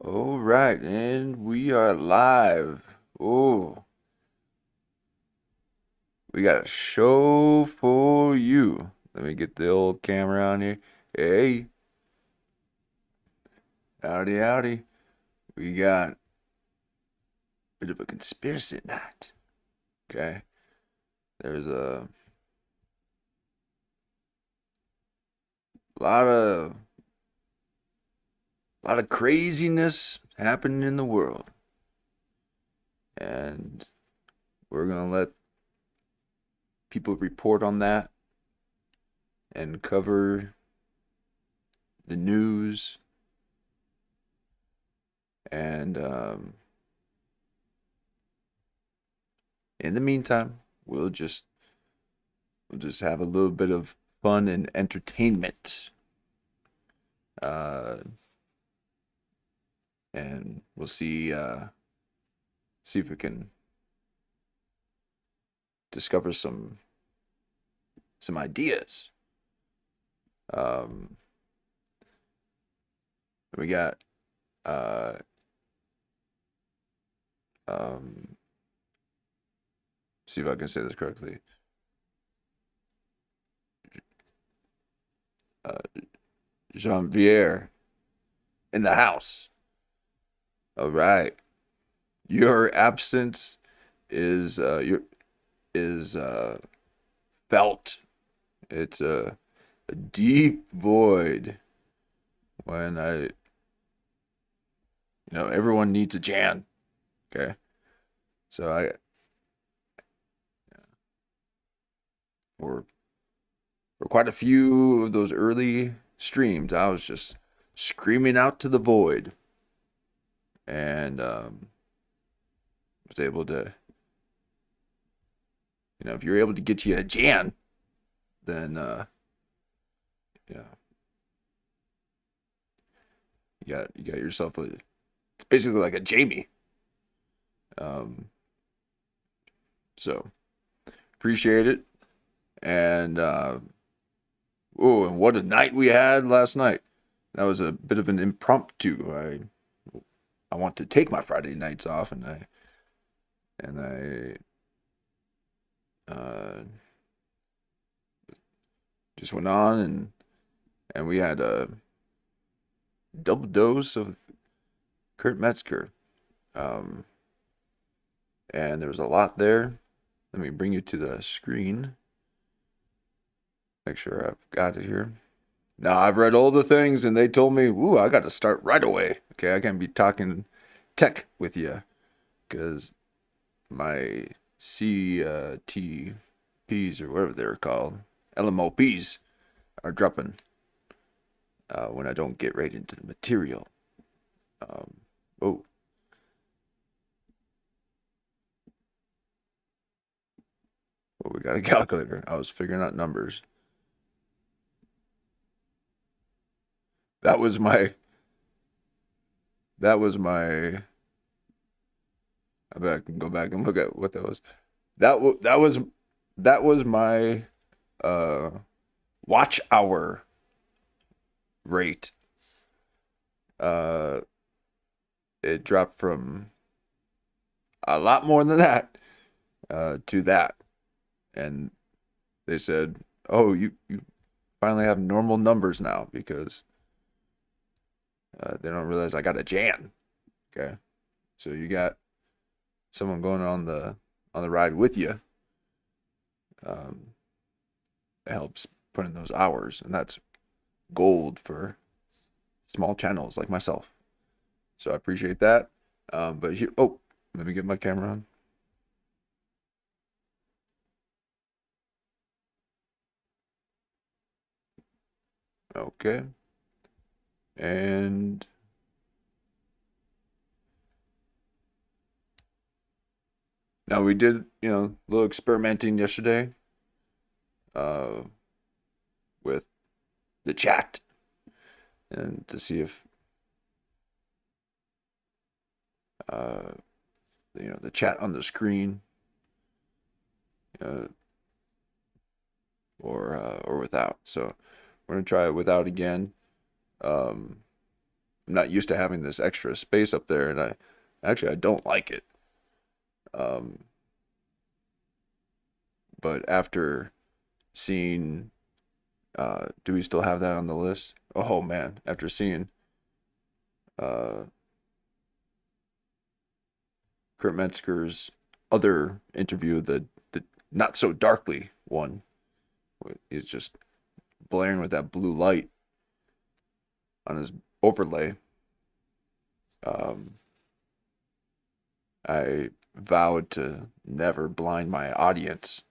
All right, and we are live. Oh, we got a show for you. Let me get the old camera on here. Hey, howdy, howdy. We got a bit of a conspiracy night. Okay, there's a lot of craziness happening in the world, and we're gonna let people report on that and cover the news and in the meantime, we'll just have a little bit of fun and entertainment. Uh, and we'll see if we can discover some ideas. Um, we got uh, um, see if I can say this correctly. Uh, Janvier in the house. All right. Your absence is felt. It's a deep void when everyone needs a Jan. Okay, so I for quite a few of those early streams, I was just screaming out to the void, and was able to, if you're able to get you a Jan, then yeah, you got yourself it's basically like a Jamie. Um, so appreciate it, and oh, and what a night we had last night. That was a bit of an impromptu. I want to take my Friday nights off, and I just went on and we had a double dose of Kurt Metzger. Um, and there was a lot there. Let me bring you to the screen. Make sure I've got it here. Now I've read all the things, and they told me, "Ooh, I got to start right away." Okay, I can't be talking tech with you because my CTPs or whatever they're called, LMOPs, are dropping when I don't get right into the material. Um, oh, well, we got a calculator. I was figuring out numbers. That was my. That was my. I bet I can go back and look at what that was. That was my uh watch hour rate. Uh, it dropped from a lot more than that to that, and they said, "Oh, you finally have normal numbers now because they don't realize I got a Jan." Okay, so you got someone going on the ride with you. Um, it helps put in those hours, and that's gold for small channels like myself. So I appreciate that. But here, oh, let me get my camera on. Okay, and now we did, a little experimenting yesterday uh, with the chat and to see if uh, the chat on the screen uh, or without. So we're gonna try it without again. Um, not used to having this extra space up there, and I don't like it. Um, but after seeing, do we still have that on the list? Oh man, after seeing uh, Kurt Metzger's other interview, the not so darkly one, he's just blaring with that blue light on his overlay. Um, I vowed to never blind my audience,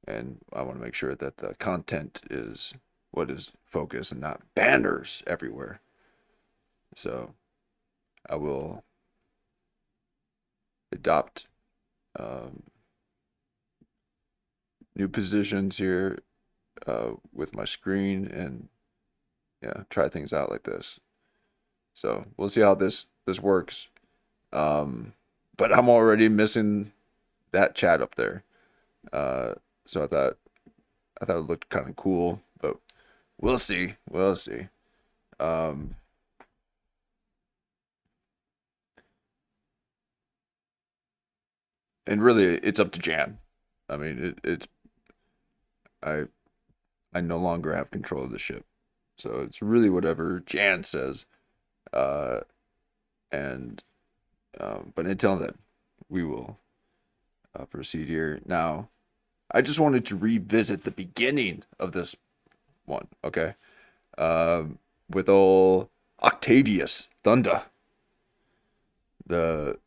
and I want to make sure that the content is what is focused and not banners everywhere. So I will adopt new positions here with my screen, and yeah, try things out like this. So we'll see how this works. But I'm already missing that chat up there. So I thought it looked kind of cool, but we'll see. We'll see. And really, it's up to Jan. I mean, it's I no longer have control of the ship, so it's really whatever Jan says. Uh, and but until then, we will proceed here. Now, I just wanted to revisit the beginning of this one, okay? With old Octavius Thunder, the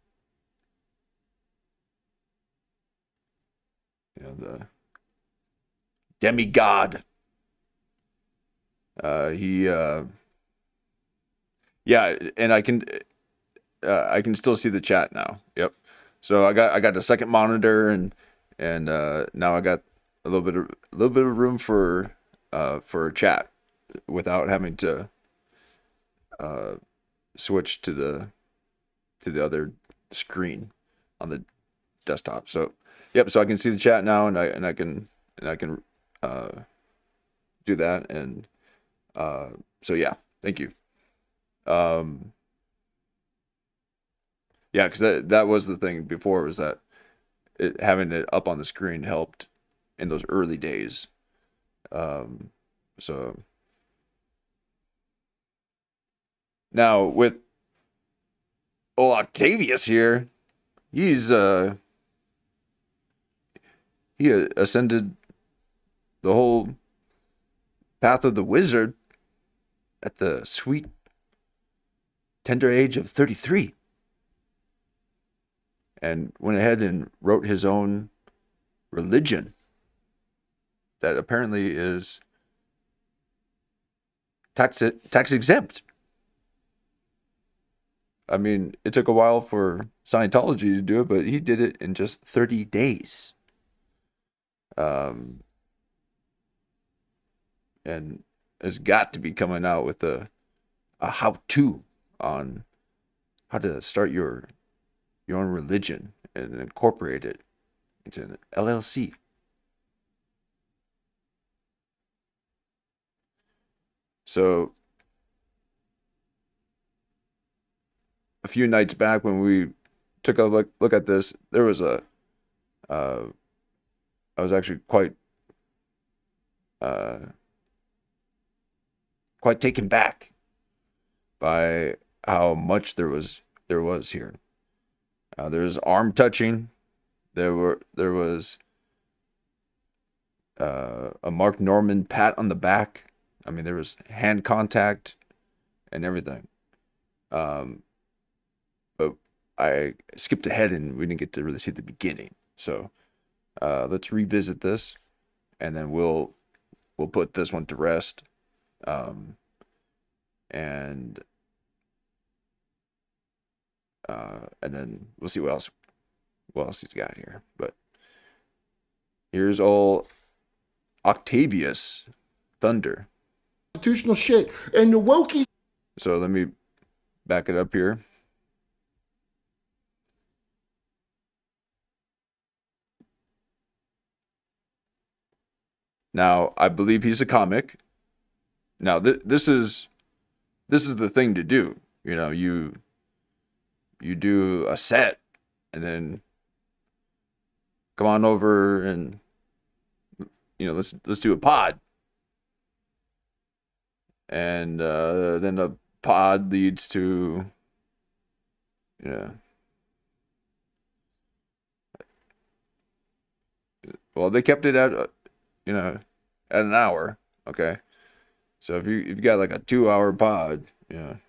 the demigod. Yeah, and I can still see the chat now. Yep. So I got a second monitor, and now I got a little bit of room for chat without having to switch to the other screen on the desktop. So yep, so I can see the chat now, and I can do that, and so yeah, thank you. Yeah, because that was the thing before, was that having it up on the screen helped in those early days. So now with old Octavius here, he's he ascended the whole path of the wizard at the sweet tender age of 33, and went ahead and wrote his own religion that apparently is tax exempt. I mean, it took a while for Scientology to do it, but he did it in just 30 days. And has got to be coming out with a how-to on how to start your own religion and incorporate it into an LLC. So a few nights back, when we took a look at this, there was I was actually quite taken back by how much there was here. There's arm touching. There was a Mark Norman pat on the back. I mean, there was hand contact and everything. But I skipped ahead and we didn't get to really see the beginning. So let's revisit this, and then we'll put this one to rest. And then we'll see what else he's got here. But here's old Octavius Thunder. Constitutional shit. And the wokey. So let me back it up here. Now, I believe he's a comic. Now, this is this is the thing to do. You do a set, and then come on over and let's do a pod, and then the pod leads to well, they kept it at at an hour. Okay, so if you got like a 2 hour pod, and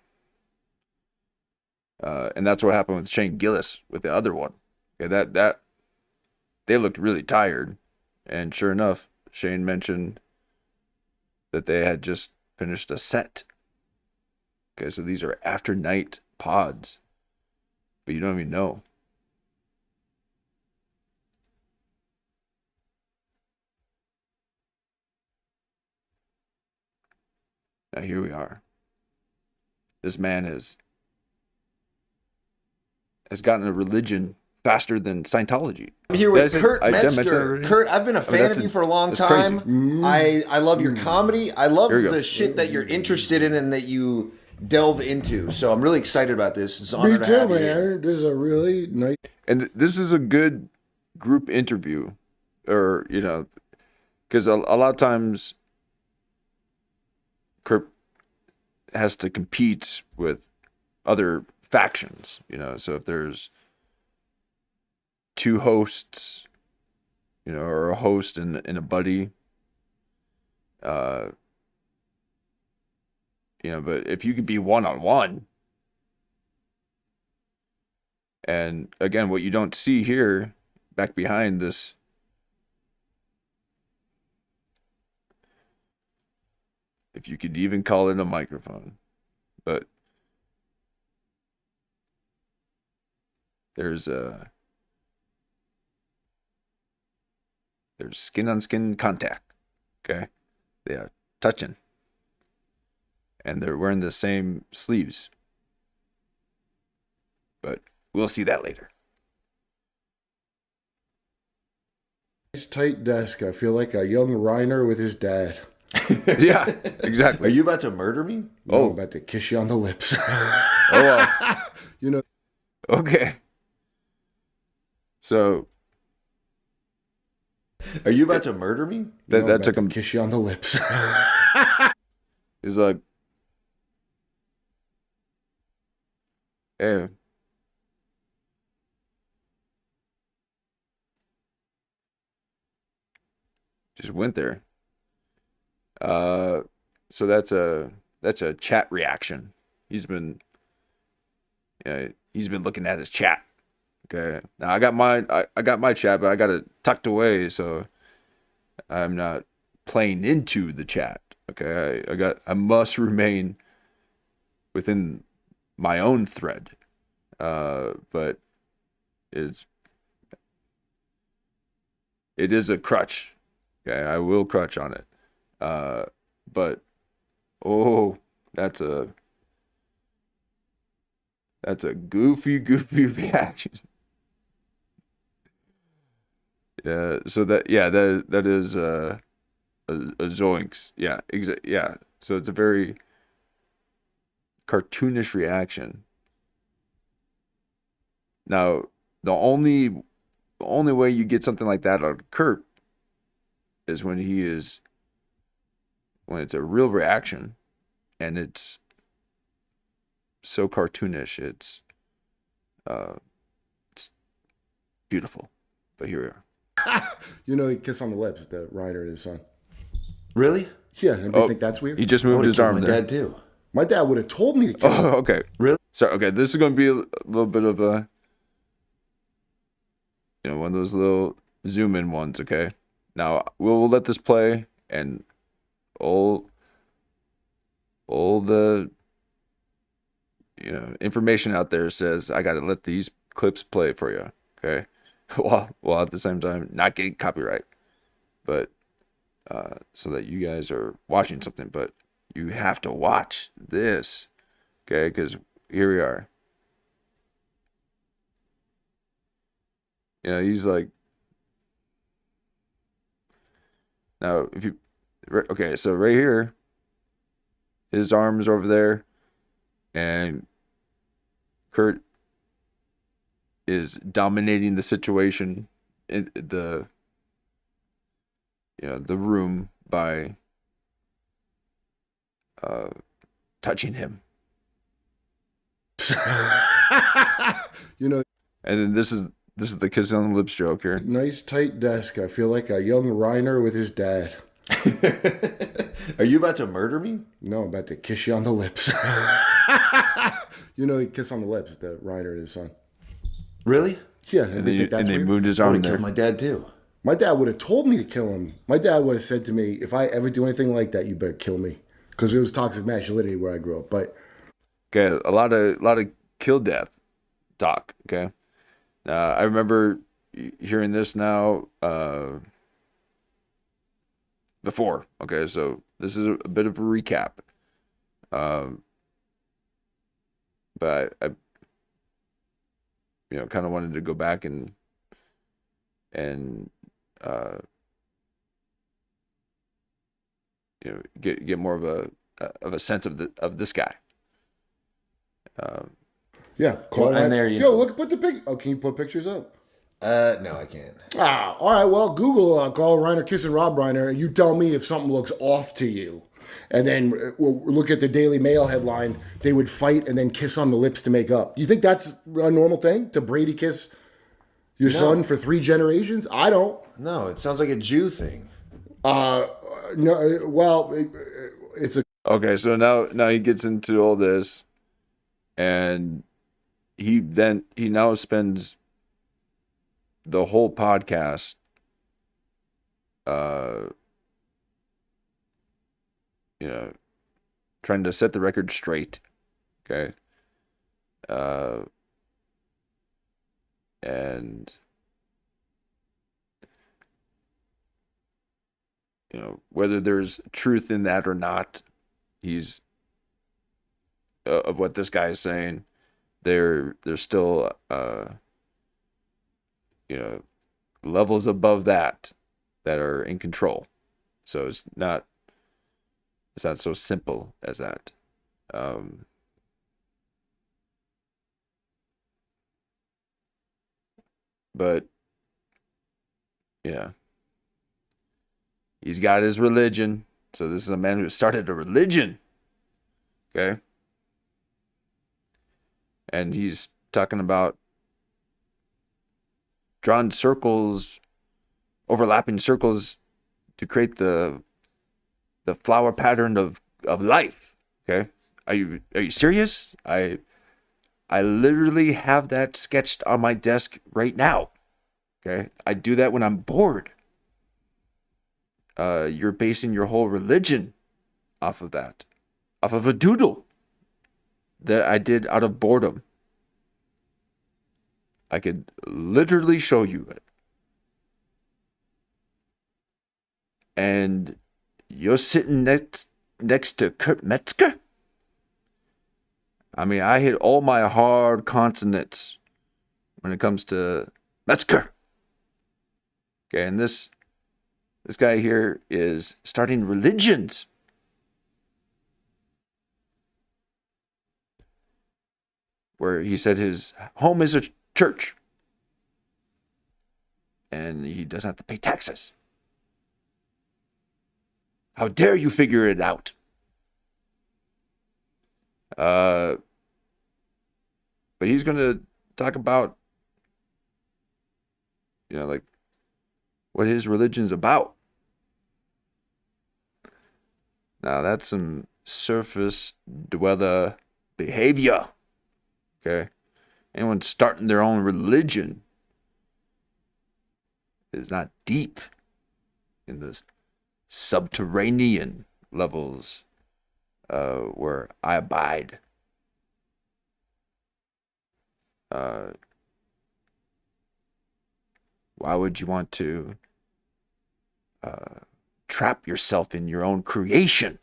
that's what happened with Shane Gillis with the other one. Okay, that they looked really tired, and sure enough, Shane mentioned that they had just finished a set. Okay, so these are after night pods, but you don't even know. Now here we are. This man has gotten a religion faster than Scientology. I'm here with Kurt Metzger. Kurt, I've been a fan of you for a long time. I love your comedy. I love the shit that you're interested in and that you delve into. So I'm really excited about this. It's an honor to have you here. This is a really nice. And this is a good group interview, or because a lot of times Kurt has to compete with other factions. So if there's two hosts, or a host and a buddy, but if you could be one-on-one, and again, what you don't see here, back behind this, if you could even call it a microphone, but there's skin-on-skin contact. Okay, they are touching, and they're wearing the same sleeves, but we'll see that later. Nice tight desk. I feel like a young Reiner with his dad. Yeah, exactly. Are you about to murder me? No, I'm about to kiss you on the lips. Okay. So, are you about to murder me? That took him. Kiss you on the lips. He's like, hey. Just went there. So that's a chat reaction. He's been looking at his chat. Okay. Now I got my chat, but I got it tucked away, so I'm not playing into the chat. Okay. I must remain within my own thread. But it is a crutch. Okay, I will crutch on it. But that's a goofy reaction. Yeah, so that is a zoinks. Yeah, yeah. So it's a very cartoonish reaction. Now, the only way you get something like that out of Kurt is when it's a real reaction, and it's so cartoonish. It's beautiful. But here we are. He kiss on the lips, the Reiner and his son. Really? Yeah, anybody think that's weird? He just moved his arm my there. dad too. My dad would have told me to kill him. Oh, okay. Really? So, okay, this is going to be a little bit of a, one of those little zoom in ones, okay? Now, we'll let this play, and all the, information out there says I got to let these clips play for you, okay? While at the same time not getting copyright, but so that you guys are watching something, but you have to watch this, okay? Because here we are. He's like, now if you, okay, so right here, his arms over there, and Kurt is dominating the situation in the room by touching him. And then this is the kiss on the lips joke here. Nice tight desk. I feel like a young Reiner with his dad. Are you about to murder me? No, I'm about to kiss you on the lips. You kiss on the lips, the Reiner and his son. Really? Yeah. And they moved his arm there. Killed my dad too. My dad would have told me to kill him. My dad would have said to me, if I ever do anything like that, you better kill me. Because it was toxic masculinity where I grew up. But okay, a lot of kill death talk. Okay, I remember hearing this now before. Okay, so this is a bit of a recap. But I kind of wanted to go back and get more of a sense of this guy. Yeah, well, and there you look, put the pic. Oh, can you put pictures up? No, I can't. All right. Well, Google Carl Reiner kissing Rob Reiner, and you tell me if something looks off to you. And then we'll look at the Daily Mail headline. They would fight and then kiss on the lips to make up. You think that's a normal thing to Brady kiss your son for 3 generations? I don't. No, it sounds like a Jew thing. No. Well, it's a. Okay, so now he gets into all this, and he now spends the whole podcast trying to set the record straight. Okay. And whether there's truth in that or not, he's of what this guy is saying, there's still levels above that are in control. So it's not so simple as that. But yeah, he's got his religion. So this is a man who started a religion. Okay. And he's talking about drawing circles, overlapping circles to create the flower pattern of life. Okay. Are you serious? I literally have that sketched on my desk right now. Okay. I do that when I'm bored. You're basing your whole religion off of that, off of a doodle that I did out of boredom. I could literally show you it. And you're sitting next to Kurt Metzger? I mean, I hit all my hard consonants when it comes to Metzger. Okay, and this guy here is starting religions. Where he said his home is a church. And he doesn't have to pay taxes. How dare you figure it out? But he's going to talk about, like what his religion's about. Now that's some surface dweller behavior. Okay? Anyone starting their own religion is not deep in the subterranean levels where I abide. Why would you want to trap yourself in your own creation?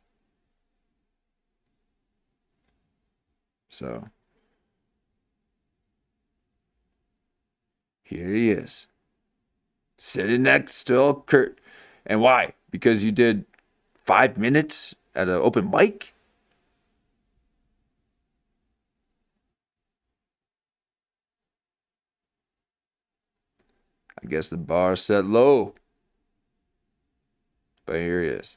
So here he is, sitting next to Kurt. And why? Because you did 5 minutes at an open mic? I guess the bar set low. But here he is.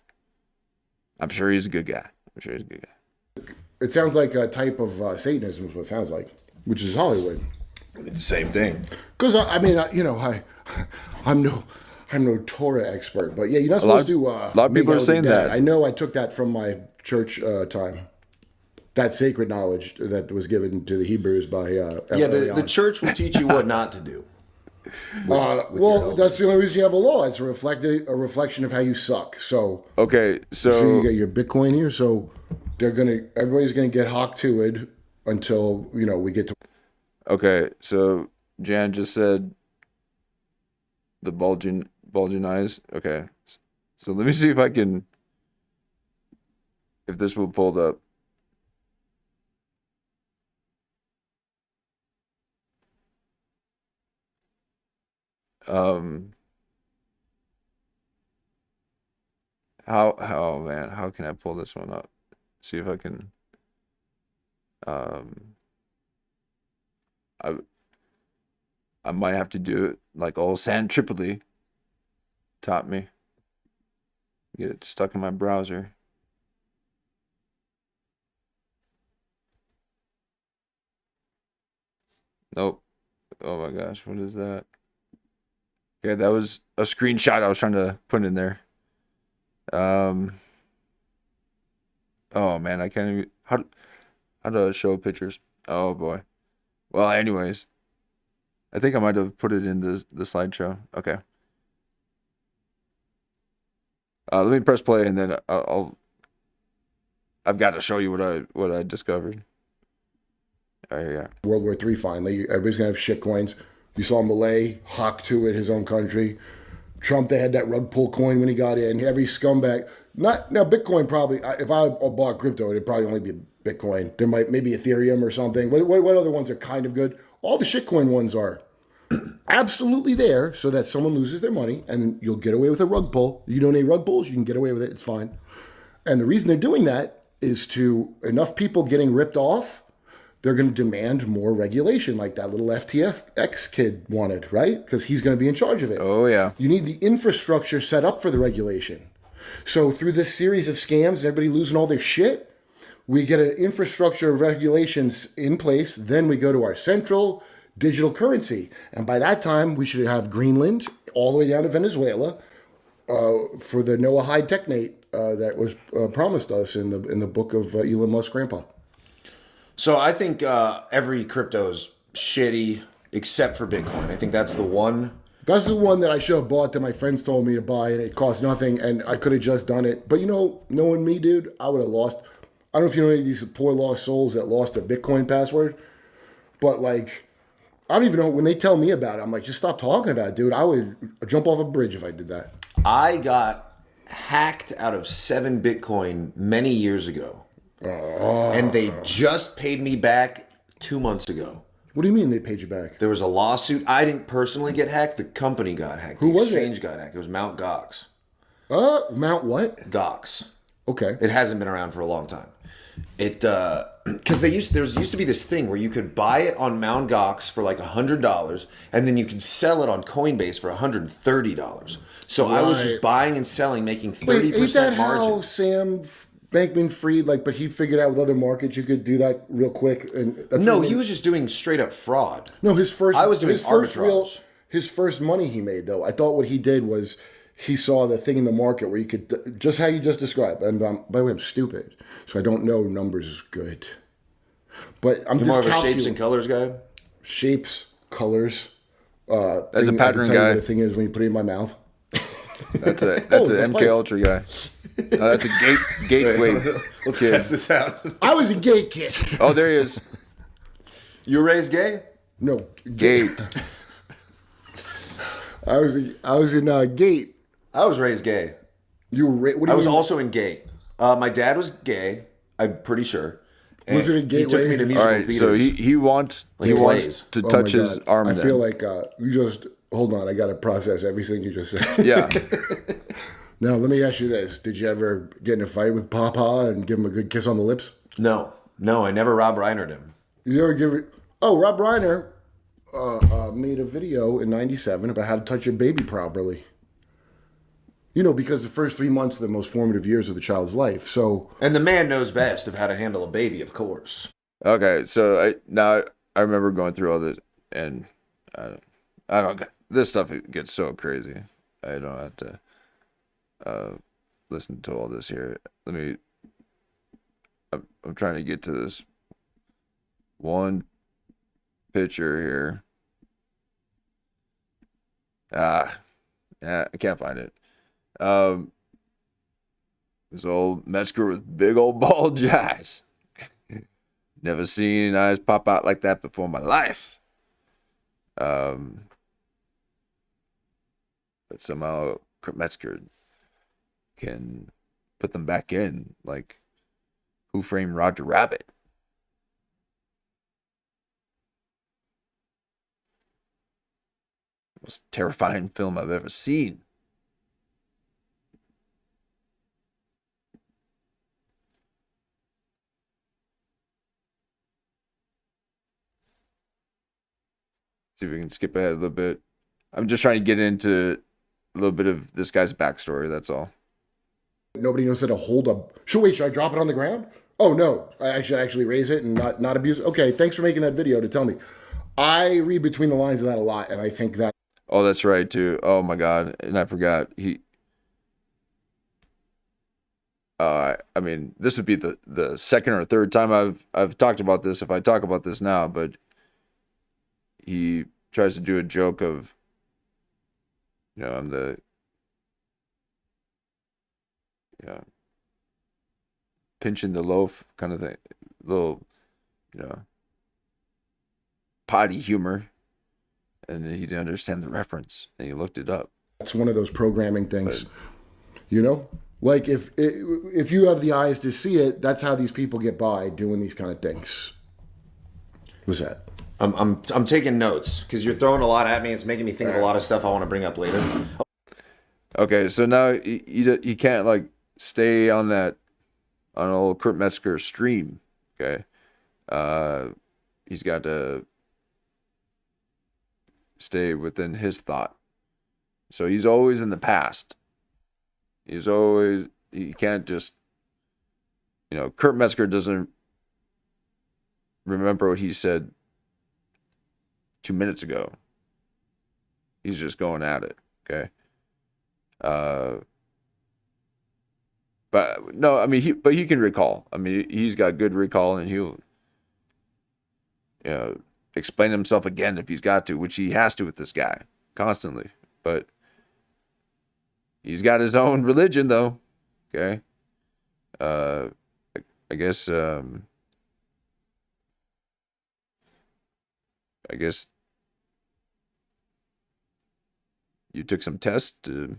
I'm sure he's a good guy. It sounds like a type of Satanism is what it sounds like, which is Hollywood. It's the same thing. Because I'm no Torah expert, but yeah, you're not supposed to. A lot of people are saying that. I know. I took that from my church time. That sacred knowledge that was given to the Hebrews by the church will teach you what not to do. Well, that's the only reason you have a law. It's a reflection of how you suck. So okay, so you get your Bitcoin here. So everybody's gonna get hawk to it until we get to. Okay, so Jan just said the bulging eyes. Okay, so let me see if this will pull up. How can I pull this one up? See if I can. I might have to do it like old San Tripoli taught me. Get it stuck in my browser. Nope. Oh my gosh, what is that? Okay, that was a screenshot I was trying to put in there. Oh man, I can't even. How do I show pictures? Oh boy. Well, anyways, I think I might have put it in the slideshow. Okay. Let me press play and then I've got to show you what I discovered. All right, here you go. World War III finally. Everybody's gonna have shit coins. You saw Malay hawk to it, his own country. Trump, they had that rug pull coin when he got in. Every scumbag. Not now. Bitcoin probably. If I bought crypto, it'd probably only be Bitcoin. There might maybe Ethereum or something. What other ones are kind of good? All the shitcoin ones are absolutely there, so that someone loses their money and you'll get away with a rug pull. You donate rug pulls, you can get away with it. It's fine. And the reason they're doing that is to enough people getting ripped off. They're going to demand more regulation, like that little FTX kid wanted, right? Because he's going to be in charge of it. Oh yeah. You need the infrastructure set up for the regulation. So through this series of scams and everybody losing all their shit, we get an infrastructure of regulations in place. Then we go to our central digital currency. And by that time, we should have Greenland all the way down to Venezuela for the Noahide technate that was promised us in the book of Elon Musk's grandpa. So I think every crypto is shitty except for Bitcoin. I think that's the one. That's the one that I should have bought that my friends told me to buy, and it cost nothing, and I could have just done it. But knowing me, dude, I would have lost. I don't know if you know any of these poor lost souls that lost a Bitcoin password, but like, I don't even know when they tell me about it. I'm like, just stop talking about it, dude. I would jump off a bridge if I did that. I got hacked out of 7 Bitcoin many years ago. And they just paid me back 2 months ago. What do you mean they paid you back? There was a lawsuit. I didn't personally get hacked. The company got hacked. Who was it? The exchange got hacked. It was Mt. Gox. Mount what? Gox. Okay. It hasn't been around for a long time. It because there used to be this thing where you could buy it on Mt. Gox for like $100, and then you could sell it on Coinbase for $130. So right. I was just buying and selling, making 30% margin. Ain't that how Sam Bankman-Fried, but he figured out with other markets you could do that real quick. And that's no, he was just doing straight up fraud. No, I was doing arbitrage. His first money he made, though, I thought what he did was he saw the thing in the market where you could, just how you just described. And by the way, I'm stupid, so I don't know numbers is good. But I'm just more of a shapes and colors guy? Shapes, colors. That's a pattern guy. What the thing is when you put it in my mouth. That's an MK Ultra guy. No, that's a gateway. Let's test this out. I was a gate kid. Oh, there he is. You were raised gay? No, gate. I was in gate. I was raised gay. You were. I was also in gate. My dad was gay. I'm pretty sure. And was it a gateway? He took me to musical theater. So he wants to touch his arm. I feel like you just hold on. I got to process everything you just said. Yeah. Now, let me ask you this. Did you ever get in a fight with Papa and give him a good kiss on the lips? No, I never Rob Reinered him. You ever give it... Oh, Rob Reiner, made a video in '97 about how to touch your baby properly. You know, because the first 3 months are the most formative years of the child's life. So, and the man knows best of how to handle a baby, of course. Okay, so I remember going through all this, and I don't this stuff gets so crazy. I don't have to listen to all this here. I'm trying to get to this one picture here. Yeah, I can't find it. This old Metzger with big old bulge eyes. Never seen eyes pop out like that before in my life. But somehow Kurt Metzger can put them back in, like Who Framed Roger Rabbit. Most terrifying film I've ever seen. See if we can skip ahead a little bit. I'm just trying to get into a little bit of this guy's backstory, that's all. Nobody knows how to hold up. Should I drop it on the ground? Oh, no. I should actually raise it and not abuse it? Okay, thanks for making that video to tell me. I read between the lines of that a lot, and I think that... Oh, that's right, too. Oh, my God. And I forgot. I mean, this would be the second or third time I've talked about this, if I talk about this now, but he tries to do a joke of, I'm the, pinching the loaf kind of thing, little, potty humor, and he didn't understand the reference, and he looked it up. That's one of those programming things, Like if you have the eyes to see it, that's how these people get by doing these kind of things. What's that? I'm taking notes because you're throwing a lot at me. It's making me think of a lot of stuff I want to bring up later. Okay, so now he can't like stay on old Kurt Metzger stream. Okay, he's got to stay within his thought. So he's always in the past. He can't just, Kurt Metzger doesn't remember what he said 2 minutes ago. He's just going at it, okay? But no, I mean, he can recall. I mean, he's got good recall, and he'll, explain himself again if he's got to, which he has to with this guy constantly. But he's got his own religion, though. Okay. I guess you took some tests to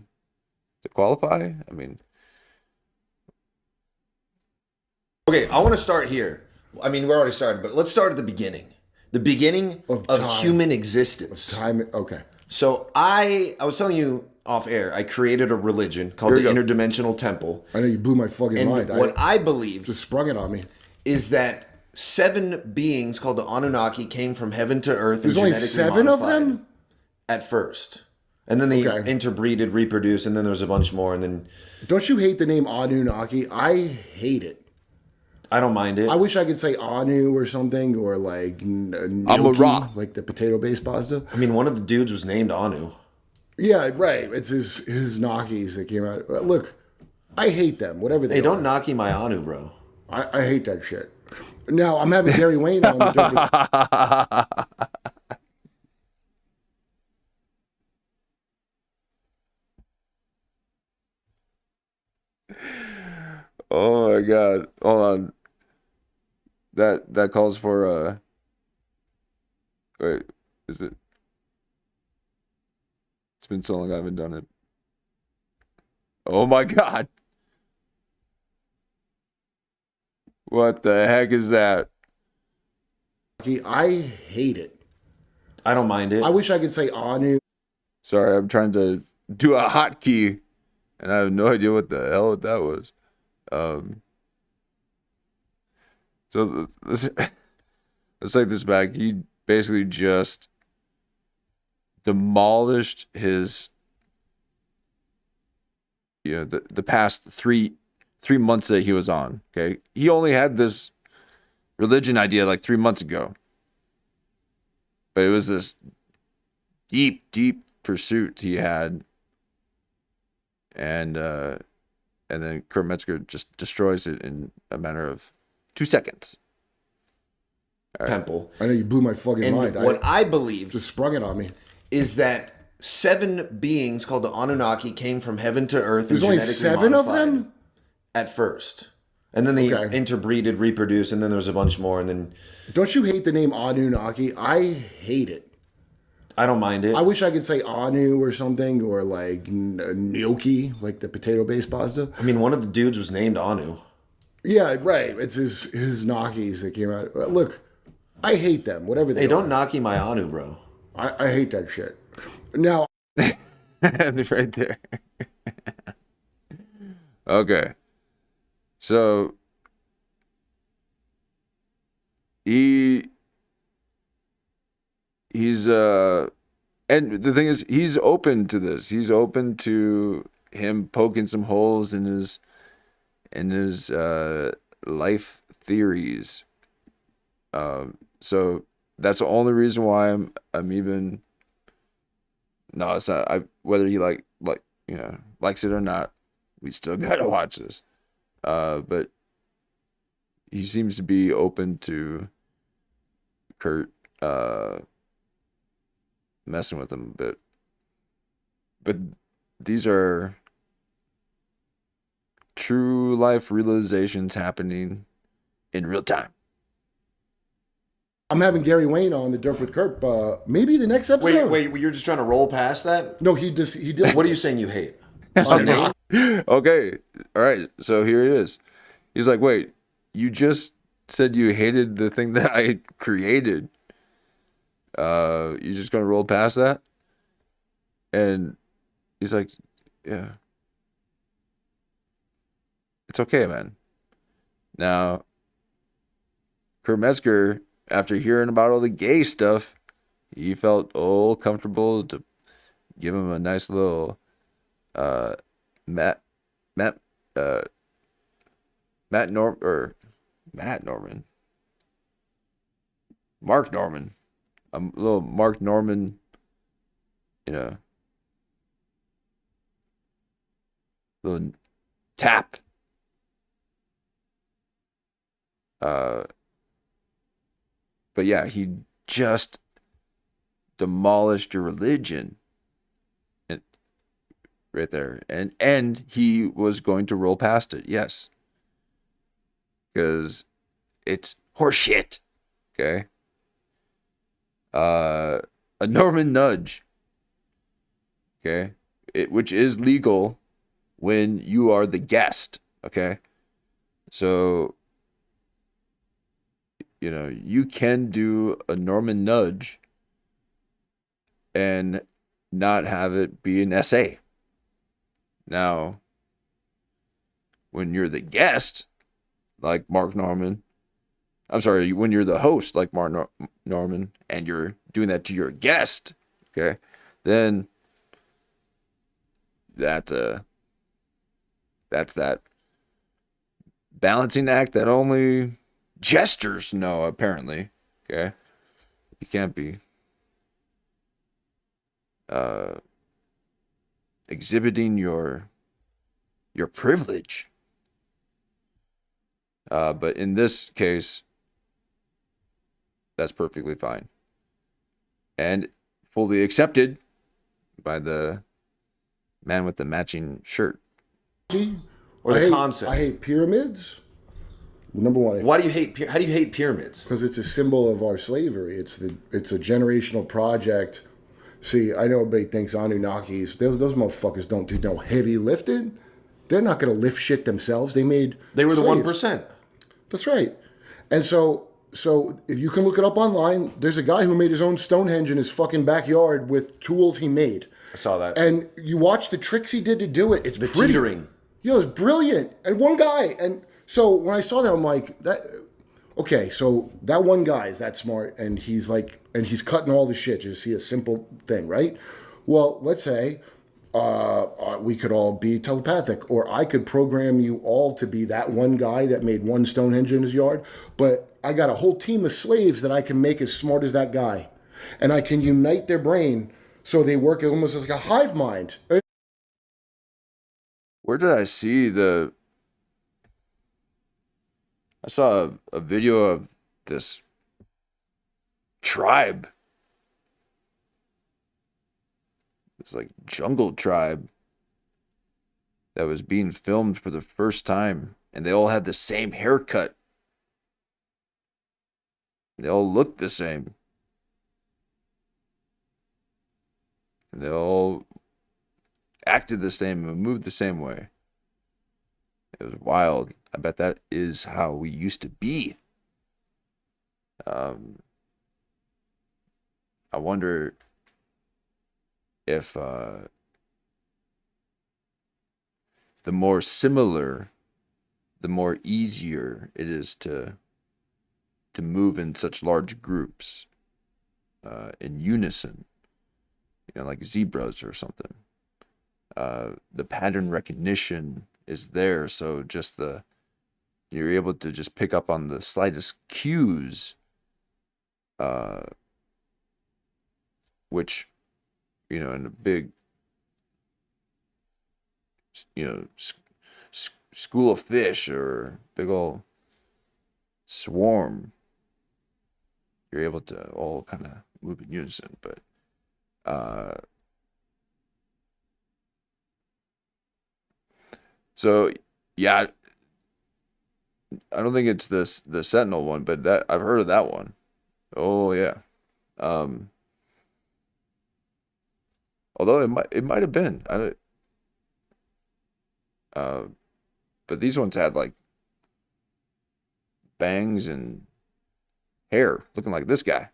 qualify. I mean, okay, I want to start here. I mean, we're already started, but let's start at the beginning. The beginning of human existence. Time. Okay. So I was telling you off air, I created a religion called the Interdimensional Temple. I know you blew my fucking mind. What I believe just sprung it on me is that 7 beings called the Anunnaki came from heaven to earth. There's only 7 of them at first, and then they interbreeded, reproduced, and then there was a bunch more. And then, don't you hate the name Anunnaki? I hate it. I don't mind it. I wish I could say Anu or something, or like gnocchi, like the potato-based pasta. I mean, one of the dudes was named Anu. Yeah, right. It's his gnocchis that came out. Look, I hate them. Whatever they are. Hey, don't gnocchi my Anu, bro. I hate that shit. Now I'm having Gary Wayne on the Oh my God! Hold on. That calls for wait, is it? It's been so long I haven't done it. Oh my God! What the heck is that? I hate it. I don't mind it. I wish I could say Anu. Sorry, I'm trying to do a hotkey, and I have no idea what the hell that was. So let's take this back. He basically just demolished his, the past three months that he was on. Okay, he only had this religion idea like 3 months ago, but it was this deep pursuit he had, and then Kurt Metzger just destroys it in a matter of 2 seconds. Right. Temple. I know you blew my fucking mind. What I believe just sprung it on me is that 7 beings called the Anunnaki came from heaven to earth. There's only 7 of them at first, and then they interbreeded, reproduced, and then there was a bunch more. And then, don't you hate the name Anunnaki? I hate it. I don't mind it. I wish I could say Anu or something, or like gnocchi, like the potato-based pasta. I mean, one of the dudes was named Anu. Yeah, right. It's his gnocchis that came out. Look, I hate them. Whatever they. Hey, don't gnocchi my Anu, bro. I hate that shit. Now, right there. Okay, so he's and the thing is, he's open to this. He's open to him poking some holes in his life theories. So that's the only reason why I'm even. No, it's not. Whether he likes it or not, we still gotta watch this. But he seems to be open to Kurt messing with him a bit. But these are true life realizations happening in real time. I'm having Gary Wayne on the Dirt with Kurt. Maybe the next episode. Wait, you're just trying to roll past that? No, he did. What are you saying you hate? Okay, all right. So here it is. He's like, wait, you just said you hated the thing that I created. You just gonna roll past that? And he's like, yeah, it's okay, man. Now, Kurt Metzger, after hearing about all the gay stuff, he felt comfortable to give him a nice little Mark Norman, a little Mark Norman, little tap. But yeah, he just demolished your religion, right there, and he was going to roll past it, yes, because it's horseshit. Okay. A Norman nudge. Okay, which is legal when you are the guest. Okay, so. You can do a Norman nudge and not have it be an essay. Now, when you're the guest, like Mark Norman, when you're the host, like Mark Norman, and you're doing that to your guest, okay, then that's that balancing act that only jesters know, apparently. Okay, you can't be exhibiting your privilege. But in this case, that's perfectly fine and fully accepted by the man with the matching shirt. Or the concept. I hate pyramids. Number one. Why do you hate? How do you hate pyramids? Because it's a symbol of our slavery. It's a generational project. See, I know everybody thinks Anunnakis. Those motherfuckers don't do no heavy lifting. They're not going to lift shit themselves. They were the 1%. That's right. And so if you can look it up online, there's a guy who made his own Stonehenge in his fucking backyard with tools he made. I saw that. And you watch the tricks he did to do it. It's the pretty. teetering. Yo, it's brilliant. And one guy. And so when I saw that, I'm like, Okay, so that one guy is that smart, and he's cutting all the shit. Just see a simple thing, right? Well, let's say we could all be telepathic, or I could program you all to be that one guy that made one Stonehenge in his yard. But I got a whole team of slaves that I can make as smart as that guy, and I can unite their brain so they work almost as like a hive mind. Where did I see the? I saw a video of this tribe. It's like jungle tribe that was being filmed for the first time, and they all had the same haircut. They all looked the same. And they all acted the same and moved the same way. It was wild. I bet that is how we used to be. I wonder if the more similar, the more easier it is to move in such large groups in unison, like zebras or something. The pattern recognition is there, so you're able to just pick up on the slightest cues, which, in a big, school of fish or big old swarm, you're able to all kind of move in unison. But so yeah, I don't think it's the Sentinel one, but that I've heard of that one. Oh yeah. Although it might have been. But these ones had like bangs and hair, looking like this guy,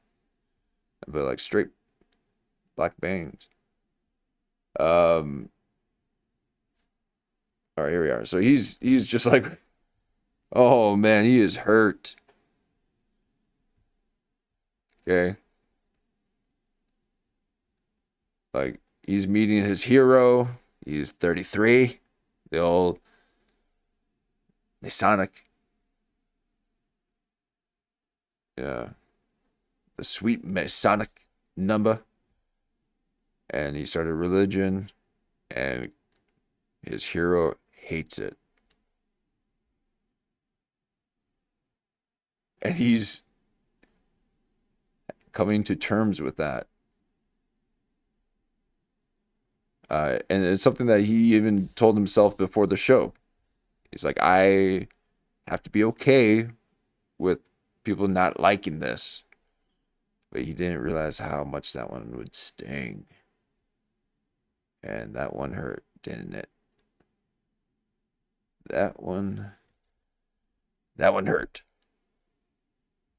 but like straight black bangs. All right, here we are. So he's just like, oh man, he is hurt. Okay. Like he's meeting his hero. He's 33. The old Masonic. Yeah. The sweet Masonic number. And he started religion, and his hero hates it. And he's coming to terms with that. And it's something that he even told himself before the show. He's like, I have to be okay with people not liking this. But he didn't realize how much that one would sting. And that one hurt, didn't it? That one hurt.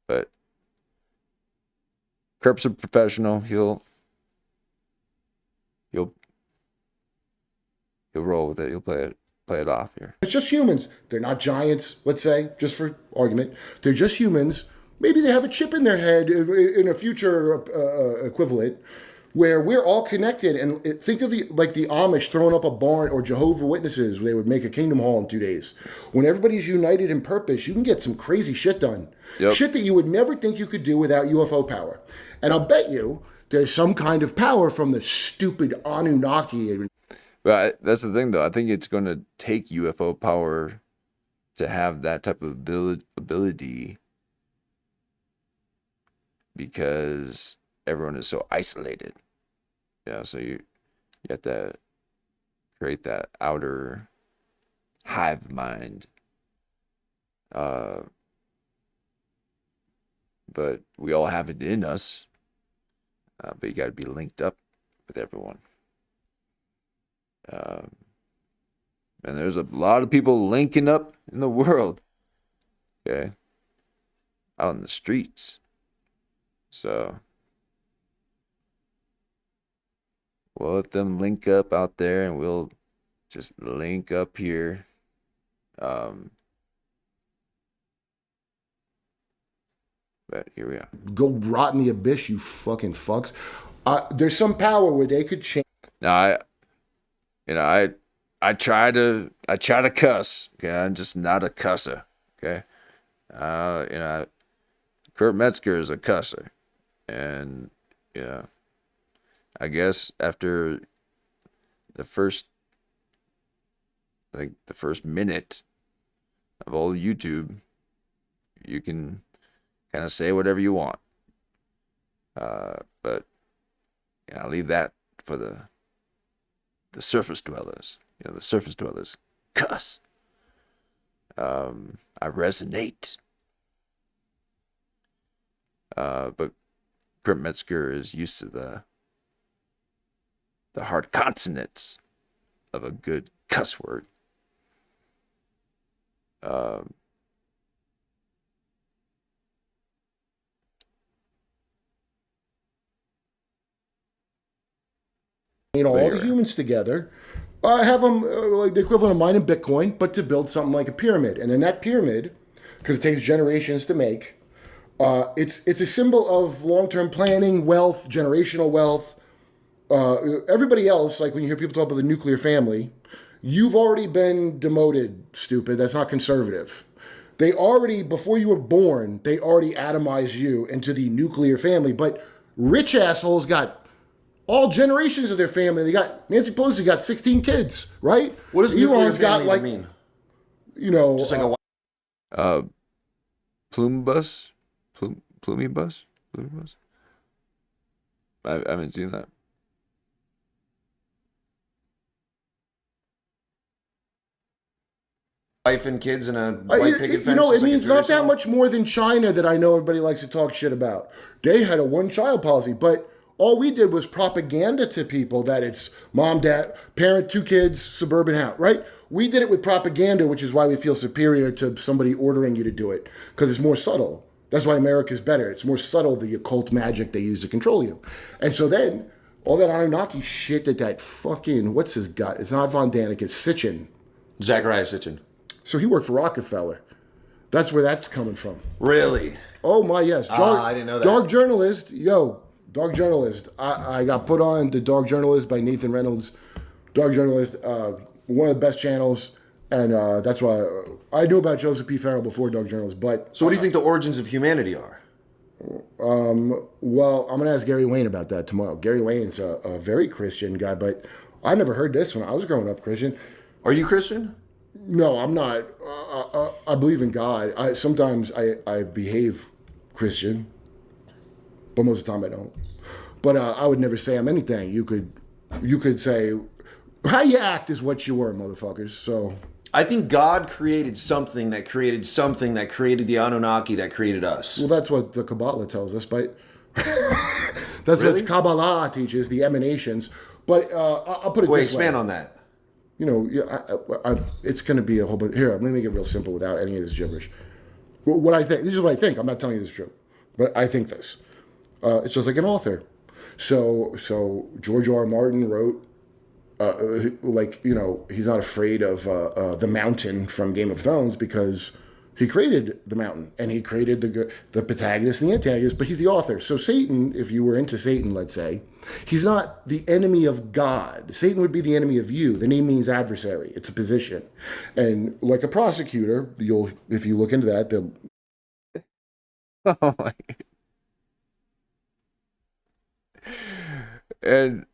But Kurt's a professional. He'll roll with it. He'll play it off here. It's just humans. They're not giants, let's say, just for argument. They're just humans. Maybe they have a chip in their head in a future equivalent where we're all connected. And think of the Amish throwing up a barn, or Jehovah's Witnesses, where they would make a kingdom hall in 2 days. When everybody's united in purpose, you can get some crazy shit done. Yep. Shit that you would never think you could do without UFO power. And I'll bet you there's some kind of power from the stupid Anunnaki. But that's the thing, though. I think it's going to take UFO power to have that type of ability, because everyone is so isolated. Yeah, so you have to create that outer hive mind. But we all have it in us. But you got to be linked up with everyone. And there's a lot of people linking up in the world. Okay. Out in the streets. So we'll let them link up out there, and we'll just link up here. But here we are. Go rot in the abyss, you fucking fucks. There's some power where they could change. Now I try to cuss. Okay, I'm just not a cusser. Okay, Kurt Metzger is a cusser, and I guess after the first minute of all YouTube, you can kind of say whatever you want. But yeah, I'll leave that for the surface dwellers. The surface dwellers cuss. I resonate. But Kurt Metzger is used to the hard consonants of a good cuss word. All the humans together, have them like the equivalent of mining Bitcoin, but to build something like a pyramid. And then that pyramid, because it takes generations to make, it's a symbol of long-term planning, wealth, generational wealth. Everybody else, like when you hear people talk about the nuclear family, you've already been demoted, stupid. That's not conservative. They already, before you were born, they already atomized you into the nuclear family. But rich assholes got all generations of their family. They got Nancy Pelosi got 16 kids, right? What does nuclear family mean? Just like a plume bus, plumey bus. I haven't seen that. Wife and kids and a white picket fence. It means not that much more than China that I know everybody likes to talk shit about. They had a one-child policy, but all we did was propaganda to people that it's mom, dad, parent, 2 kids, suburban house, right? We did it with propaganda, which is why we feel superior to somebody ordering you to do it, because it's more subtle. That's why America's better. It's more subtle, the occult magic they use to control you. And so then, all that Anunnaki shit that fucking, what's his guy? It's not Von Daniken, it's Sitchin. Zachariah Sitchin. So he worked for Rockefeller. That's where that's coming from. Really? Oh my, yes. I didn't know that. Dark journalist, Dark Journalist. I got put on the Dark Journalist by Nathan Reynolds. Dark Journalist, one of the best channels, and that's why I knew about Joseph P. Farrell before Dark Journalist. But so, what do you think the origins of humanity are? Well, I'm gonna ask Gary Wayne about that tomorrow. Gary Wayne's a very Christian guy, but I never heard this when I was growing up Christian. Are you Christian? No, I'm not. I believe in God. Sometimes I behave Christian, but most of the time I don't. But I would never say I'm anything. You could say, how you act is what you were, motherfuckers. So I think God created something that created something that created the Anunnaki that created us. Well, that's what the Kabbalah tells us, but that's really? what Kabbalah teaches, the emanations. But I'll put it this way. Expand on that. It's going to be a whole bunch. Here, let me make it real simple without any of this gibberish. What I think, this is what I think. I'm not telling you this is true, but I think this. It's just like an author. So George R. R. Martin wrote, he's not afraid of the mountain from Game of Thrones because he created the mountain and he created the protagonist and the antagonist, but he's the author. So Satan, if you were into Satan, let's say, he's not the enemy of God. Satan would be the enemy of you. The name means adversary. It's a position. And like a prosecutor, if you look into that, they'll... Oh my. And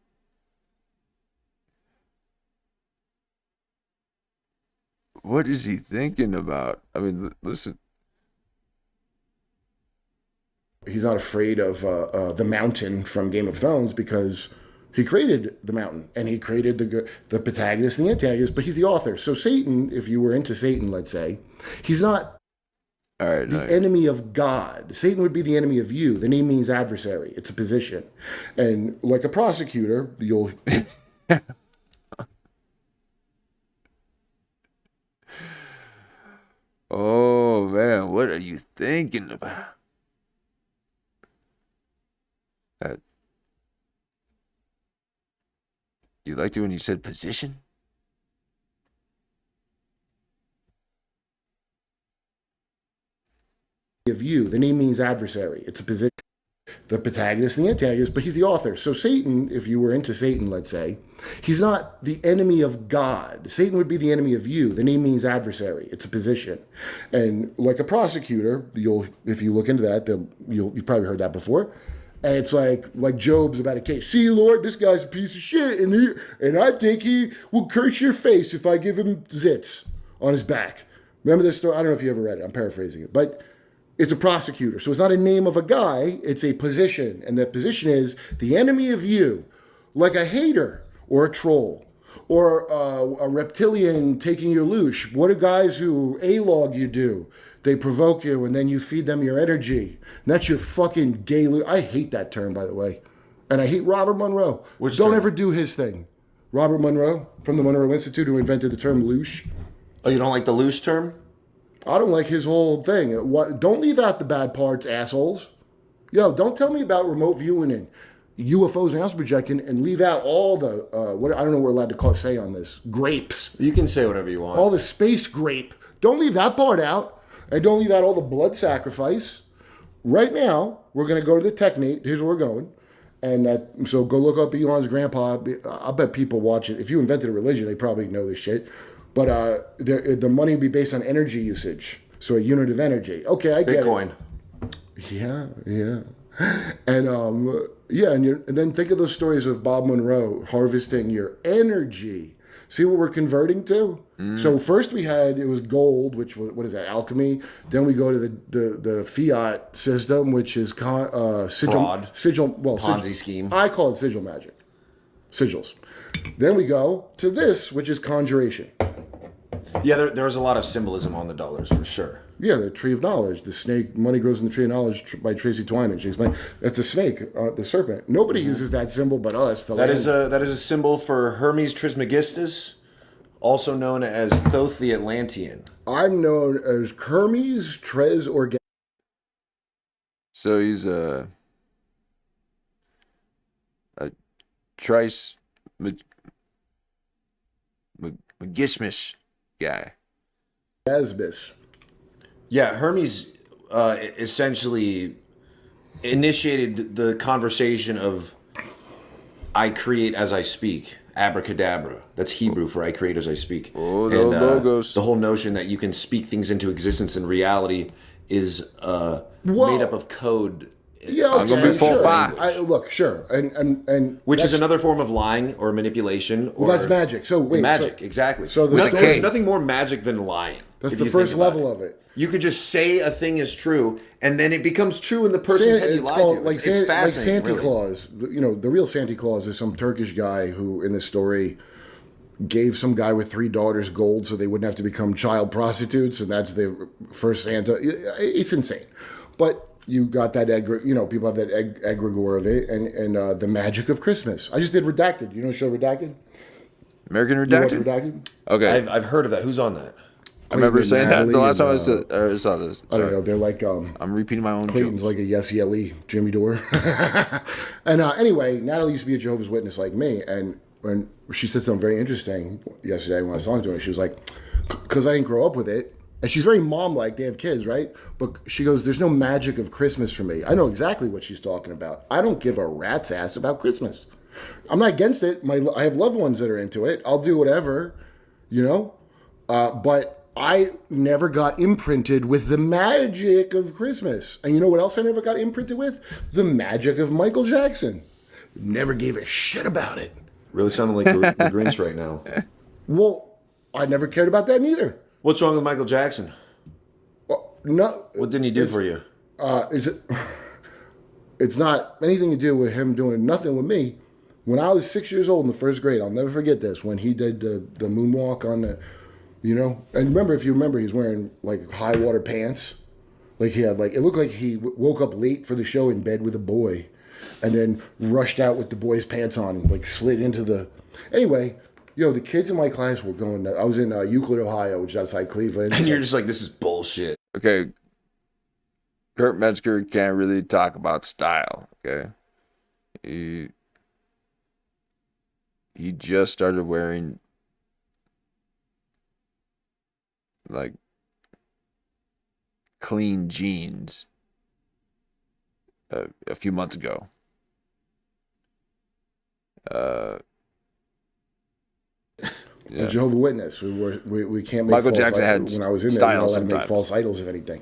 what is he thinking about? I mean, listen. He's not afraid of the mountain from Game of Thrones because he created the mountain and he created the protagonist and the antagonist, but he's the author. So Satan, if you were into Satan, let's say, he's not the enemy of God. Satan would be the enemy of you. The name means adversary. It's a position. And like a prosecutor, you'll... Oh, man, what are you thinking about? You liked it when you said position? of you. The name means adversary. It's a position. The protagonist and the antagonist, but he's the author. So Satan, if you were into Satan, let's say, he's not the enemy of God. Satan would be the enemy of you. The name means adversary. It's a position. And like a prosecutor, if you look into that, you've probably heard that before. And it's like Job's about a case. See, Lord, this guy's a piece of shit, and I think he will curse your face if I give him zits on his back. Remember this story? I don't know if you ever read it. I'm paraphrasing it. But it's a prosecutor. So it's not a name of a guy. It's a position. And that position is the enemy of you, like a hater or a troll or a reptilian taking your loosh. What do guys who A-log you do? They provoke you and then you feed them your energy. And that's your fucking gay loosh. I hate that term, by the way. And I hate Robert Monroe. Don't ever do his thing. Robert Monroe from the Monroe Institute, who invented the term loosh. Oh, you don't like the loose term? I don't like his whole thing. Don't leave out the bad parts, assholes. Yo, don't tell me about remote viewing and UFOs and house projecting and leave out all the, what I don't know what we're allowed to say on this, grapes. You can say whatever you want. All the space grape. Don't leave that part out. And don't leave out all the blood sacrifice. Right now, we're going to go to the Technate. Here's where we're going. And so go look up Elon's grandpa. I bet people watch it. If you invented a religion, they probably know this shit. But the money would be based on energy usage. So a unit of energy. Okay, I get Bitcoin. it. Yeah. And and then think of those stories of Bob Monroe harvesting your energy. See what we're converting to? So first it was gold, which was, what is that, alchemy? Then we go to the fiat system, which is sigil. Fraud. Ponzi scheme. I call it sigil magic. Sigils. Then we go to this, which is conjuration. Yeah, there was a lot of symbolism on the dollars for sure. Yeah, the tree of knowledge. The snake, money grows in the tree of knowledge by Tracy Twyman. She explained that's a snake, the serpent. Nobody uses that symbol but us. That is a symbol for Hermes Trismegistus, also known as Thoth the Atlantean. I'm known as Hermes Trismegistus. So he's a Trismegismus guy. Asbis. Yeah, Hermes essentially initiated the conversation of I create as I speak. Abracadabra. That's Hebrew for I create as I speak. Oh, the logos. The whole notion that you can speak things into existence and reality is made up of code. Yeah, okay, I'm gonna be full five. Look, sure, and which is another form of lying or manipulation. Or that's magic. So wait, magic, exactly. So there's nothing more magic than lying. That's the first level of it. You could just say a thing is true, and then it becomes true in the person's head you lied to. It's fascinating, like Santa really. Claus. You know, the real Santa Claus is some Turkish guy who, in this story, gave some guy with 3 daughters gold so they wouldn't have to become child prostitutes, and that's the first Santa. It's insane, but you got that people have that egregore of it, and the magic of Christmas. I just did Redacted. You know the show Redacted? American Redacted? You know Redacted? Okay. I've heard of that. Who's on that? I remember saying that the last time I saw this. I don't know. They're like I'm repeating my own Clayton's jokes. like a yes yelly Jimmy Dore. And anyway, Natalie used to be a Jehovah's Witness like me, and when she said something very interesting yesterday when I was talking to her, she was like, because I didn't grow up with it, and she's very mom-like. They have kids, right? But she goes, "There's no magic of Christmas for me." I know exactly what she's talking about. I don't give a rat's ass about Christmas. I'm not against it. I have loved ones that are into it. I'll do whatever, but I never got imprinted with the magic of Christmas. And you know what else I never got imprinted with? The magic of Michael Jackson. Never gave a shit about it. Really sounding like the Grinch right now. Well, I never cared about that neither. What's wrong with Michael Jackson? Well, no. What didn't he do for you? It's not anything to do with him doing nothing with me. When I was 6 years old in the first grade, I'll never forget this, when he did the moonwalk on the... and remember, if you remember, he was wearing like high water pants. Like he had it looked like he woke up late for the show in bed with a boy and then rushed out with the boy's pants on and slid into the... Anyway, the kids in my class were going... I was in Euclid, Ohio, which is outside Cleveland. And you're just like, this is bullshit. Okay. Kurt Metzger can't really talk about style, okay? He just started wearing clean jeans a few months ago. A Jehovah's Witness. We can't make Michael false Jackson had when I was in there, you're not allowed to make sometimes. false idols of anything.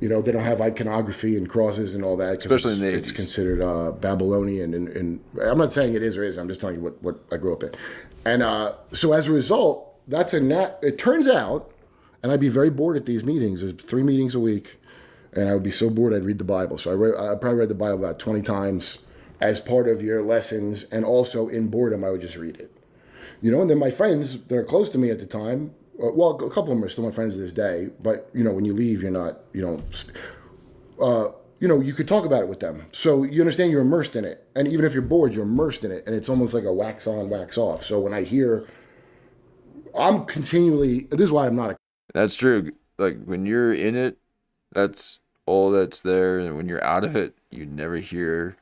They don't have iconography and crosses and all that. Especially in the 80s. It's considered Babylonian. And I'm not saying it is or isn't. I'm just telling you what I grew up in. And so as a result, it turns out, and I'd be very bored at these meetings. There's 3 meetings a week. And I would be so bored I'd read the Bible. So I probably read the Bible about 20 times as part of your lessons. And also in boredom, I would just read it. And then my friends that are close to me at the time, well, a couple of them are still my friends to this day, but, when you leave, you could talk about it with them. So you understand you're immersed in it. And even if you're bored, you're immersed in it. And it's almost like a wax on, wax off. So when I hear, this is why I'm not a... That's true. Like when you're in it, that's all that's there. And when you're out of it, you never hear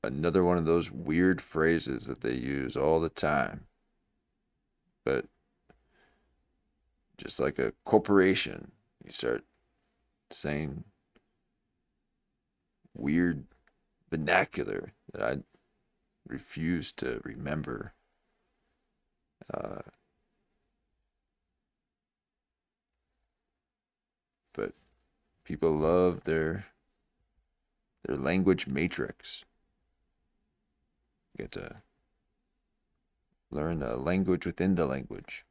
another one of those weird phrases that they use all the time. But just like a corporation, you start saying weird vernacular that I refuse to remember. But people love their language matrix. You get to learn a language within the language.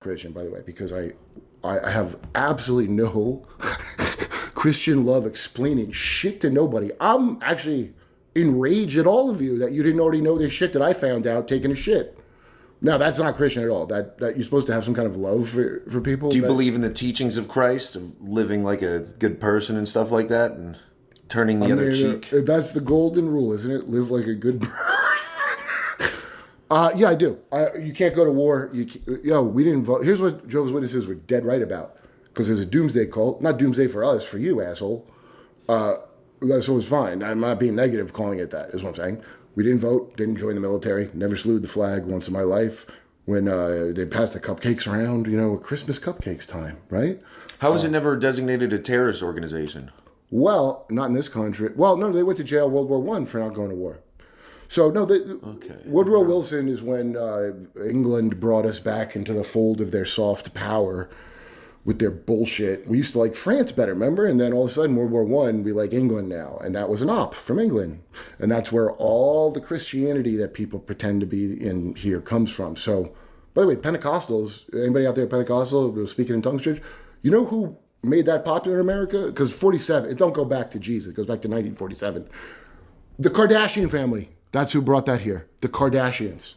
Christian, by the way, because I have absolutely no Christian love explaining shit to nobody. I'm actually enraged at all of you that you didn't already know this shit that I found out taking a shit. No, that's not Christian at all. That you're supposed to have some kind of love for people. Do you believe in the teachings of Christ, of living like a good person and stuff like that, and turning the other cheek? That's the golden rule, isn't it? Live like a good person. Yeah, I do. You can't go to war. We didn't vote. Here's what Jehovah's Witnesses were dead right about. Because there's a doomsday cult. Not doomsday for us, for you, asshole. So it's fine. I'm not being negative calling it that, is what I'm saying. We didn't vote, didn't join the military, never saluted the flag once in my life. When they passed the cupcakes around, Christmas cupcakes time, right? How was it never designated a terrorist organization? Well, not in this country. Well, no, they went to jail World War I for not going to war. So, no, Woodrow Wilson is when England brought us back into the fold of their soft power with their bullshit. We used to like France better, remember? And then all of a sudden, World War I, we like England now. And that was an op from England. And that's where all the Christianity that people pretend to be in here comes from. So, by the way, Pentecostals, anybody out there Pentecostal, speaking in tongues church, you know who made that popular in America? Because 47, it don't go back to Jesus, it goes back to 1947. The Kardashian family, that's who brought that here. The Kardashians.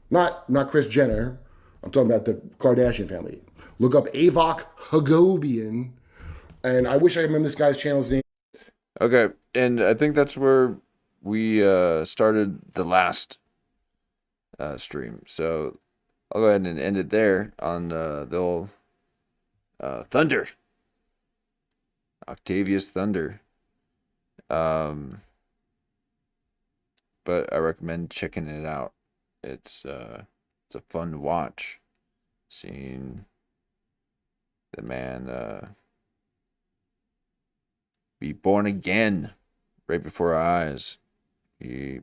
Not Kris Jenner. I'm talking about the Kardashian family. Look up Avok Hagobian, and I wish I remember this guy's channel's name. Okay, and I think that's where we started the last stream. So I'll go ahead and end it there on the old Thunder. Octavius Thunder. But I recommend checking it out. It's a fun watch. Seeing the man be born again right before our eyes. He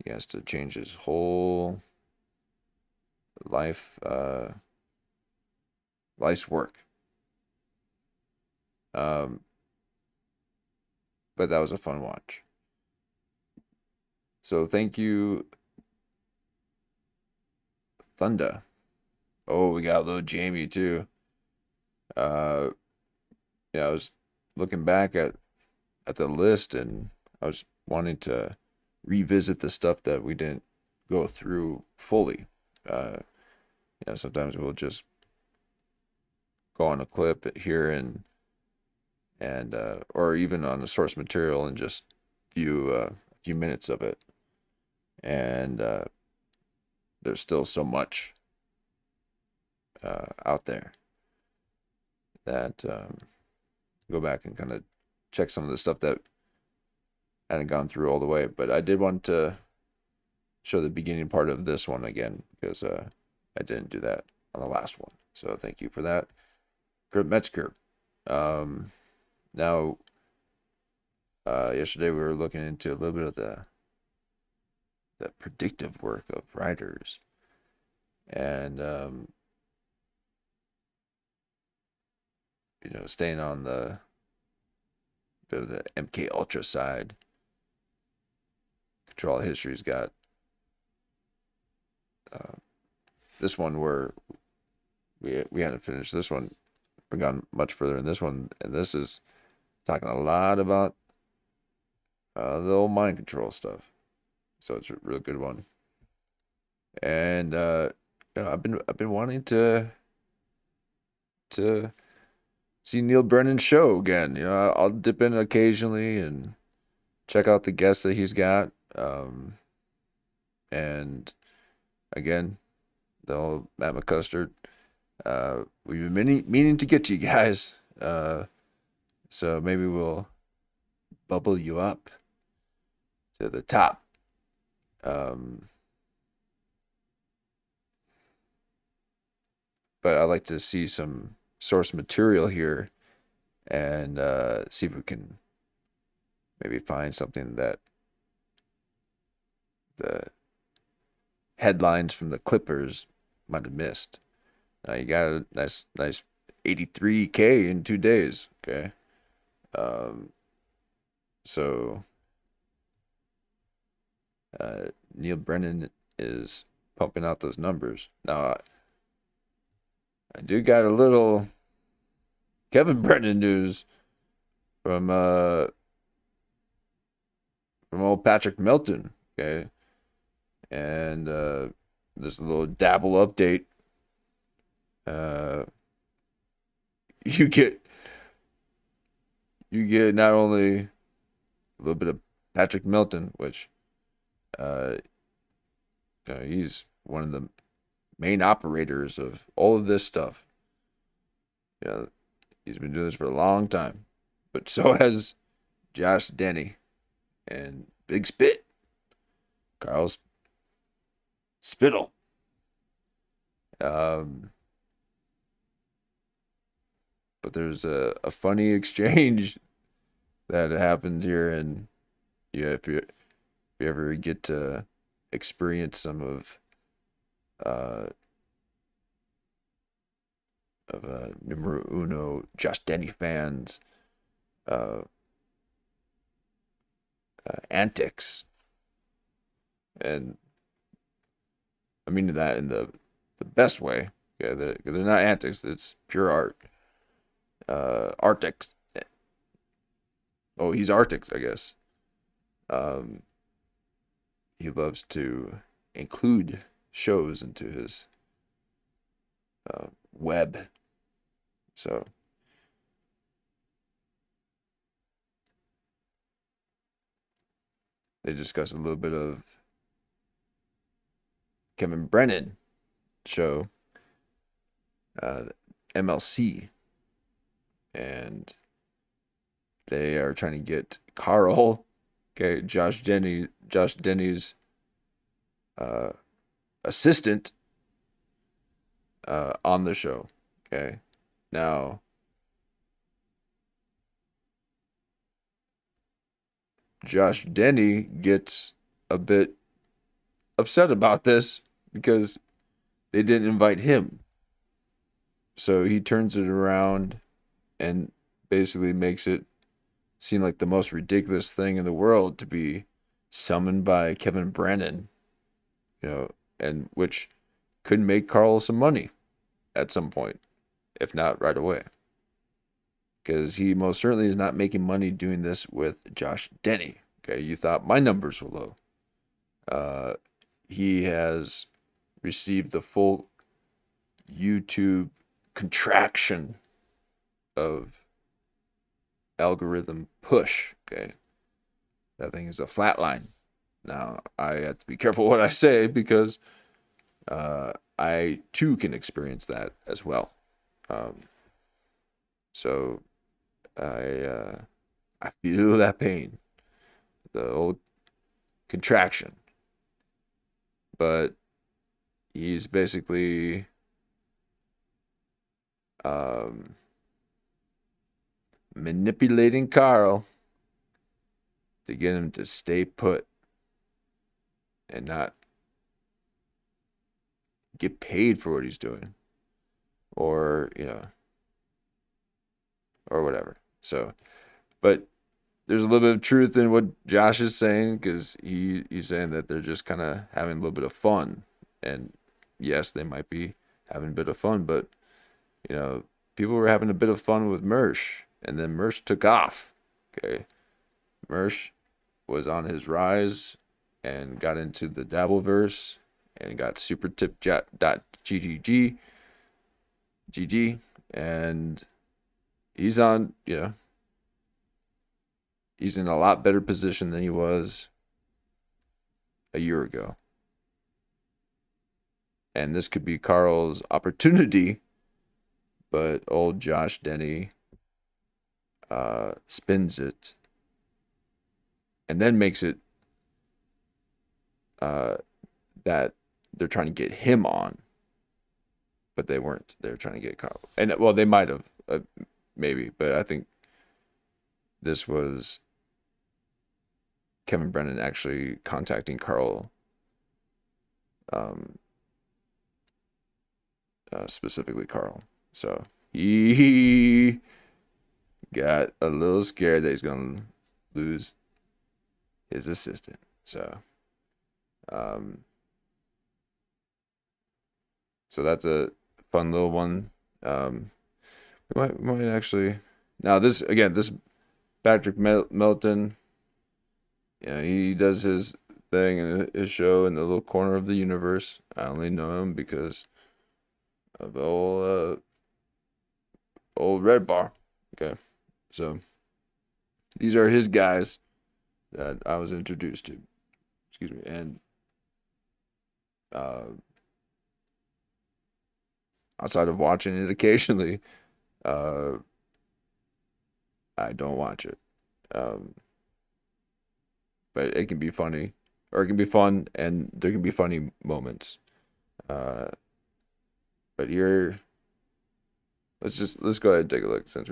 has to change his whole life's work. But that was a fun watch. So thank you, Thunder. Oh, we got little Jamie too. I was looking back at the list, and I was wanting to revisit the stuff that we didn't go through fully. Sometimes we'll just go on a clip here and or even on the source material and just view a few minutes of it. And there's still so much out there that go back and kind of check some of the stuff that I hadn't gone through all the way. But I did want to show the beginning part of this one again, because I didn't do that. on the last one. So thank you for that, Kurt Metzger. Now, yesterday we were looking into a little bit of the predictive work of writers, and staying on the bit of the MK Ultra side. Control History's got this one where we hadn't finished this one. We've gone much further in this one, and this is talking a lot about the old mind control stuff. So it's a real good one. And I've been wanting to see Neal Brennan's show again. I'll dip in occasionally and check out the guests that he's got. And again, the old Matt McCustard. We've been meaning to get you guys. So maybe we'll bubble you up to the top. But I'd like to see some source material here and see if we can maybe find something that the headlines from the Clippers might have missed. Now you got a nice 83K in 2 days. Okay. So Neal Brennan is pumping out those numbers. Now I do got a little Kevin Brennen news from old Patrick Melton. Okay. And this little dabble update. You get not only a little bit of Patrick Melton, which he's one of the main operators of all of this stuff. He's been doing this for a long time, but so has Josh Denny and Big Spit, Carl Spittle. But there's a funny exchange that happens here, and if you ever get to experience some of numero uno Josh Denny fans antics, and I mean that in the best way. Yeah, they're not antics. It's pure art. Arctics. Oh, he's Arctics, I guess. He loves to include shows into his web. So they discuss a little bit of Kevin Brennen show, MLC, and they are trying to get Carl, Josh Denny's assistant, on the show. Okay, now Josh Denny gets a bit upset about this because they didn't invite him. So he turns it around and basically makes it seem like the most ridiculous thing in the world to be summoned by Kevin Brennen, and which could make Carl some money at some point, if not right away. Because he most certainly is not making money doing this with Josh Denny. Okay, you thought my numbers were low. He has received the full YouTube contraction of algorithm push. Okay, that thing is a flat line. Now I have to be careful what I say because I too can experience that as well. So I feel that pain, the old contraction. But he's basically manipulating Carl to get him to stay put and not get paid for what he's doing, or or whatever. So, but there's a little bit of truth in what Josh is saying, because he's saying that they're just kind of having a little bit of fun. And yes, they might be having a bit of fun, but people were having a bit of fun with Mersh, and then Mersh took off. Okay, Mersh was on his rise and got into the Dabbleverse and got supertip.ggg, and he's on, he's in a lot better position than he was a year ago. And this could be Carl's opportunity, but old Josh Denny spins it and then makes it that they're trying to get him on, but they weren't. They're trying to get Carl. And well, they might have, maybe, but I think this was Kevin Brennen actually contacting Carl, specifically Carl. So he got a little scared that he's going to lose his assistant. So, so that's a fun little one. We might actually, now this Patrick Melton, he does his thing and his show in the little corner of the universe. I only know him because of old Red Bar. Okay, so these are his guys that I was introduced to. Excuse me, and outside of watching it occasionally, I don't watch it. But it can be funny, or it can be fun, and there can be funny moments. But here, let's go ahead and take a look, since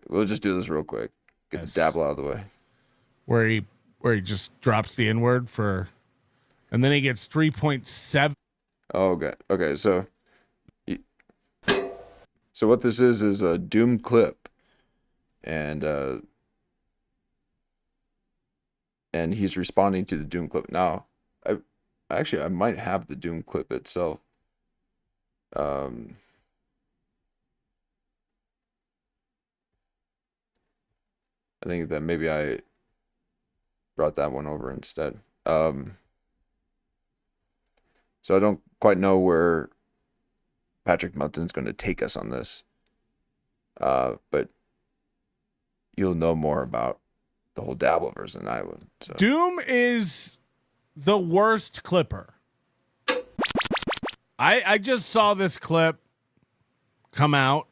we'll just do this real quick. Get the dabble out of the way. Where he just drops the N-word and then he gets 3.7. Oh, God. Okay, so what this is a Doom clip, and he's responding to the Doom clip. Now, I might have the Doom clip itself. I think that maybe I brought that one over instead. So I don't quite know where Patrick Melton's going to take us on this. But you'll know more about the whole Dabbleverse than I would. So. Doom is the worst clipper. I just saw this clip come out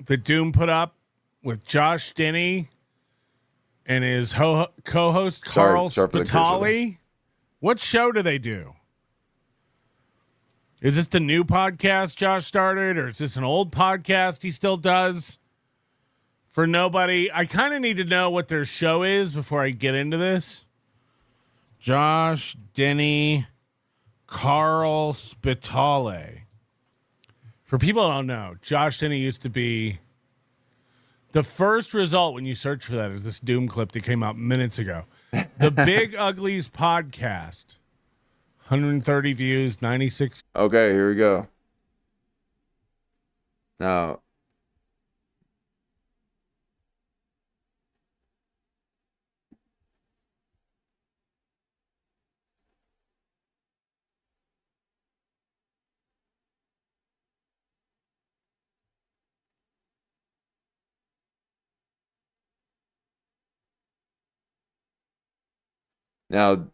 that Doom put up with Josh Denny and his co-host Carl Spitali. What show do they do? Is this the new podcast Josh started, or is this an old podcast he still does? For nobody, I kind of need to know what their show is before I get into this. Josh Denny, Carl Spitali. For people who don't know, Josh Denny used to be the first result when you search for that is this Doom clip that came out minutes ago. The Big Uglies podcast. 130 views, 96. Okay, here we go. Now,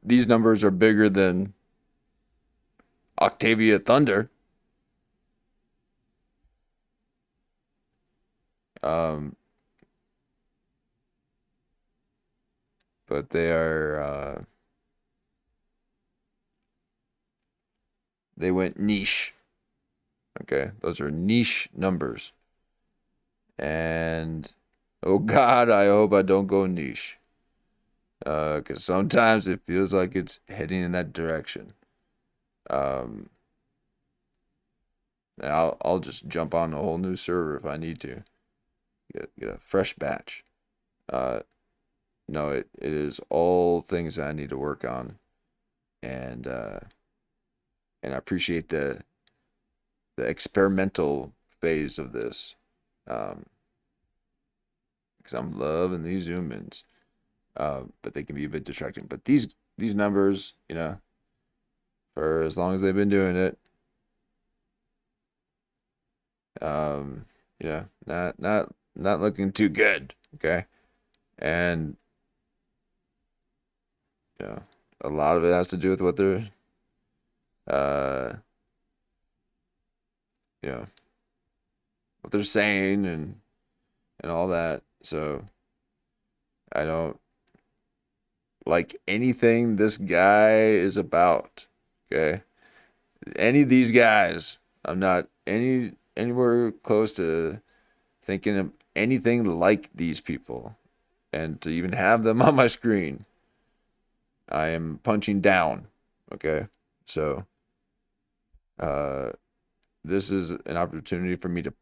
these numbers are bigger than Octavius Thunder. But they are they went niche. Okay, those are niche numbers. And oh God, I hope I don't go niche. Because sometimes it feels like it's heading in that direction. And I'll just jump on a whole new server if I need to. Get a fresh batch. No, it is all things that I need to work on, and I appreciate the experimental phase of this, because I'm loving these zoom ins, but they can be a bit distracting. But these numbers, for as long as they've been doing it, not looking too good. Okay, and a lot of it has to do with what they're, what they're saying and all that. So I don't like anything this guy is about. Okay, any of these guys, I'm not anywhere close to thinking of anything like these people, and to even have them on my screen, I am punching down. Okay, so this is an opportunity for me to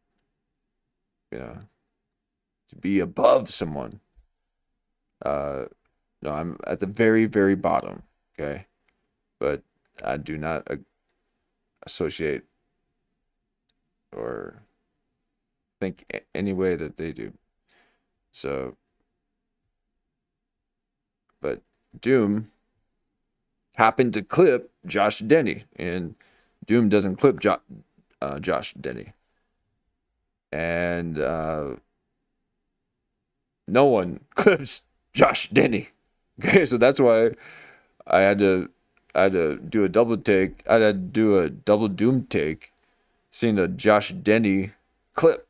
be above someone. No, I'm at the very, very bottom. Okay, but I do not associate or think any way that they do. So, but Doom happened to clip Josh Denny, and Doom doesn't clip Josh Denny, and no one clips Josh Denny. Okay, so that's why I had to do a double take. I had to do a double Doom take, seeing a Josh Denny clip.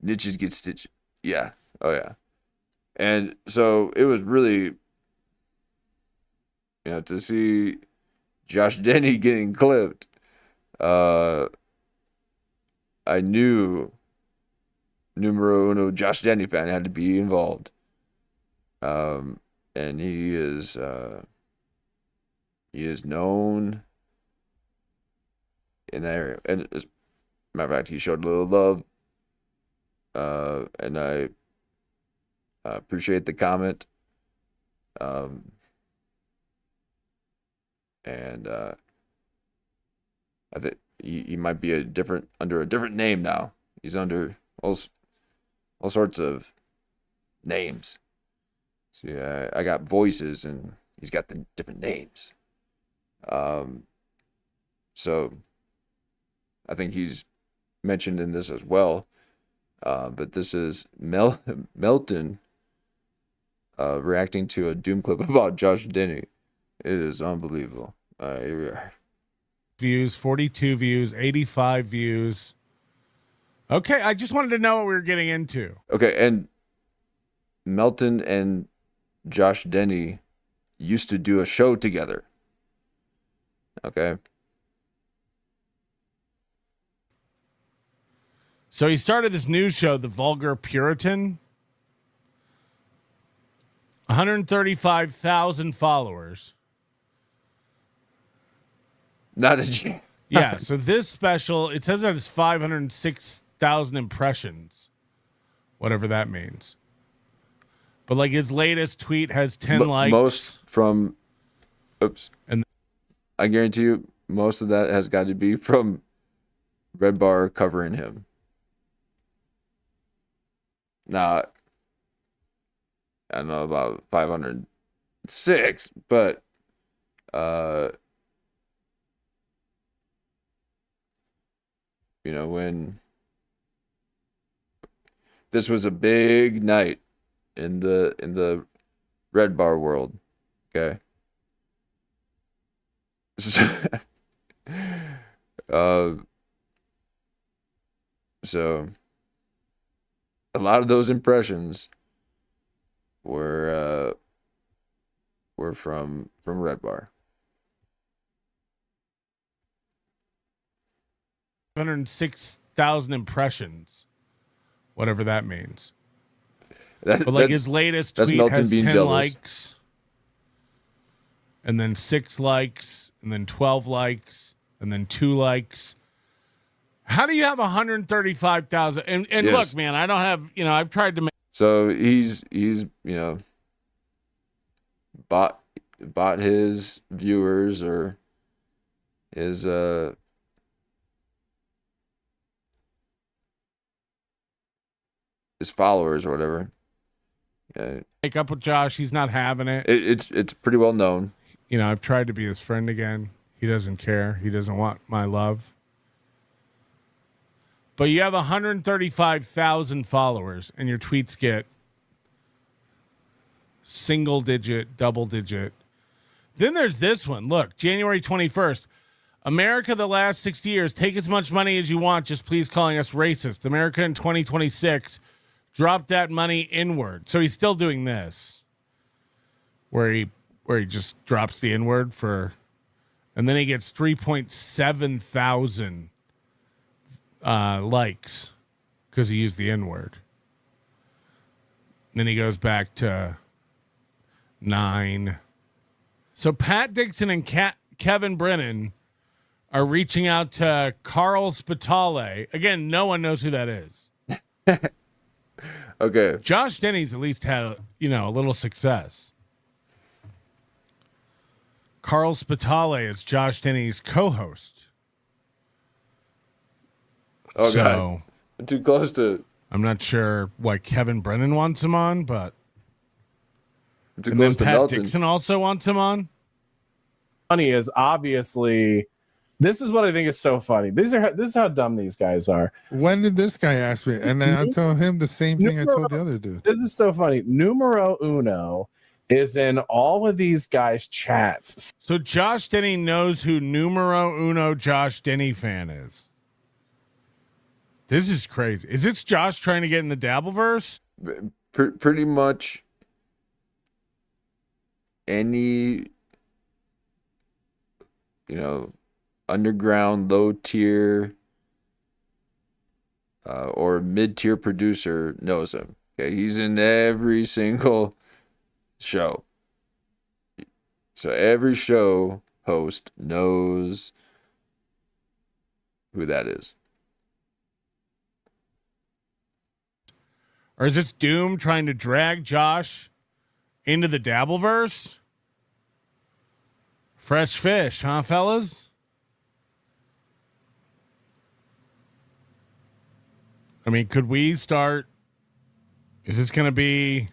Niches get stitched. Yeah. Oh yeah. And so it was really, to see Josh Denny getting clipped. I knew numero uno Josh Denny fan had to be involved. And he is known in that area. And as a matter of fact, he showed a little love. And I appreciate the comment. And I think he might be under a different name now. He's under all sorts of names. So yeah, I got voices and he's got the different names. So I think he's mentioned in this as well. But this is Melton reacting to a Doom clip about Josh Denny. It is unbelievable. Here we are. Views, 42 views, 85 views. Okay, I just wanted to know what we were getting into. Okay, and Melton and Josh Denny used to do a show together. Okay. So he started this news show, The Vulgar Puritan. 135,000 followers. Not a G. Yeah, so this special, it says that it's 506,000 impressions. Whatever that means. But like his latest tweet has 10 likes. Most from, And I guarantee you, most of that has got to be from Red Bar covering him. Now, I don't know about 506, but when this was a big night in the Red Bar world, okay? So a lot of those impressions were from Red Bar. 106,000 impressions, whatever that means. But like his latest tweet has 10 jealous. likes, and then 6 likes, and then 12 likes, and then 2 likes. How do you have 135,000? And yes. Look, man, I don't have, I've tried to make. So he's bought his viewers or his followers or whatever. Make up with Josh. He's not having it. It's pretty well known. I've tried to be his friend again. He doesn't care. He doesn't want my love. But you have 135,000 followers, and your tweets get single digit, double digit. Then there's this one. Look, January 21st. America the last 60 years. Take as much money as you want. Just please calling us racist. America in 2026. Drop that money inward. So he's still doing this, where he just drops the inward and then he gets 3.7 thousand likes because he used the inward. Then he goes back to 9. So Pat Dixon and Kevin Brennen are reaching out to Carl Spitale. Again, no one knows who that is. Okay. Josh Denny's at least had a little success. Carl Spitale is Josh Denny's co-host. Oh, so, God. I'm too close to... I'm not sure why Kevin Brennen wants him on, but... I'm too close to Pat Melton. Dixon also wants him on? Funny is obviously... This is what I think is so funny. This is how dumb these guys are. When did this guy ask me? And then I tell him the same thing I told the other dude. This is so funny. Numero uno is in all of these guys' chats. So Josh Denny knows who numero uno Josh Denny fan is. This is crazy. Is this Josh trying to get in the Dabbleverse? Pretty much any, underground, low tier, or mid tier producer knows him. Okay, he's in every single show. So every show host knows who that is. Or is this Doom trying to drag Josh into the Dabbleverse? Fresh fish, huh, fellas? I mean, could we start? Is this going to be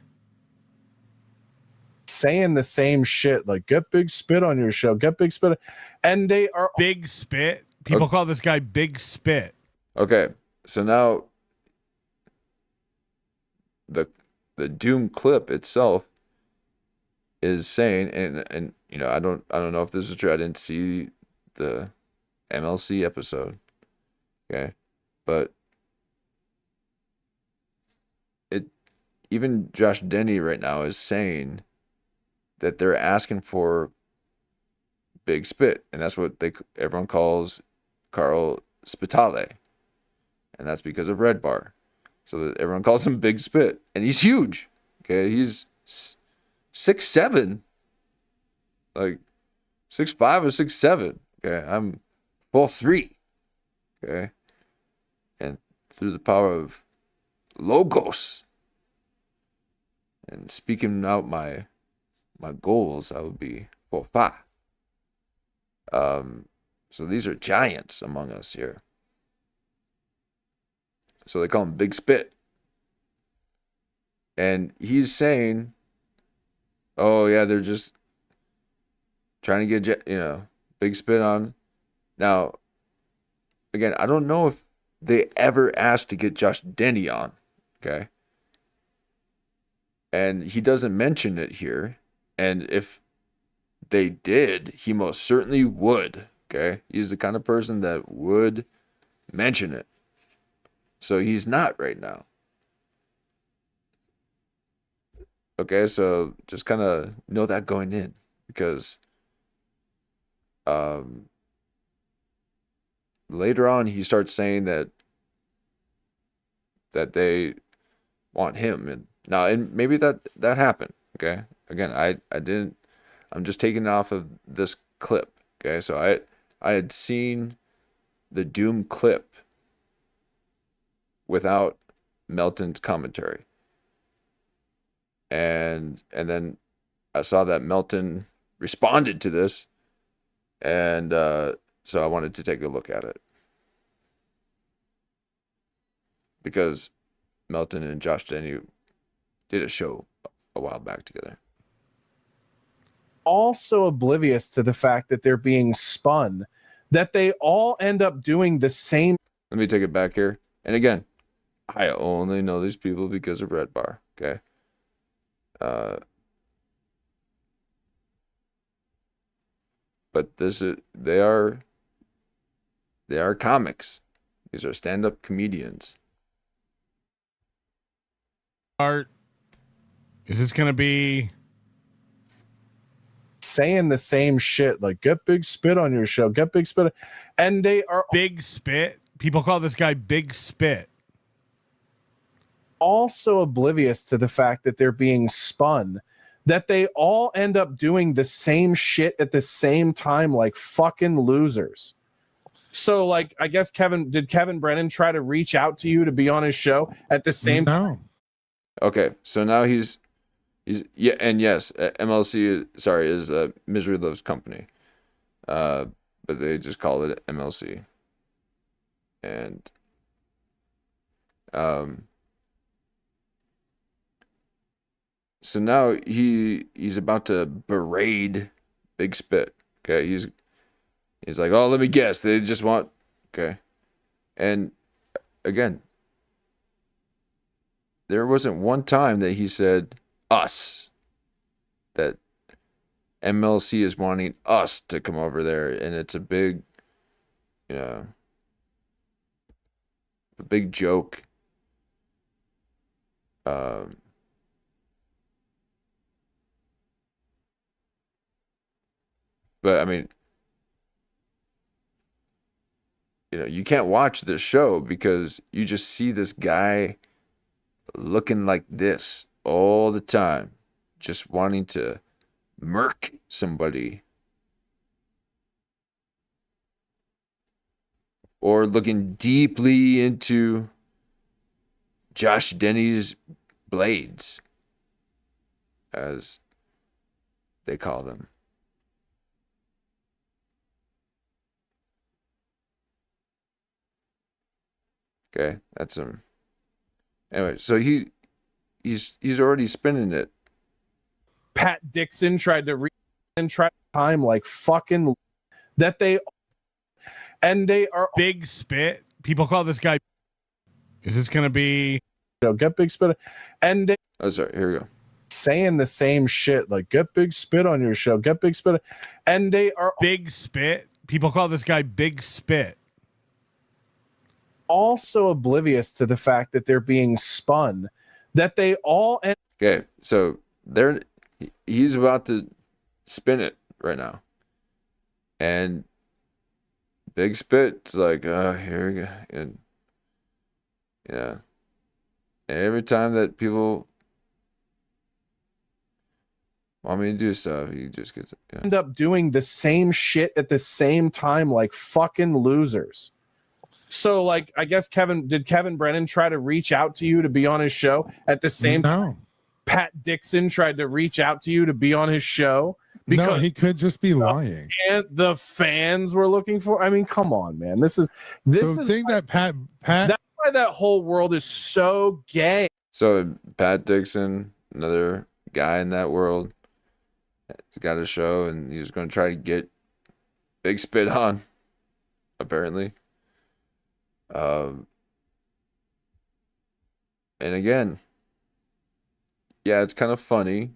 saying the same shit? Like, get Big Spit on your show. Get Big Spit. And they are Big Spit. People call this guy Big Spit. Okay. So now the Doom clip itself is saying, and I don't know if this is true. I didn't see the MLC episode. Okay. But even Josh Denny right now is saying that they're asking for Big Spit, and that's what everyone calls Carl Spitale, and that's because of Red Bar. So that everyone calls him Big Spit, and he's huge. Okay, he's 6'7", like 6'5" or 6'7". Okay, I'm 4'3". Okay, and through the power of Logos. And speaking out my goals, I would be 4'5". So these are giants among us here. So they call him Big Spit. And he's saying, oh yeah, they're just trying to get Big Spit on. Now, again, I don't know if they ever asked to get Josh Denny on. Okay. And he doesn't mention it here. And if they did, he most certainly would. Okay? He's the kind of person that would mention it. So he's not right now. Okay, so just kind of know that going in, because later on he starts saying that they want him, and maybe that happened. Okay, again, I didn't. I'm just taking it off of this clip. Okay, so I had seen the Doom clip without Melton's commentary, and then I saw that Melton responded to this, and so I wanted to take a look at it, because Melton and Josh Denny did a show a while back together. Also oblivious to the fact that they're being spun, that they all end up doing the same. Let me take it back here. And again, I only know these people because of Red Bar. Okay. But they are comics. These are stand-up comedians. Art, is this gonna be saying the same shit, like get big spit on your show, get big spit, and they are Big Spit? People call this guy Big Spit. also oblivious to the fact that they're being spun, that they all end up doing the same shit at the same time, like fucking losers. So, like, I guess did Kevin Brennen try to reach out to you to be on his show at the same time? Okay, so now he's yeah, and yes, MLC is Misery Loves Company, but they just call it MLC, and so now he's about to berate Big Spit. Okay, he's like, oh, let me guess, they just want, okay, and again, there wasn't one time that he said us, that MLC is wanting us to come over there, and it's a big, a big joke. But I mean, you can't watch this show because you just see this guy looking like this all the time, just wanting to murk somebody, or looking deeply into Josh Denny's blades, as they call them. Okay, that's him. Anyway, so he's already spinning it. Pat Dixon tried to time, like fucking, that they are Big Spit? People call this guy. Is this gonna be get big spit, and they Oh, sorry, here we go. saying the same shit, like get big spit on your show, get big spit, and they are Big Spit? People call this guy Big Spit. also oblivious to the fact that they're being spun, that they all Okay, so he's about to spin it right now, and Big Spit's like, oh, here we go, and yeah, and every time that people want me to do stuff, he just gets it. Yeah. end up doing the same shit at the same time, like fucking losers. So, like, I guess did Kevin Brennen try to reach out to you to be on his show at the same time? Pat Dixon tried to reach out to you to be on his show? Because he could just be lying. And the fans were looking for. I mean, come on, man. This is thing that Pat. That's why that whole world is so gay. So Pat Dixon, another guy in that world, he's got a show, and he's going to try to get Big Spit on, apparently. And again, yeah, it's kind of funny.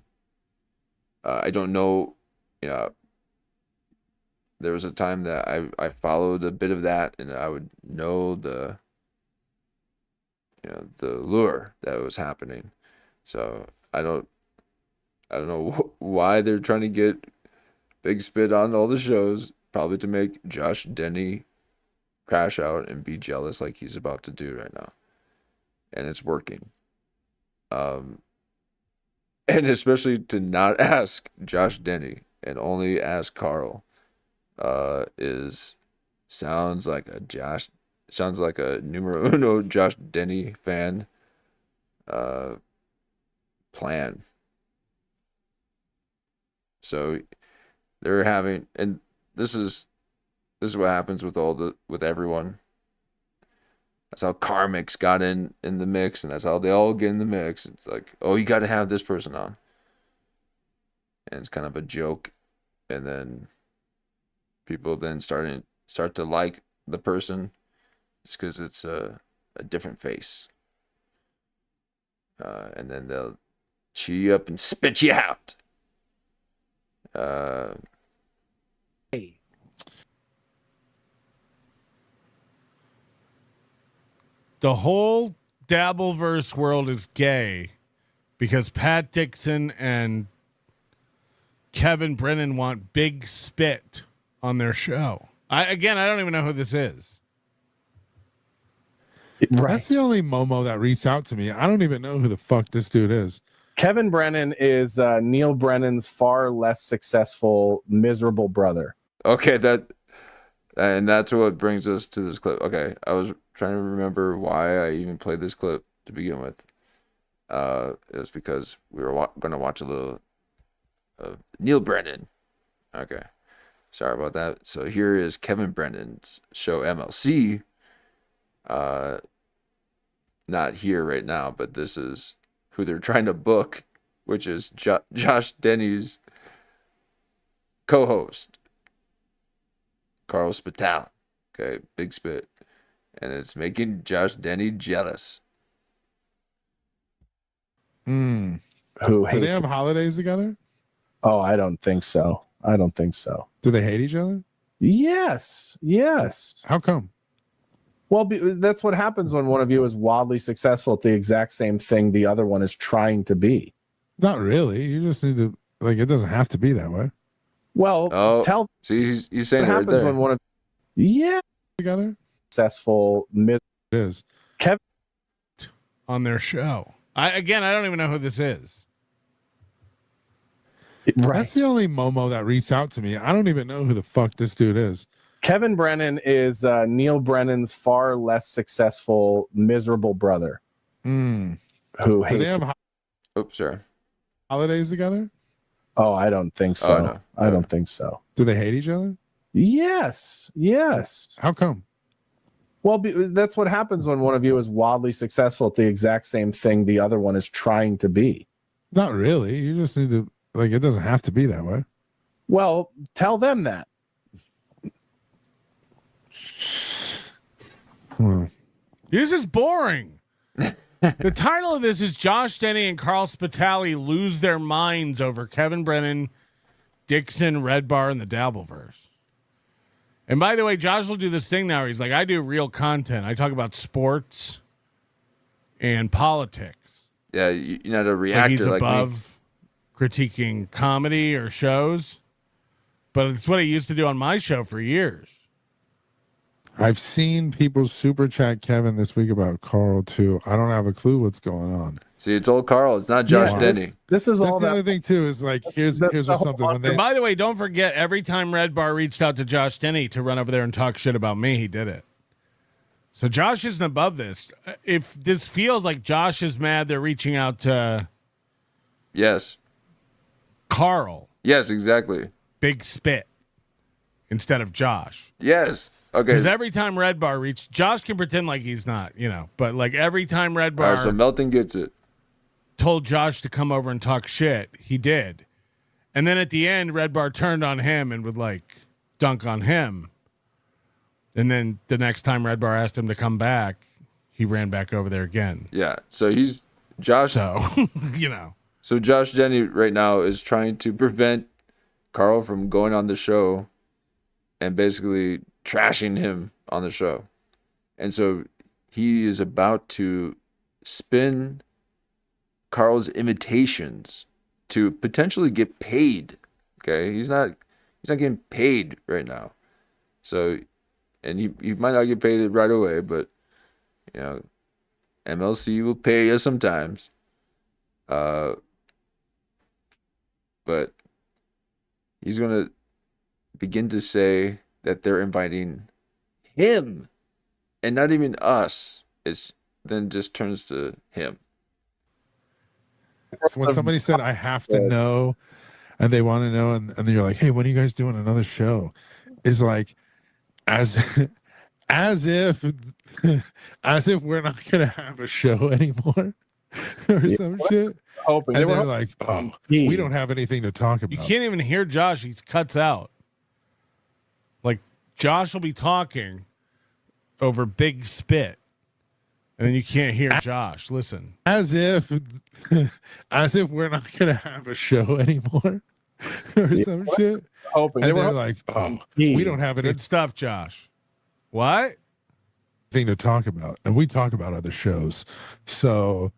I don't know, there was a time that I followed a bit of that, and I would know the lure that was happening. So I don't I don't know why they're trying to get Big Spit on all the shows, probably to make Josh Denny crash out and be jealous like he's about to do right now. And it's working. And especially to not ask Josh Denny and only ask Carl sounds like a numero uno Josh Denny fan plan. So they're having, and this is what happens with everyone. That's how Karmix got in the mix, and that's how they all get in the mix. It's like, oh, you got to have this person on, and it's kind of a joke, and then people then start to like the person just because it's a different face, and then they'll chew you up and spit you out. The whole Dabbleverse world is gay because Pat Dixon and Kevin Brennen want Big Spit on their show. I don't even know who this is. That's the only Momo that reached out to me. I don't even know who the fuck this dude is. Kevin Brennen is Neal Brennan's far less successful, miserable brother. Okay, that's what brings us to this clip. Okay, I was trying to remember why I even played this clip to begin with. It was because we were going to watch a little of Neal Brennan. Okay, sorry about that. So here is Kevin Brennan's show MLC. Not here right now, but this is who they're trying to book, which is Josh Denny's co-host, Carl Spital. Okay, Big Spit. And it's making Josh Denny jealous. Who Do hates they have holidays together? Oh, I don't think so. Do they hate each other? Yes. How come? Well, that's what happens when one of you is wildly successful at the exact same thing the other one is trying to be. Not really. You just need to, it doesn't have to be that way. Well, see, he's saying what it right happens there. when one of Together? successful It is. Kevin On their show. I don't even know who this is. That's the only Momo that reached out to me. I don't even know who the fuck this dude is. Kevin Brennen is Neal Brennan's far less successful, miserable brother. Who Do they hates. have Oops, sorry. holidays together? Oh, I don't think so. Oh, no. I don't think so. Do they hate each other? Yes. How come? Well, that's what happens when one of you is wildly successful at the exact same thing the other one is trying to be. Not really. You just need to, it doesn't have to be that way. Well, tell them that. This is boring. The title of this is Josh Denny and Carl Spitali lose their minds over Kevin Brennen, Dixon, Red Bar, and the Dabbleverse. And by the way, Josh will do this thing now where he's like, I do real content. I talk about sports and politics. Yeah, you're not a reactor He's like above critiquing comedy or shows. But it's what I used to do on my show for years. I've seen people super chat Kevin this week about Carl too. I don't have a clue what's going on. See, it's old Carl. It's not Josh Denny. This is That's all the that. other thing too. Is here's what's something when they. And by the way, don't forget, every time Red Bar reached out to Josh Denny to run over there and talk shit about me, he did it. So Josh isn't above this. If this feels like Josh is mad, they're reaching out to Yes. Carl, Yes, exactly. Big Spit, instead of Josh. Yes. Okay. Because every time Red Bar reached, Josh can pretend like he's not, but like every time Red All Bar right, so Melton gets it. told Josh to come over and talk shit, he did. And then at the end, Red Bar turned on him and would like dunk on him. And then the next time Red Bar asked him to come back, he ran back over there again. Yeah. So he's Josh. So, So Josh Denny right now is trying to prevent Carl from going on the show and basically trashing him on the show. And so he is about to spin Carl's imitations to potentially get paid. Okay, he's not getting paid right now. So, and he might not get paid right away, but you know, MLC will pay you sometimes. But he's gonna begin to say that they're inviting him and not even us. It's then just turns to him. So when somebody said, I have to know, and they want to know, and then you're like, hey, when are you guys doing another show? Is like, as if we're not going to have a show anymore or some shit. Hoping. And they're like, oh, we don't have anything to talk about. You can't even hear Josh. He cuts out. Like, Josh will be talking over big spit, and then you can't hear Josh. Listen. As if we're not going to have a show anymore or some shit. Hoping. And they're like, oh, we don't have Good stuff, Josh. What? anything to talk about. And we talk about other shows. So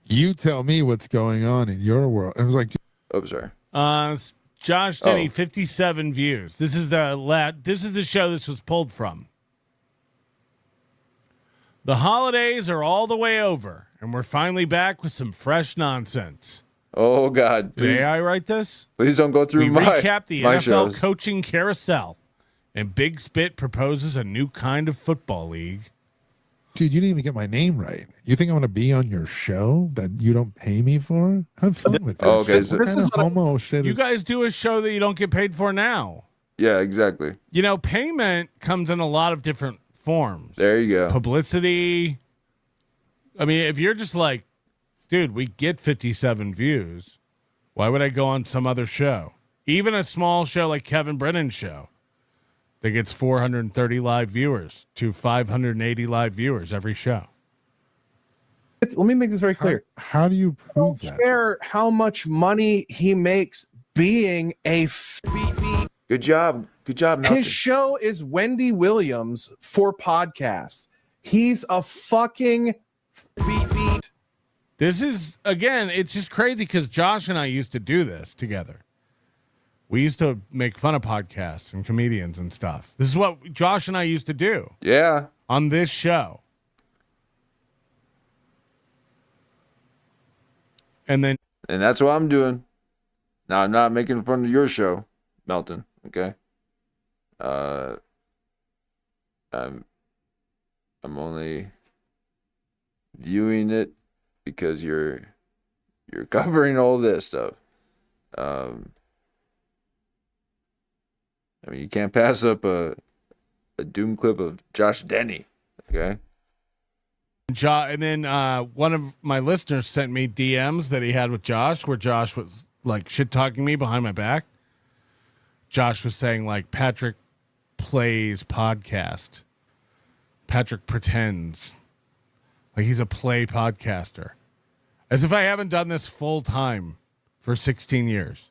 you tell me what's going on in your world. It was like, Oh, sorry. Josh Denny, 57 views. This is the show this was pulled from. The holidays are all the way over, and we're finally back with some fresh nonsense. Oh God! Did I write this? Please don't go through We recap the my NFL shows. coaching carousel, and Big Spit proposes a new kind of football league. dude, you didn't even get my name right. You think I'm going to be on your show that you don't pay me for? Have fun with that. Oh, okay, What so- kind of homo shit You is guys do a show that you don't get paid for now. Yeah, exactly. You know, payment comes in a lot of different forms. There you go. Publicity. I mean, if you're just like, dude, we get 57 views, why would I go on some other show? Even a small show like Kevin Brennan's show that gets 430 live viewers to 580 live viewers every show. Let me make this very clear. how do you I prove don't that? care how much money he makes being a Good job. Good job, Malcolm. his show is Wendy Williams for podcasts. He's a fucking beat. This is, again, it's just crazy because Josh and I used to do this together. We used to make fun of podcasts and comedians and stuff. This is what Josh and I used to do Yeah. on this show. And then And that's what I'm doing. Now, I'm not making fun of your show, Melton. Okay. I'm only viewing it because you're covering all this stuff. I mean, you can't pass up a doom clip of Josh Denny. Okay. And then one of my listeners sent me DMs that he had with Josh, where Josh was like shit talking me behind my back. Josh was saying like Patrick plays podcast. Patrick pretends like he's a play podcaster, as if I haven't done this full time for 16 years.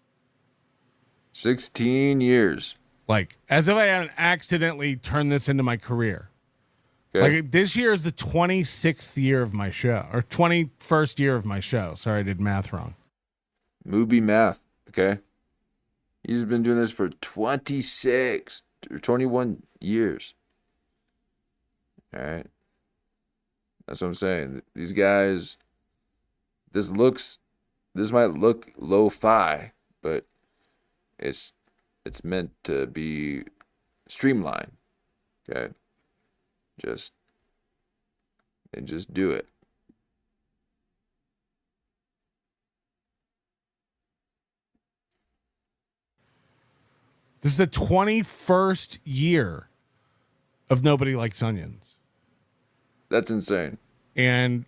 16 years. Like as if I haven't accidentally turned this into my career. Okay. Like this year is the 26th year of my show, or 21st year of my show. Sorry, I did math wrong. Movie math. Okay. He's been doing this for 26 or 21 years. All right. That's what I'm saying. These guys, this might look lo-fi, but it's meant to be streamlined. Okay. Just do it. This is the 21st year of Nobody Likes Onions. That's insane. And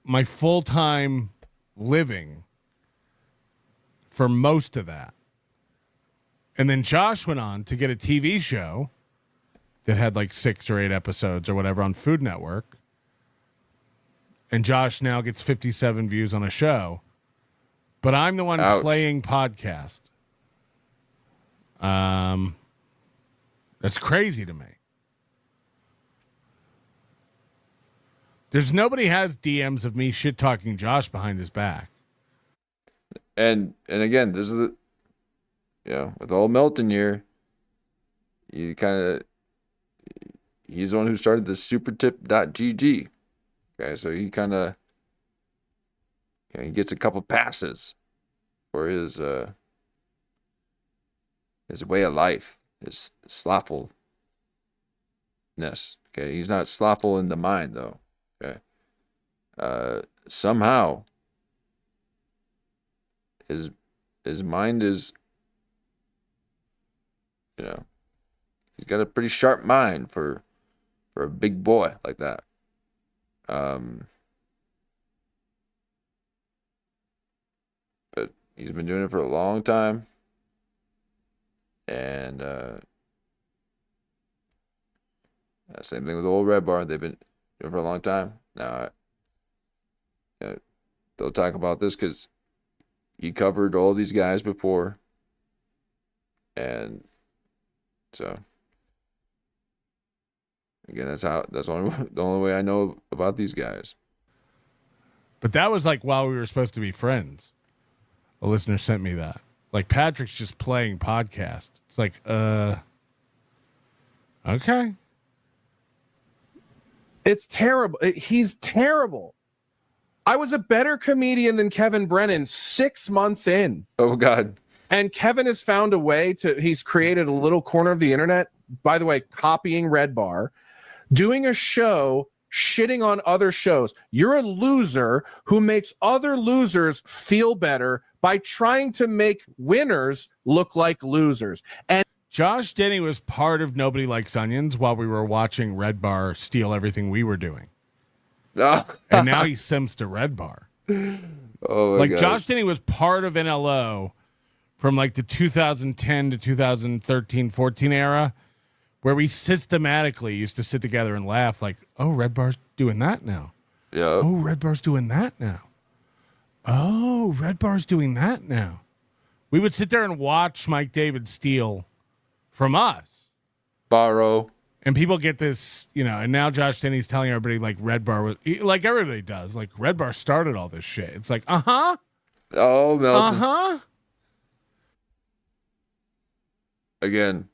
my full-time living for most of that. And then Josh went on to get a TV show that had like 6 or 8 episodes or whatever on Food Network. And Josh now gets 57 views on a show. But I'm the one Ouch. playing podcast. That's crazy to me. There's nobody has DMs of me shit talking Josh behind his back. And again, this is the, with old Melton here, he's the one who started the supertip.gg. Okay, so he kind of, he gets a couple passes for his way of life, his slothfulness. Okay, he's not slothful in the mind though. Okay, somehow his mind is, he's got a pretty sharp mind for a big boy like that. But he's been doing it for a long time, and same thing with old Red Bar. They've been doing it for a long time. Now, they'll talk about this because he covered all these guys before, and so again, that's the only way I know about these guys. But that was like while we were supposed to be friends. A listener sent me that. Like, Patrick's just playing podcast. It's like, okay. It's terrible. He's terrible. I was a better comedian than Kevin Brennen 6 months in. Oh, God. And Kevin has found a way he's created a little corner of the internet, by the way, copying Red Bar, doing a show, shitting on other shows. You're a loser who makes other losers feel better by trying to make winners look like losers. And Josh Denny was part of Nobody Likes Onions while we were watching Red Bar steal everything we were doing. And now he sims to Red Bar. Oh, my God. Josh Denny was part of NLO from like the 2010 to 2013, 14 era, where we systematically used to sit together and laugh like, oh, Red Bar's doing that now. Yeah. Oh, Red Bar's doing that now. Oh, Red Bar's doing that now. We would sit there and watch Mike David steal from us. Borrow. And people get this, and now Josh Denny's telling everybody like Red Bar was, like everybody does, like Red Bar started all this shit. It's like, uh-huh. Oh, Melton. Uh-huh. Again,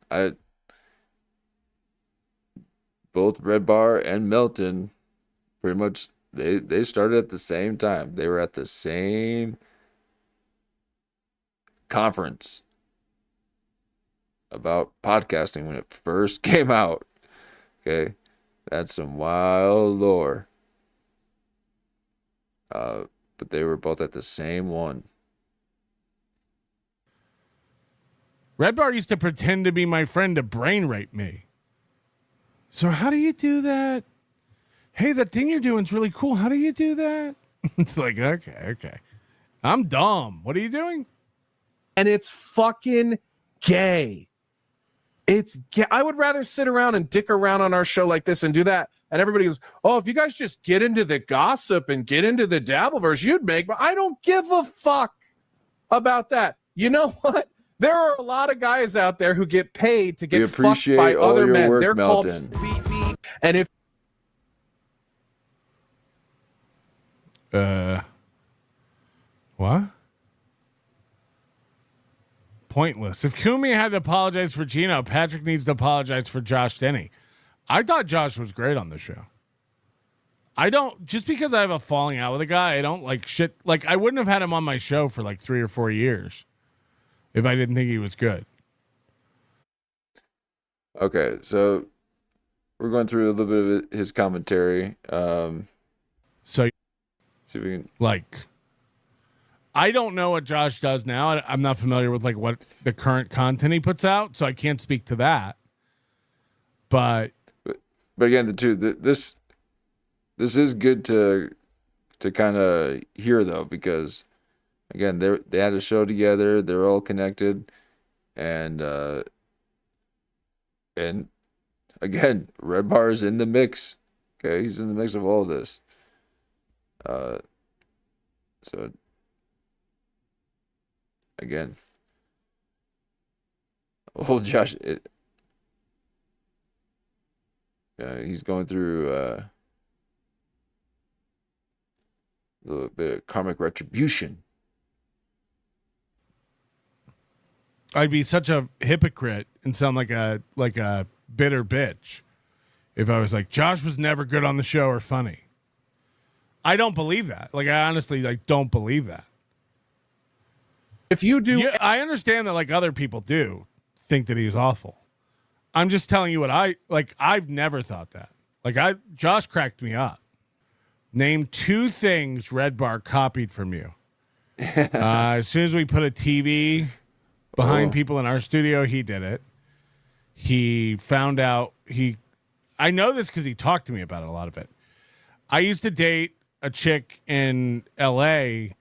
both Red Bar and Melton, pretty much, they started at the same time. They were at the same conference about podcasting when it first came out. Okay, that's some wild lore. But they were both at the same one. Red Bar used to pretend to be my friend to brain rape me. So how do you do that? Hey, that thing you're doing is really cool. How do you do that? It's like, okay. I'm dumb. What are you doing? And it's fucking gay. It's gay. I would rather sit around and dick around on our show like this and do that. And everybody goes, oh, if you guys just get into the gossip and get into the Dabbleverse, you'd make, but I don't give a fuck about that. You know what? There are a lot of guys out there who get paid to get fucked by other men. Work, they're Melton. called and if what? Pointless. If Kumi had to apologize for Gino, Patrick needs to apologize for Josh Denny. I thought Josh was great on the show. I don't, just because I have a falling out with a guy, I don't like shit. Like, I wouldn't have had him on my show for like 3 or 4 years if I didn't think he was good. Okay, so we're going through a little bit of his commentary. So, see if we can. like, I don't know what Josh does now. I'm not familiar with like what the current content he puts out, so I can't speak to that. But again, this is good to kind of hear though, because again, they had a show together. They're all connected, and again, Red Bar is in the mix. Okay, he's in the mix of all this. So again, old Josh, he's going through a little bit of karmic retribution. I'd be such a hypocrite and sound like a bitter bitch if I was like, Josh was never good on the show or funny. I don't believe that. Like, I honestly don't believe that. If you do, yeah, I understand that like other people do think that he's awful. I'm just telling you what I've never thought that. Josh cracked me up. Name 2 things Red Bar copied from you. As soon as we put a TV behind people in our studio, he did it. He found out I know this because he talked to me about it, a lot of it. I used to date a chick in LA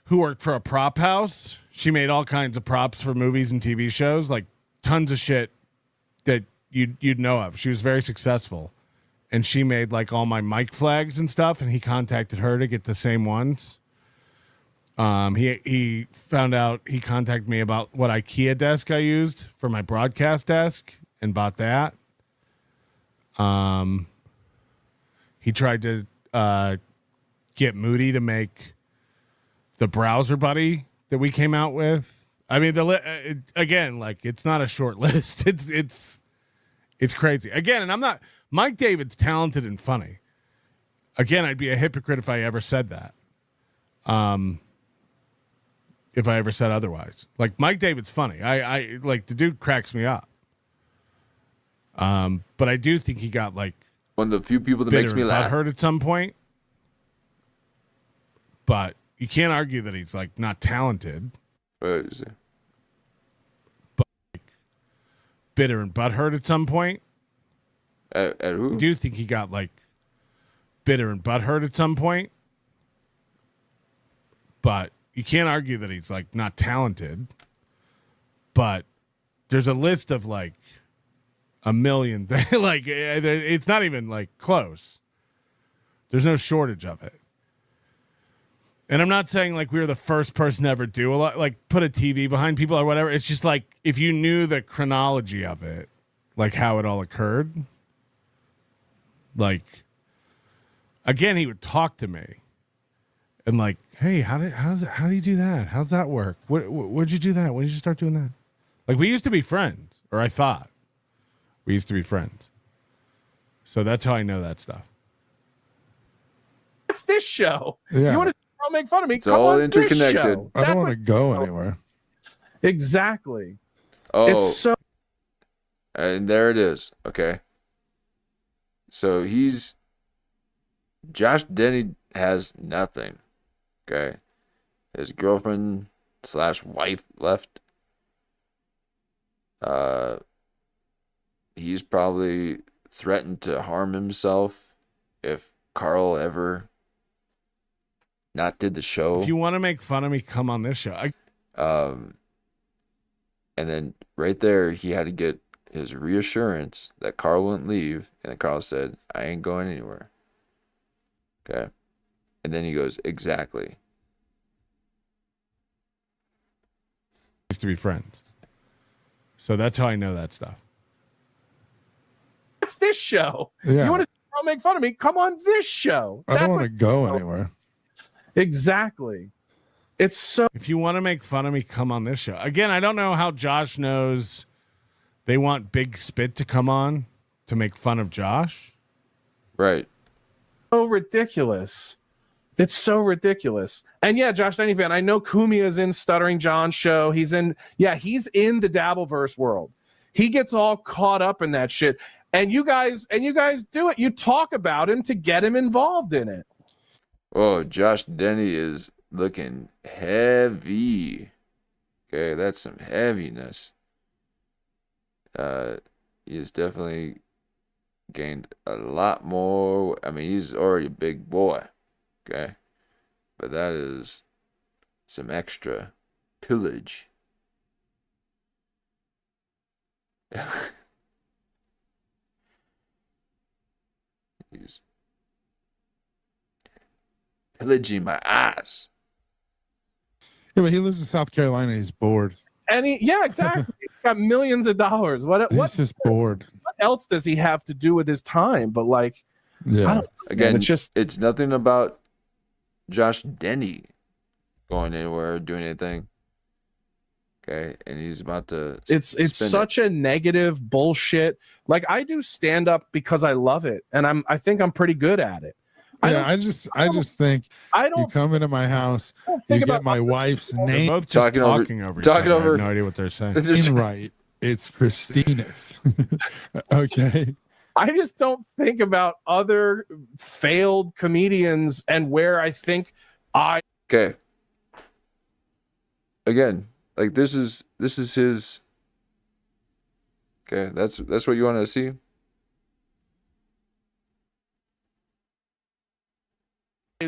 who worked for a prop house. She made all kinds of props for movies and TV shows, like tons of shit that you'd know of. She was very successful. And she made like all my mic flags and stuff, and he contacted her to get the same ones. He found out, he contacted me about what IKEA desk I used for my broadcast desk and bought that. He tried to get Moody to make the browser buddy that we came out with. I mean, again, like, it's not a short list. It's crazy. Again, and I'm not, Mike David's talented and funny. Again, I'd be a hypocrite if I ever said that. If I ever said otherwise. Like, Mike David's funny. I like, the dude cracks me up. But I do think he got like one of the few people that makes me laugh. Hurt at some point. But you can't argue that he's like not talented. What is it? But like, bitter and butthurt at some point. At who? I do think he got like bitter and butthurt at some point. But you can't argue that he's like not talented. But there's a list of like a million things. Like, it's not even like close. There's no shortage of it. And I'm not saying like we were the first person to ever do a lot, like put a TV behind people or whatever. It's just like if you knew the chronology of it, like how it all occurred. Like, again, he would talk to me and like, hey, how do you do that? How's that work? Where'd you do that? When did you start doing that? Like, we used to be friends, or I thought we used to be friends. So that's how I know that stuff. It's this show. Yeah. You want to make fun of me? It's all interconnected. I don't want to go anywhere. Exactly. Oh, it's so. And there it is. Okay. So Josh Denny has nothing. Okay. His girlfriend / wife left. He's probably threatened to harm himself if Carl ever not did the show. If you want to make fun of me, come on this show. And then right there, he had to get his reassurance that Carl wouldn't leave, and then Carl said, I ain't going anywhere. Okay. And then he goes, exactly. Used to be friends. So that's how I know that stuff. It's this show. Yeah. You want to make fun of me? Come on this show. I don't want to go anywhere. Exactly. It's so. If you want to make fun of me, come on this show. Again, I don't know how Josh knows they want Big Spit to come on to make fun of Josh. Right. So ridiculous. It's so ridiculous. And yeah, Josh Denny fan, I know Kumia's in Stuttering John's show. He's in the Dabbleverse world. He gets all caught up in that shit. And you guys do it. You talk about him to get him involved in it. Oh, Josh Denny is looking heavy. Okay, that's some heaviness. He has definitely gained a lot more. I mean, he's already a big boy. Okay. But that is some extra pillage. He's pillaging my eyes. Yeah, but he lives in South Carolina. He's bored. And exactly. He's got millions of dollars. He's just bored. What else does he have to do with his time? But like, yeah. Again, it's nothing about Josh Denny going anywhere or doing anything. Okay, and he's about to. It's such a negative bullshit. Like, I do stand up because I love it, and I think I'm pretty good at it. Yeah, I just think you come into my house, you get my wife's They're name both just talking over each other. I have no idea what they're saying. right. It's Christina. Okay. I just don't think about other failed comedians and where I think Okay. Again, like this is his. Okay, that's what you want to see.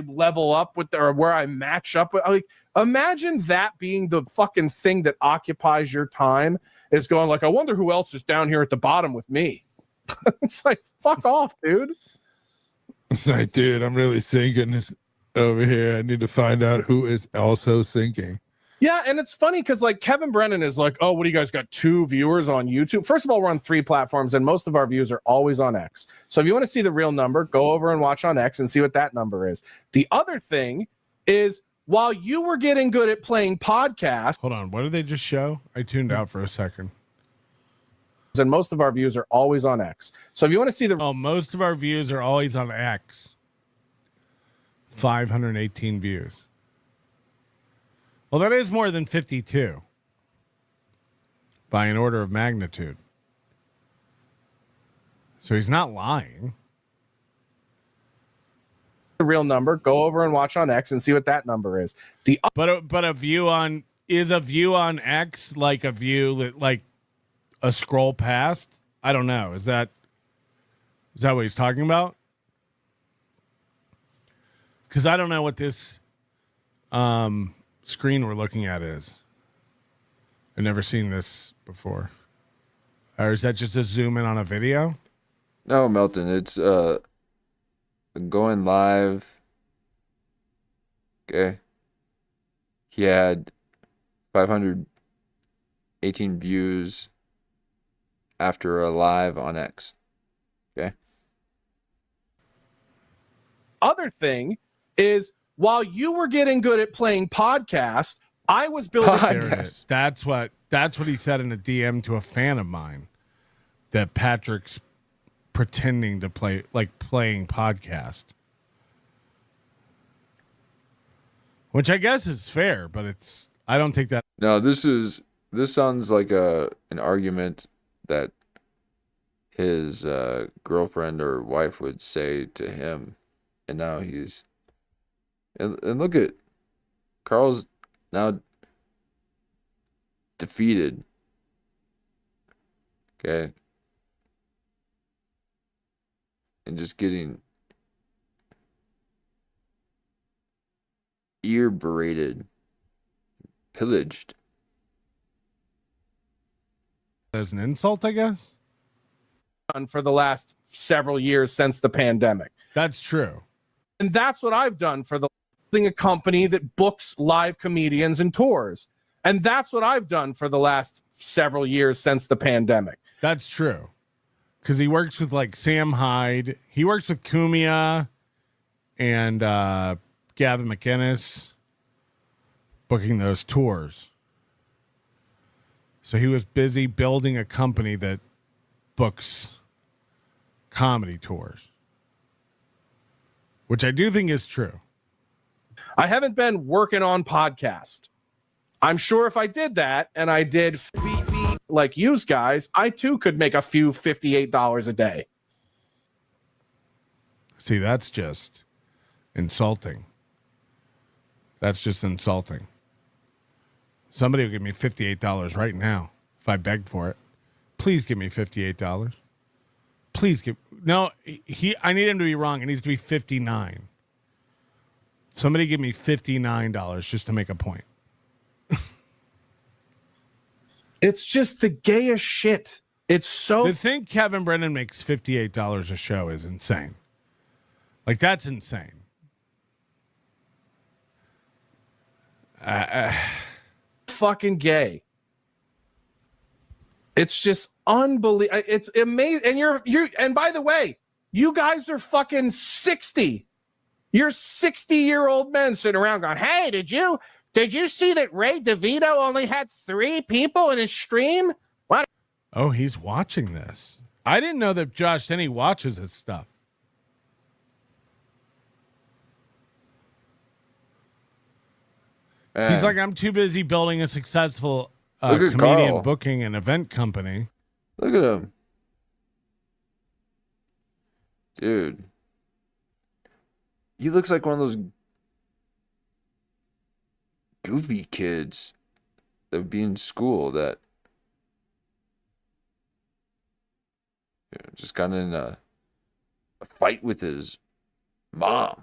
level up with or where I match up with. Like, imagine that being the fucking thing that occupies your time, is going like, I wonder who else is down here at the bottom with me. It's like, fuck off, dude. It's like, dude, I'm really sinking over here. I need to find out who is also sinking. Yeah, and it's funny because like Kevin Brennen is like, oh, what do you guys got 2 viewers on YouTube? First of all, we're on 3 platforms, and most of our views are always on X. So if you want to see the real number, go over and watch on X and see what that number is. The other thing is, while you were getting good at playing podcasts, hold on, what did they just show? I tuned out for a second. And most of our views are always on X. So if you want to see the most of our views are always on X. 518 views. Well, that is more than 52 by an order of magnitude. So he's not lying. The real number, go over and watch on X and see what that number is. But a view on X like a view that like a scroll past? I don't know. Is that what he's talking about? Because I don't know what this screen we're looking at is. I've never seen this before. Or is that just a zoom in on a video? No, Melton, it's going live. Okay. He had 518 views after a live on X. Okay. Other thing is, while you were getting good at playing podcasts, I was building. Podcast. That's what he said in a DM to a fan of mine. That Patrick's pretending to play, like playing podcast, which I guess is fair, but I don't take that. No, this sounds like an argument that his girlfriend or wife would say to him, and now he's. And look at Carl's now defeated. Okay. And just getting ear berated, pillaged. As an insult, I guess. For the last several years since the pandemic. That's true. And that's what I've done for a company that books live comedians and tours. And that's what I've done for the last several years since the pandemic. That's true. Because he works with like Sam Hyde. He works with Kumia and Gavin McInnes booking those tours. So he was busy building a company that books comedy tours, which I do think is true. I haven't been working on podcast. I'm sure if I did that and I did like you guys, I too could make a few $58 a day. See, that's just insulting. That's just insulting. Somebody will give me $58 right now if I begged for it. Please give me $58. Please give. No, I need him to be wrong. It needs to be 59. Somebody give me $59 just to make a point. It's just the gayest shit. It's so. To think Kevin Brennen makes $58 a show is insane. Like, that's insane. Fucking gay. It's just unbelievable. It's amazing. And you're and by the way, you guys are fucking 60. You're 60-year-old men sitting around going, hey, did you? Did you see that Ray DeVito only had 3 people in his stream? What? Oh, he's watching this. I didn't know that Josh Denny watches this stuff. Man, He's like, I'm too busy building a successful Look at comedian Carl. booking and event company. Look at him. Dude. He looks like one of those goofy kids that would be in school that just got in a fight with his mom.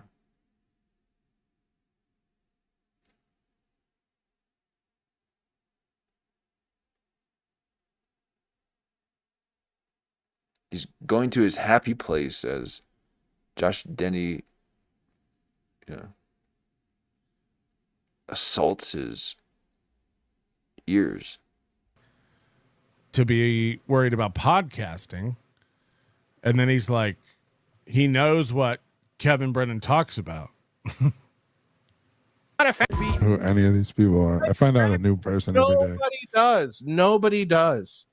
He's going to his happy place as Josh Denny, assaults his ears. To be worried about podcasting. And then he's like, he knows what Kevin Brennan talks about. Who any of these people are. I find out a new person every day. Nobody does.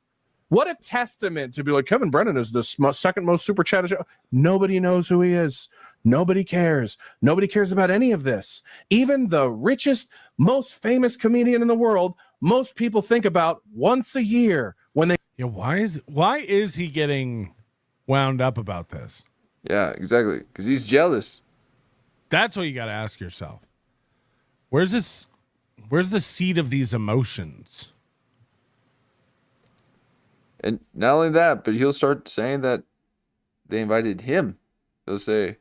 What a testament to be like, Kevin Brennan is the second most super chatted show. Nobody knows who he is. Nobody cares. Nobody cares about any of this. Even the richest, most famous comedian in the world, most people think about once a year when they. Yeah, why is he getting wound up about this? Yeah, exactly. Because he's jealous. That's what you got to ask yourself. Where's the seed of these emotions? And not only that, but he'll start saying that they invited him. They'll say,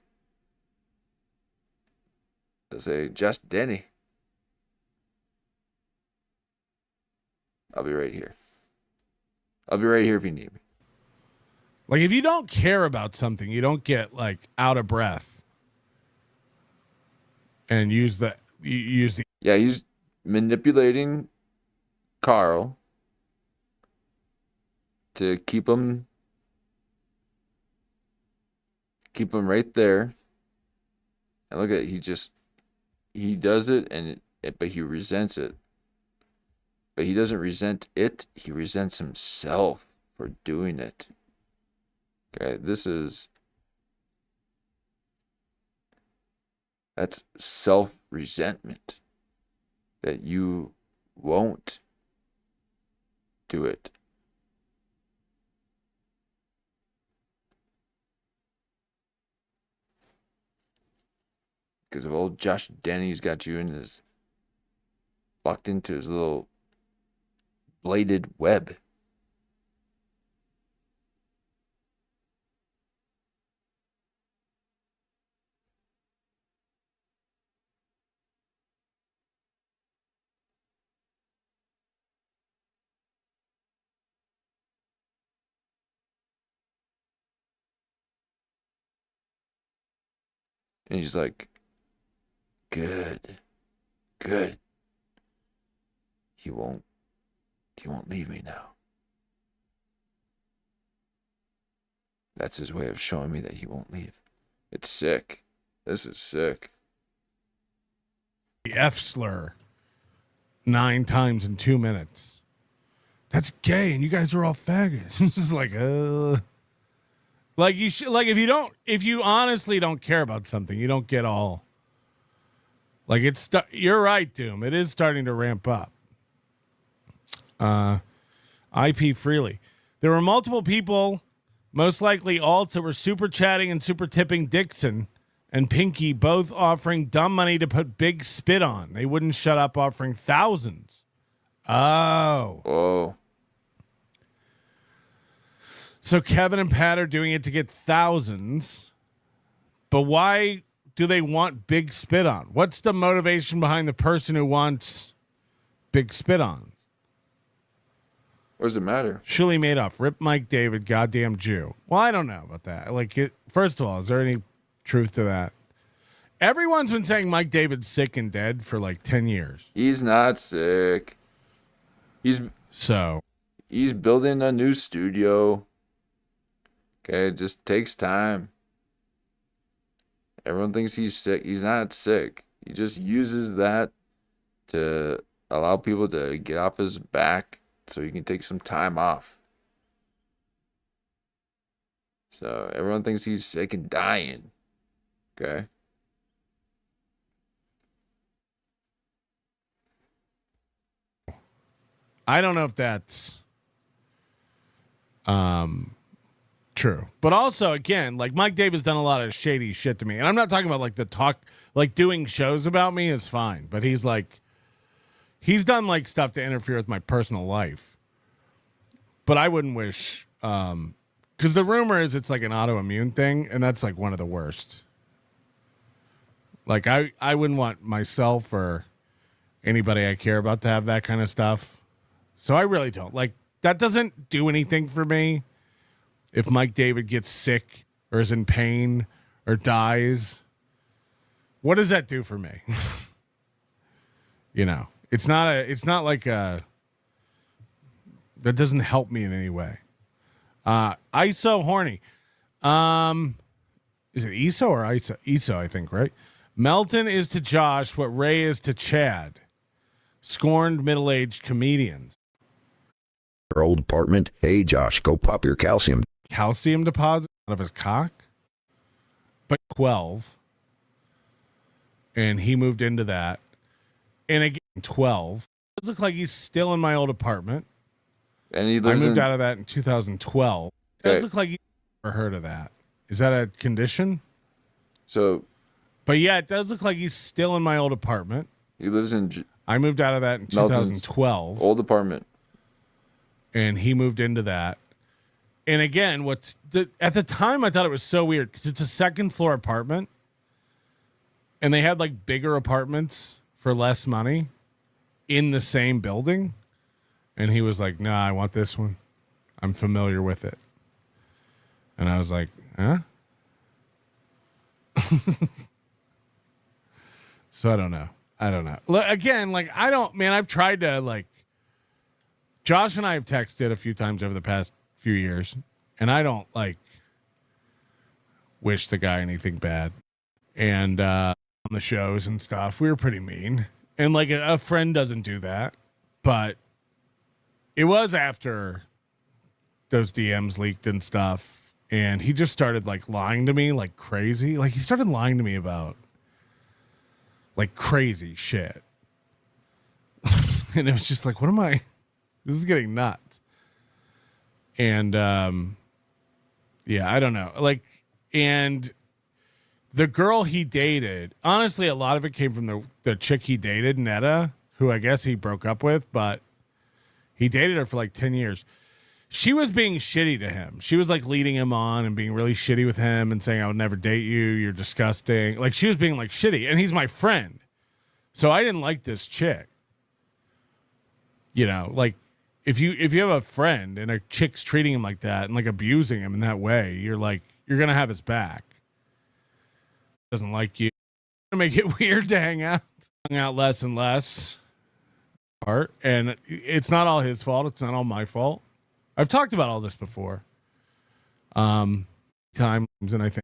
Josh Denny. I'll be right here. I'll be right here if you need me. Like, if you don't care about something, you don't get like out of breath and use the. Yeah, he's manipulating Carl to keep him right there. And look at it, he does it, but he resents it. But he doesn't resent it, he resents himself for doing it. Okay, that's self-resentment. That you won't do it. Because of old Josh Denny's got you locked into his little bladed web. And he's like, good. He won't leave me now. That's his way of showing me that he won't leave. It's sick. This is sick. The F slur 9 times in 2 minutes. That's gay, and you guys are all faggots. It's just like, like you should, like if you honestly don't care about something, you don't get all. Like you're right, Doom. It is starting to ramp up. IP freely. There were multiple people, most likely alts, that were super chatting and super tipping Dixon and Pinky, both offering dumb money to put big spit on. They wouldn't shut up, offering thousands. Oh. Whoa. So Kevin and Pat are doing it to get thousands. But why do they want big spit on? What's the motivation behind the person who wants big spit on? What does it matter? Shuli Madoff, rip Mike David, goddamn Jew. Well, I don't know about that. First of all, is there any truth to that? Everyone's been saying Mike David's sick and dead for like 10 years. He's not sick. He's building a new studio. Okay, it just takes time. Everyone thinks he's sick. He's not sick. He just uses that to allow people to get off his back so he can take some time off. So everyone thinks he's sick and dying. Okay. I don't know if that's true. But also, again, like Mike Davis done a lot of shady shit to me. And I'm not talking about like the talk, like doing shows about me is fine. But he's done like stuff to interfere with my personal life. But I wouldn't wish, because the rumor is it's like an autoimmune thing. And that's like one of the worst. Like I wouldn't want myself or anybody I care about to have that kind of stuff. So I really don't. Like, that doesn't do anything for me if Mike David gets sick or is in pain or dies. What does that do for me? You know, it's not like that doesn't help me in any way. ISO horny. Is it ISO or ISO? ISO, I think, right? Melton is to Josh what Ray is to Chad. Scorned middle-aged comedians. Your old apartment. Hey, Josh, go pop your calcium. Calcium deposit out of his cock? But 12. And he moved into that. And again, 12. It does look like he's still in my old apartment. And he I moved out of that in 2012. It does look like you never heard of that. Is that a condition? So... But yeah, it does look like he's still in my old apartment. He lives in... I moved out of that in Melton's 2012. old apartment. And he moved into that. And again, at the time, I thought it was so weird because it's a second floor apartment. And they had like bigger apartments for less money in the same building. And he was like, "Nah, I want this one. I'm familiar with it." And I was like, "Huh?" So I don't know. Again, like I've tried to like, Josh and I have texted a few times over the past few years, and I don't like wish the guy anything bad. And on the shows and stuff, we were pretty mean. And like a friend doesn't do that, but it was after those DMs leaked and stuff, and he just started like lying to me like crazy. Like he started lying to me about like crazy shit. And it was just like, what am I? This is getting nuts. And yeah, I don't know. Like, and the girl he dated, honestly, a lot of it came from the chick he dated, Netta, who I guess he broke up with, but he dated her for like 10 years. She was being shitty to him. She was like leading him on and being really shitty with him and saying, "I would never date you. You're disgusting." Like she was being like shitty, and he's my friend. So I didn't like this chick. You know, like if you have a friend and a chick's treating him like that and like abusing him in that way, you're like, you're going to have his back. Doesn't like you. Make it weird to hang out. Hung out less and less. And it's not all his fault. It's not all my fault. I've talked about all this before. Times, and I think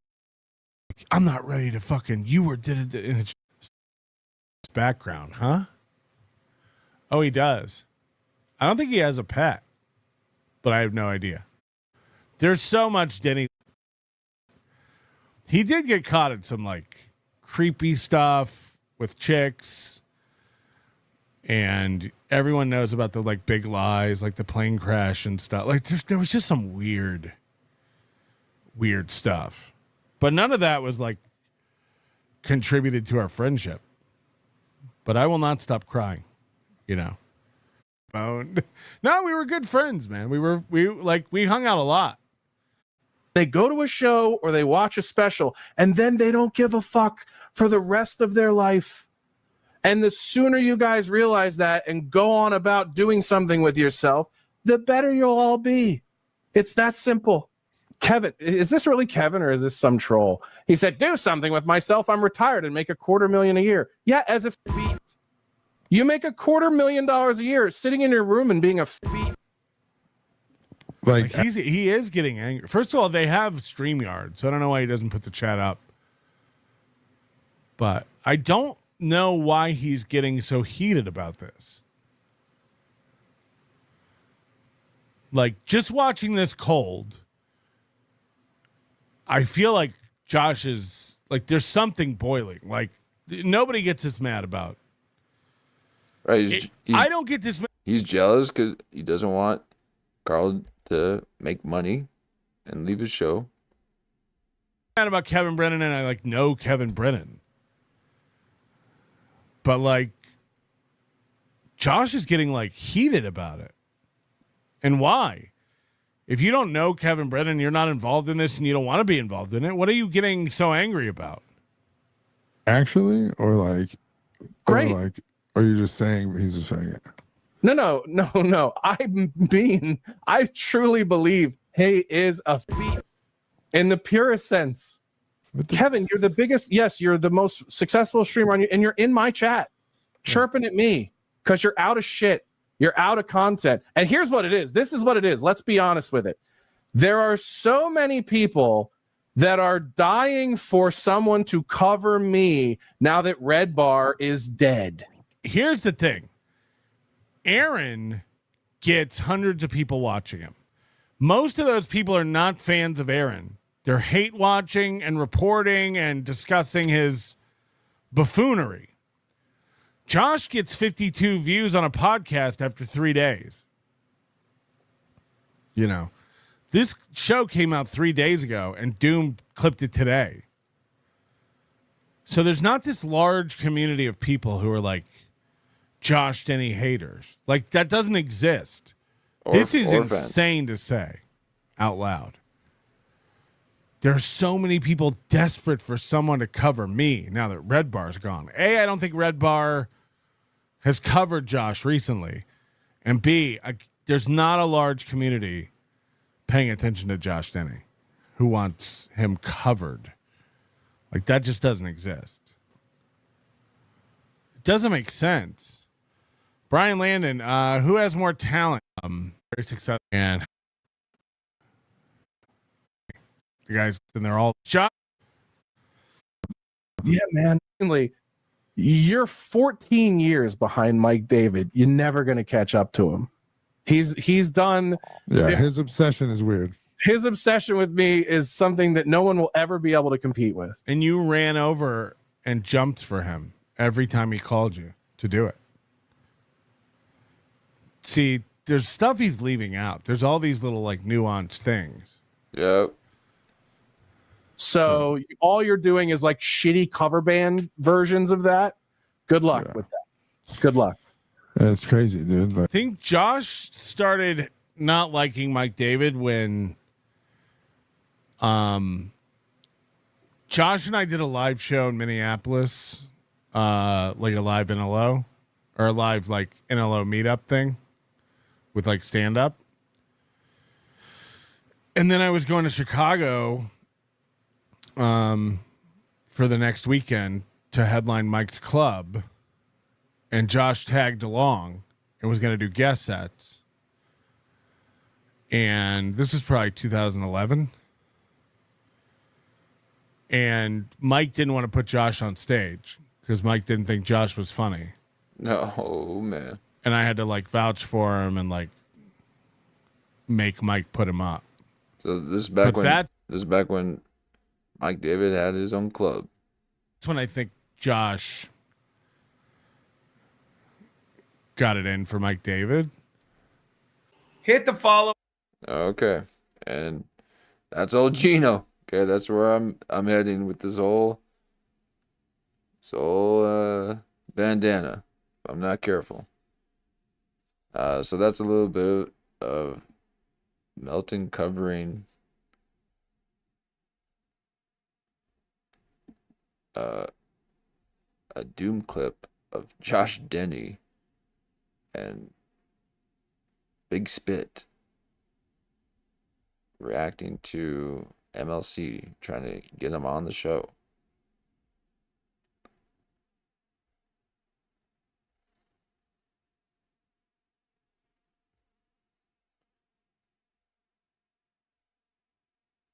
I'm not ready to fucking did it in its background, huh? Oh, he does. I don't think he has a pet, but I have no idea. There's so much Denny. He did get caught in some like creepy stuff with chicks, and everyone knows about the like big lies, like the plane crash and stuff. Like there was just some weird stuff, but none of that was like contributed to our friendship. But I will not stop crying, you know. No, we were good friends, man. We hung out a lot. They go to a show or they watch a special, and then they don't give a fuck for the rest of their life. And the sooner you guys realize that and go on about doing something with yourself, the better you'll all be. It's that simple. Kevin, is this really Kevin or is this some troll? He said, "Do something with myself. I'm retired and make $250,000 a year." Yeah, as if you make $250,000 a year sitting in your room and being a like he is getting angry. First of all, they have StreamYard, so I don't know why he doesn't put the chat up. But I don't know why he's getting so heated about this. Like, just watching this cold, I feel like Josh is, like, there's something boiling. Like, nobody gets this mad about. Right. I don't get this mad. He's jealous because he doesn't want Carl to make money and leave his show. Mad about Kevin Brennen, and I, like, know Kevin Brennen. But, like, Josh is getting, like, heated about it. And why? If you don't know Kevin Brennen, you're not involved in this, and you don't want to be involved in it, what are you getting so angry about? Actually, or like, Great. Or like, are you just saying he's a faggot? No. I truly believe he is a in the purest sense. Kevin, you're the biggest. Yes, you're the most successful streamer on you, and you're in my chat, chirping at me because you're out of shit. You're out of content. And here's what it is. This is what it is. Let's be honest with it. There are so many people that are dying for someone to cover me now that Red Bar is dead. Here's the thing. Aaron gets hundreds of people watching him. Most of those people are not fans of Aaron. They're hate watching and reporting and discussing his buffoonery. Josh gets 52 views on a podcast after 3 days. You know, this show came out 3 days ago and Doom clipped it today. So there's not this large community of people who are like Josh Denny haters. Like, that doesn't exist. This is insane to say out loud. There are so many people desperate for someone to cover me now that Red Bar's gone. A, I don't think Red Bar has covered Josh recently. And B, there's not a large community paying attention to Josh Denny who wants him covered. Like, that just doesn't exist. It doesn't make sense. Brian Landon, who has more talent? Very successful. And the guys, and they're all Josh. Yeah, man. You're 14 years behind Mike David. You're never going to catch up to him. He's done. Yeah, his obsession is weird. His obsession with me is something that no one will ever be able to compete with. And you ran over and jumped for him every time he called you to do it. See, there's stuff he's leaving out. There's all these little, like, nuanced things. Yep. So all you're doing is like shitty cover band versions of that. Good luck with that. Good luck. That's crazy, dude. I think Josh started not liking Mike David when Josh and I did a live show in Minneapolis, like a live NLO or a live like NLO meetup thing with like stand up. And then I was going to Chicago for the next weekend to headline Mike's club, and Josh tagged along and was going to do guest sets. And this is probably 2011. And Mike didn't want to put Josh on stage because Mike didn't think Josh was funny. No, man. And I had to like vouch for him and like make Mike put him up. So this is back when Mike David had his own club. That's when I think Josh got it in for Mike David. Hit the follow. Okay. And that's old Gino. Okay, that's where I'm heading with this whole bandana. If I'm not careful. So that's a little bit of Melton covering a Doom clip of Josh Denny and Big Spit reacting to MLC, trying to get him on the show.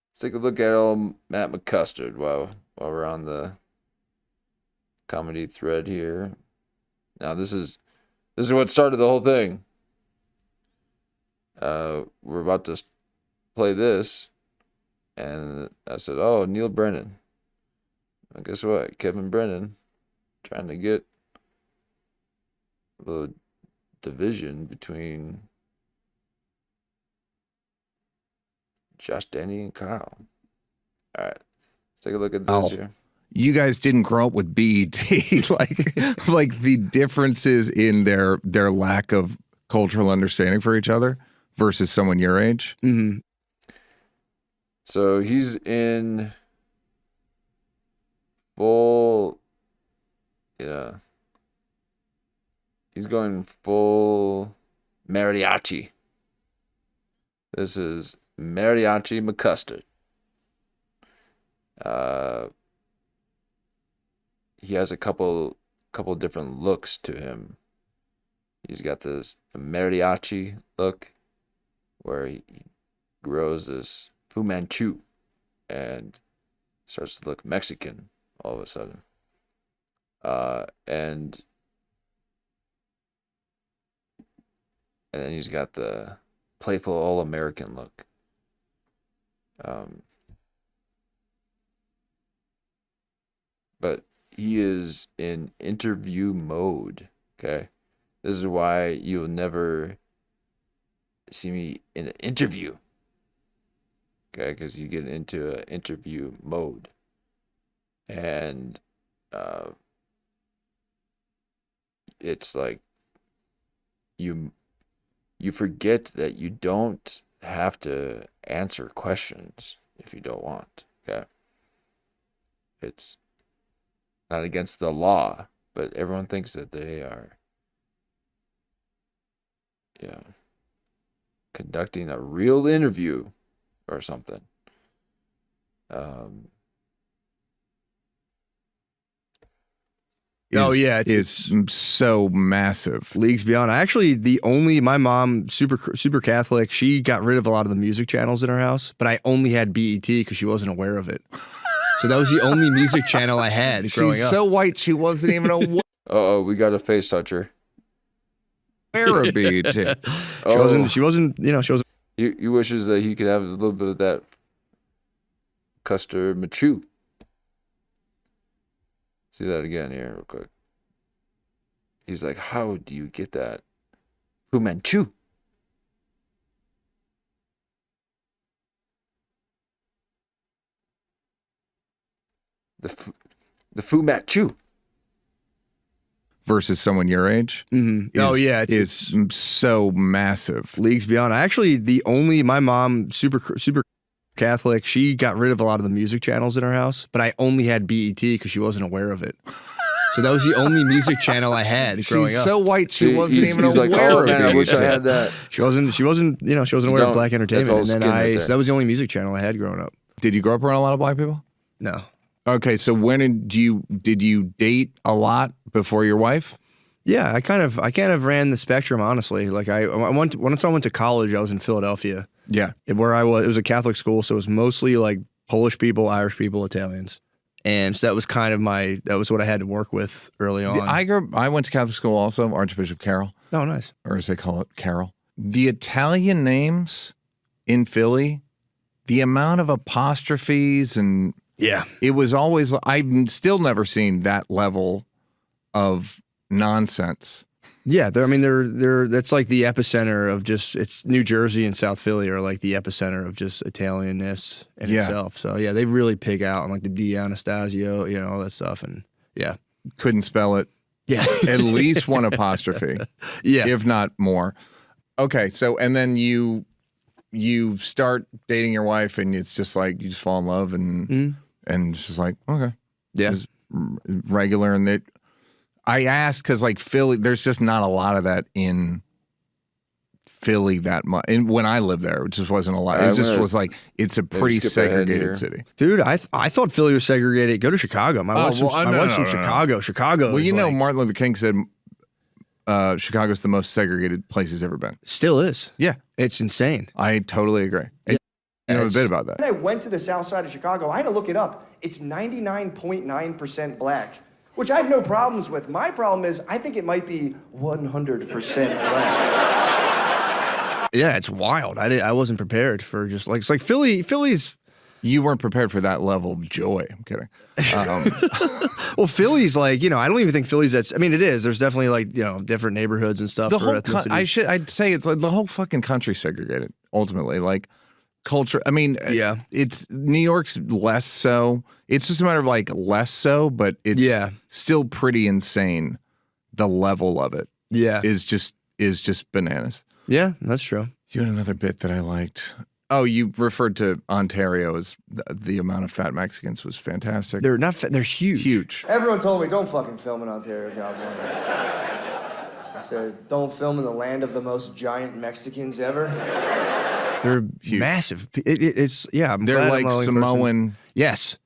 Let's take a look at old Matt McCustard while we're on the comedy thread here. Now this is what started the whole thing. We're about to play this, and I said, "Oh, Neal Brennen." Well, guess what? Kevin Brennen trying to get a little division between Josh, Danny, and Kyle. All right, let's take a look at this here. You guys didn't grow up with BET, like the differences in their lack of cultural understanding for each other versus someone your age. Mm-hmm. So he's in full, he's going full mariachi. This is mariachi McCustard. He has a couple different looks to him. He's got this mariachi look where he grows this Fu Manchu and starts to look Mexican all of a sudden. And then he's got the playful all-American look. But he is in interview mode, okay? This is why you'll never see me in an interview, okay? Because you get into an interview mode. And it's like you forget that you don't have to answer questions if you don't want, okay? It's not against the law, but everyone thinks that they are, conducting a real interview or something. It's so massive. Leagues beyond. My mom, super Catholic, she got rid of a lot of the music channels in her house, but I only had BET because she wasn't aware of it. So that was the only music channel I had growing up. She's so white she wasn't even aware. Uh-oh, we got a face toucher. Of BET. She wasn't. He wishes that he could have a little bit of that custard machu. See that again here real quick. He's like, how do you get that Fu Manchu? The Fu Manchu. Versus someone your age. Mm-hmm. It's so massive. Leagues beyond. My mom, super Catholic, she got rid of a lot of the music channels in her house, but I only had BET because she wasn't aware of it. So that was the only music channel I had growing up. She's so white she wasn't even aware like, oh, of man, it. I wish I had that. She wasn't aware of black entertainment. And then so that was the only music channel I had growing up. Did you grow up around a lot of black people? No. Okay, so did you date a lot before your wife? Yeah, I kind of ran the spectrum, honestly. Like once I went to college, I was in Philadelphia. Yeah. Where I was, it was a Catholic school, so it was mostly like Polish people, Irish people, Italians. And so that was that was what I had to work with early on. I went to Catholic school also, Archbishop Carroll. Oh, nice. Or as they call it, Carol. The Italian names in Philly, the amount of apostrophes and it was always, I've still never seen that level of nonsense. Yeah, that's like the epicenter of it's New Jersey and South Philly are like the epicenter of just Italianness in itself. So yeah, they really pig out on like the D. Anastasio, all that stuff, and couldn't spell it. Yeah, at least one apostrophe. Yeah, if not more. Okay, so and then you start dating your wife, and it's just like you just fall in love, and it's just like okay, it's regular, and I asked because like Philly, there's just not a lot of that in Philly that much. And when I lived there, it just wasn't a lot. It just was like it's a pretty segregated city. Dude, I thought Philly was segregated. Go to Chicago. My wife's from Chicago. Chicago. Well, Martin Luther King said Chicago's the most segregated place he's ever been. Still is. Yeah, it's insane. I totally agree. Yeah. You know a bit about that. When I went to the south side of Chicago, I had to look it up. It's 99.9% black. which I have no problems with. My problem is I think it might be 100% black. Yeah, it's wild. I wasn't prepared for just like, it's like Philly's. You weren't prepared for that level of joy. I'm kidding. Well, Philly's like, you know, I don't even think Philly's that's, I mean, it is. There's definitely like, you know, different neighborhoods and stuff. The whole, I'd say it's like the whole fucking country segregated ultimately. Like culture. I mean, yeah, it's New York's less so. It's just a matter of like less so, but it's still pretty insane. The level of it, is just bananas. Yeah, that's true. You had another bit that I liked. Oh, you referred to Ontario as the amount of fat Mexicans was fantastic. They're not fat, they're huge. Huge. Everyone told me, don't fucking film in Ontario, California. I said, don't film in the land of the most giant Mexicans ever. They're huge. Massive. I'm they're like Samoan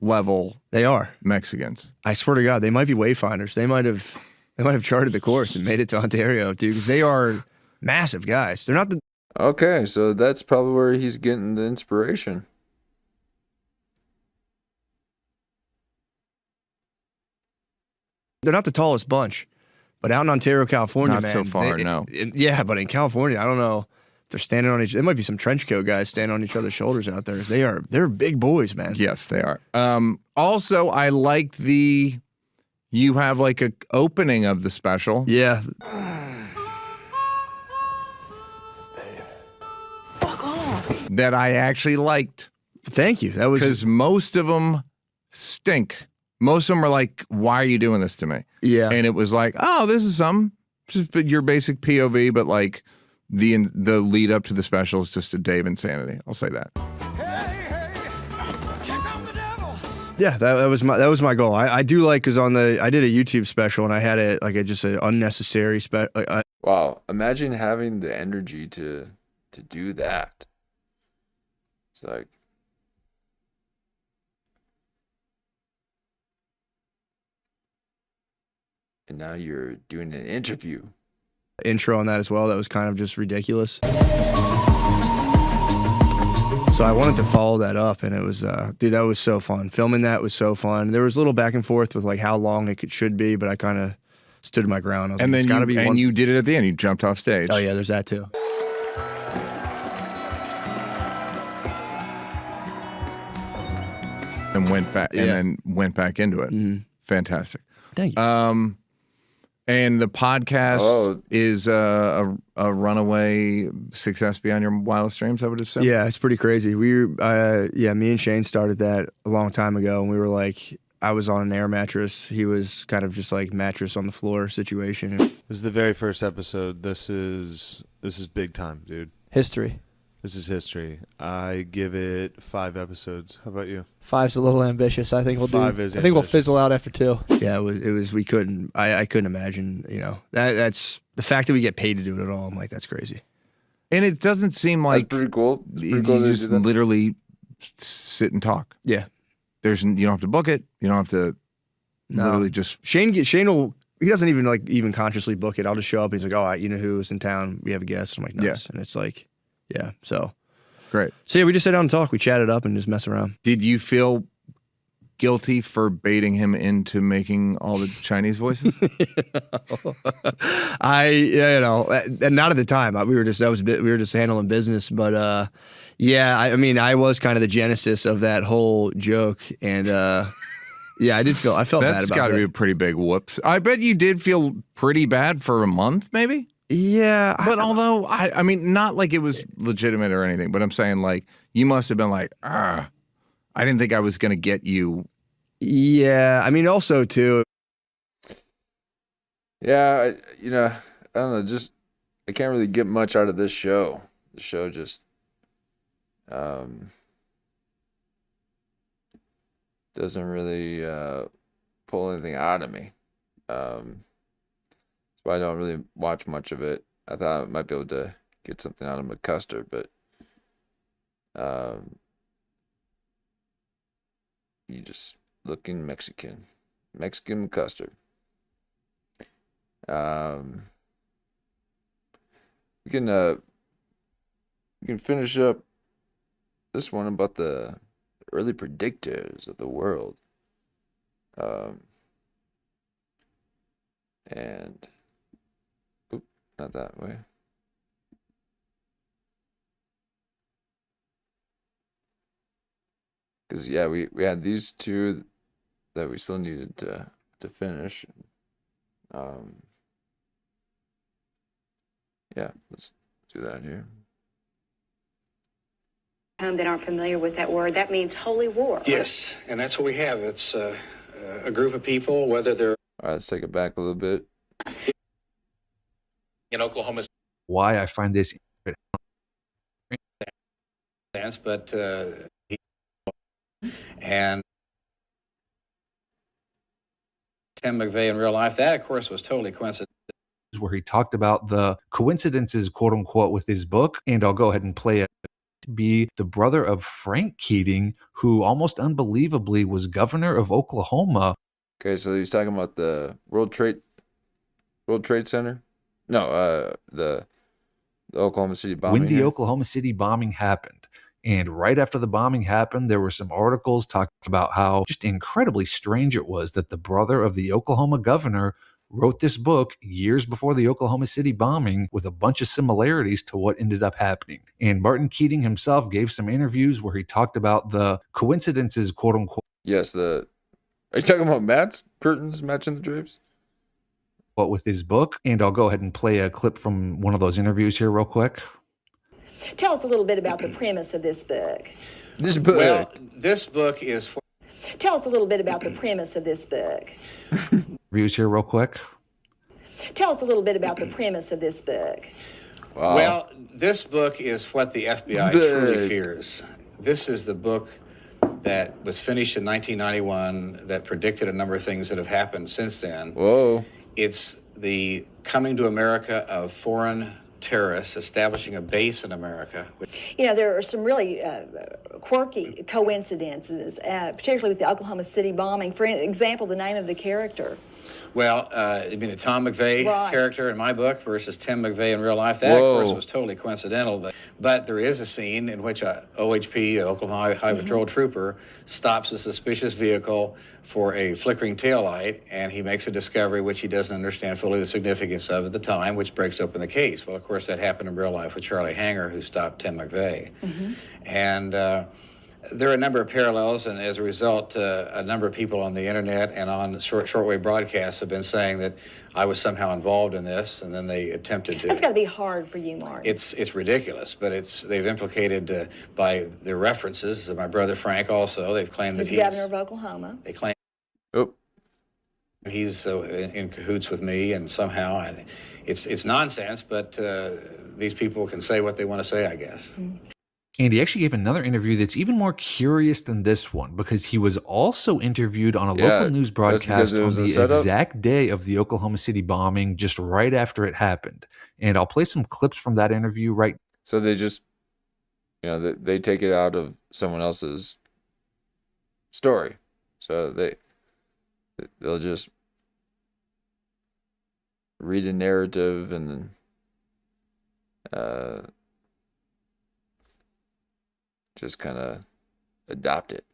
level. They are Mexicans. I swear to God, they might be wayfinders. They might have charted the course and made it to Ontario, dude, because they are massive guys. They're not the... Okay, so that's probably where he's getting the inspiration. They're not the tallest bunch, but out in Ontario, California, not so far, no. Yeah, but in California, I don't know if they're standing on each. There might be some trench coat guys standing on each other's shoulders out there. They're big boys, man. Yes, they are. Also, I liked you have like a opening of the special. Yeah. That I actually liked. Thank you. That was because most of them stink. Most of them are like, "Why are you doing this to me?" Yeah, and it was like, "Oh, this is just your basic POV," but like the lead up to the special is just a Dave insanity. I'll say that. Yeah, that was my goal. I do like because I did a YouTube special and I had it like just an unnecessary Wow, imagine having the energy to do that. It's like, and now you're doing an interview. Intro on that as well. That was kind of just ridiculous. So I wanted to follow that up, and it was, dude, that was so fun. Filming that was so fun. There was a little back and forth with like how long it should be, but I kind of stood my ground. And then you did it at the end. You jumped off stage. Oh yeah, there's that too. And went back, and then went back into it. Fantastic. Thank you. And the podcast is a runaway success beyond your wildest dreams, I would assume. Yeah, it's pretty crazy. Me and Shane started that a long time ago, and we were like, I was on an air mattress. He was kind of just like mattress on the floor situation. This is the very first episode. This is big time, dude. History. This is history. I give it 5 episodes. How about you? 5's a little ambitious. I think we'll 5 is I think we'll fizzle out after 2. Yeah, it was. We couldn't. I couldn't imagine. You know, that's the fact that we get paid to do it at all. I'm like, that's crazy. And it doesn't seem like that's pretty cool. You just literally sit and talk. Yeah. You don't have to book it. You don't have to. Literally just Shane will. He doesn't even consciously book it. I'll just show up. And he's like, oh, you know who's in town? We have a guest. I'm like, nice. And it's like. Yeah, so great. So yeah, we just sat down and talk. We chatted up and just mess around. Did you feel guilty for baiting him into making all the Chinese voices? And not at the time. We were just handling business. But I mean, I was kind of the genesis of that whole joke, and yeah, I felt bad about that. That's got to be a pretty big whoops. I bet you did feel pretty bad for a month, maybe. Yeah, but although I mean, not like it was legitimate or anything, but I'm saying like you must have been like, I didn't think I was gonna get you. Yeah, I mean, also too. Yeah, I don't know. Just I can't really get much out of this show. The show just doesn't really pull anything out of me. So I don't really watch much of it. I thought I might be able to get something out of McCustard, but you just looking Mexican McCustard. We can finish up this one about the early predictors of the world. And oop, not that way. Because yeah, we had these two that we still needed to finish. Yeah, let's do that here. That aren't familiar with that word, that means holy war. Yes, and that's what we have. It's a group of people, whether they're... All right, let's take it back a little bit. In Oklahoma... Why I find this... But... and... Tim McVeigh in real life, that, of course, was totally coincidental. Where he talked about the coincidences, quote unquote, with his book. And I'll go ahead and play it. Be the brother of Frank Keating, who almost unbelievably was governor of Oklahoma. Okay, so he's talking about the World Trade Center? No, the Oklahoma City bombing. When the Oklahoma City bombing happened. And right after the bombing happened, there were some articles talking about how just incredibly strange it was that the brother of the Oklahoma governor wrote this book years before the Oklahoma City bombing with a bunch of similarities to what ended up happening. And Martin Keating himself gave some interviews where he talked about the coincidences, quote unquote. Yes, are you talking about Matt's curtains matching the drapes? What with his book? And I'll go ahead and play a clip from one of those interviews here real quick. Tell us a little bit about the premise of this book. This book? Well, this book is... Tell us a little bit about the premise of this book. Reviews here real quick. Tell us a little bit about the premise of this book. Wow. Well, this book is what the FBI truly fears. This is the book that was finished in 1991 that predicted a number of things that have happened since then. Whoa. It's the coming to America of foreign terrorists establishing a base in America. You know, there are some really quirky coincidences, particularly with the Oklahoma City bombing. For example, the name of the character. Well, I mean, the Tom McVeigh character in my book versus Tim McVeigh in real life, that, Whoa. of course, was totally coincidental. But there is a scene in which a OHP, Oklahoma High Patrol trooper, stops a suspicious vehicle for a flickering taillight, and he makes a discovery which he doesn't understand fully the significance of at the time, which breaks open the case. Well, of course, that happened in real life with Charlie Hanger, who stopped Tim McVeigh. And there are a number of parallels, and as a result, a number of people on the internet and on shortwave broadcasts have been saying that I was somehow involved in this, and then they attempted to. That's got to be hard for you, Mark. It's ridiculous, but they've implicated by their references. My brother Frank also, they've claimed that he's governor of Oklahoma. They claim he's in cahoots with me, and somehow, and it's nonsense. But these people can say what they want to say, I guess. And he actually gave another interview that's even more curious than this one, because he was also interviewed on a local news broadcast on the exact day of the Oklahoma City bombing, just right after it happened. And I'll play some clips from that interview right. So they just, they take it out of someone else's story. So they'll just read a narrative and then just kind of adopt it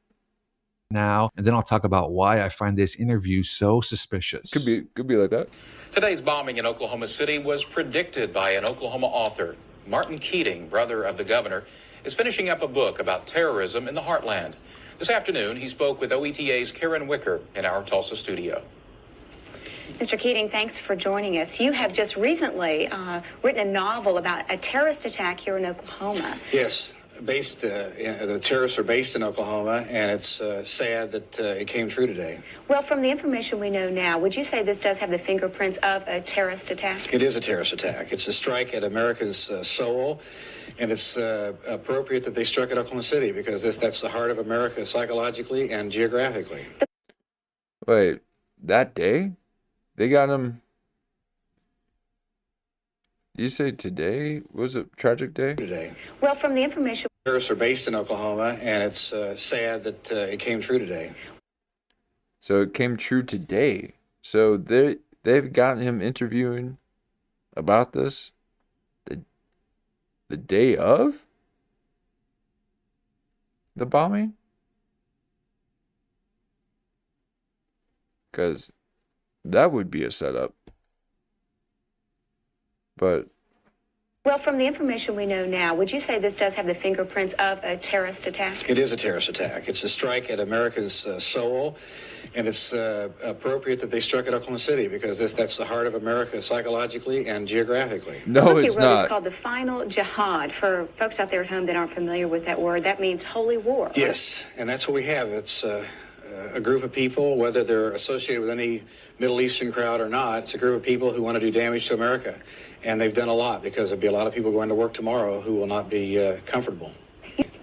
now, and then I'll talk about why I find this interview so suspicious. Could be like that. Today's bombing in Oklahoma City was predicted by an Oklahoma author. Martin Keating, brother of the governor, is finishing up a book about terrorism in the heartland. This afternoon, he spoke with OETA's Karen Wicker in our Tulsa studio. Mr. Keating, thanks for joining us. You have just recently written a novel about a terrorist attack here in Oklahoma. Yes. The terrorists are based in Oklahoma, and it's sad that it came true today. Well, from the information we know now, would you say this does have the fingerprints of a terrorist attack? It is a terrorist attack. It's a strike at America's soul, and it's appropriate that they struck at Oklahoma City because that's the heart of America psychologically and geographically. Wait, that day? They got him... You say today was a tragic day? Today. Well, from the information... Terrorists are based in Oklahoma, and it's sad that it came true today. So it came true today. So they've gotten him interviewing about this the day of the bombing? Because that would be a setup. But well, from the information we know now, would you say this does have the fingerprints of a terrorist attack? It is a terrorist attack. It's a strike at America's soul, and it's appropriate that they struck at Oklahoma City because that's the heart of America psychologically and geographically. The book you wrote is called The Final Jihad. For folks out there at home that aren't familiar with that word, that means holy war. Right? Yes, and that's what we have. It's a group of people, whether they're associated with any Middle Eastern crowd or not, it's a group of people who want to do damage to America. And they've done a lot because there'll be a lot of people going to work tomorrow who will not be comfortable.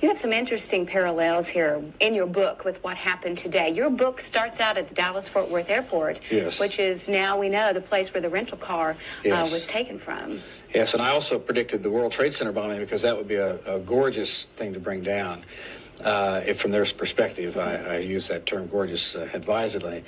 You have some interesting parallels here in your book with what happened today. Your book starts out at the Dallas-Fort Worth Airport, yes, which is now, we know, the place where the rental car was taken from. Yes, and I also predicted the World Trade Center bombing because that would be a gorgeous thing to bring down. If from their perspective, I use that term gorgeous advisedly.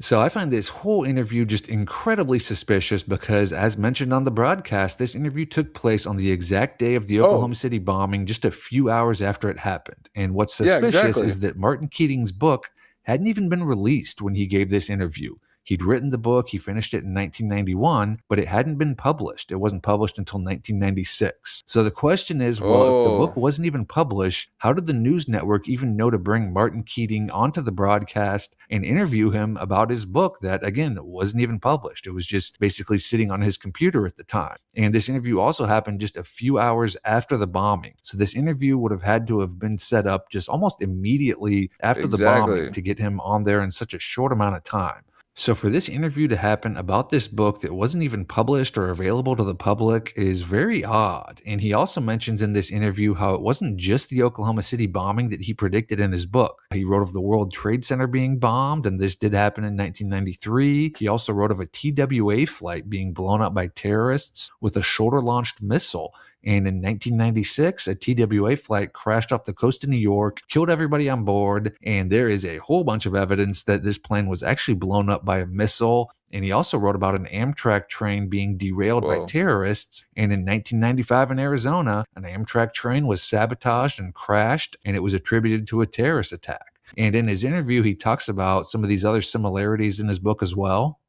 So I find this whole interview just incredibly suspicious because, as mentioned on the broadcast, this interview took place on the exact day of the Oklahoma City bombing, just a few hours after it happened. And what's suspicious is that Martin Keating's book hadn't even been released when he gave this interview. He'd written the book, he finished it in 1991, but it hadn't been published. It wasn't published until 1996. So the question is, well, if the book wasn't even published, how did the news network even know to bring Martin Keating onto the broadcast and interview him about his book that, again, wasn't even published? It was just basically sitting on his computer at the time. And this interview also happened just a few hours after the bombing. So this interview would have had to have been set up just almost immediately after the bombing to get him on there in such a short amount of time. So for this interview to happen about this book that wasn't even published or available to the public is very odd. And he also mentions in this interview how it wasn't just the Oklahoma City bombing that he predicted in his book. He wrote of the World Trade Center being bombed, and this did happen in 1993. He also wrote of a TWA flight being blown up by terrorists with a shoulder-launched missile. And in 1996, a TWA flight crashed off the coast of New York, killed everybody on board, and there is a whole bunch of evidence that this plane was actually blown up by a missile. And he also wrote about an Amtrak train being derailed by terrorists. And in 1995 in Arizona, an Amtrak train was sabotaged and crashed, and it was attributed to a terrorist attack. And in his interview, he talks about some of these other similarities in his book as well.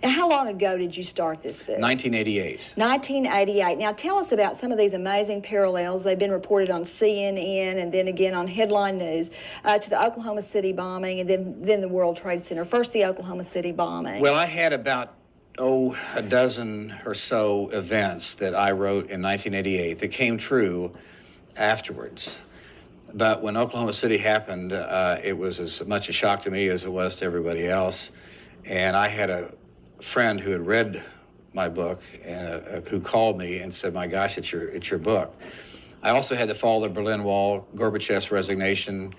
Now, how long ago did you start this book? 1988. 1988. Now, tell us about some of these amazing parallels. They've been reported on CNN and then again on headline news to the Oklahoma City bombing and then the World Trade Center. First, the Oklahoma City bombing. Well, I had about, a dozen or so events that I wrote in 1988 that came true afterwards. But when Oklahoma City happened, it was as much a shock to me as it was to everybody else. And I had a friend who had read my book and who called me and said, "My gosh, it's your book." I also had the fall of the Berlin Wall, Gorbachev's resignation,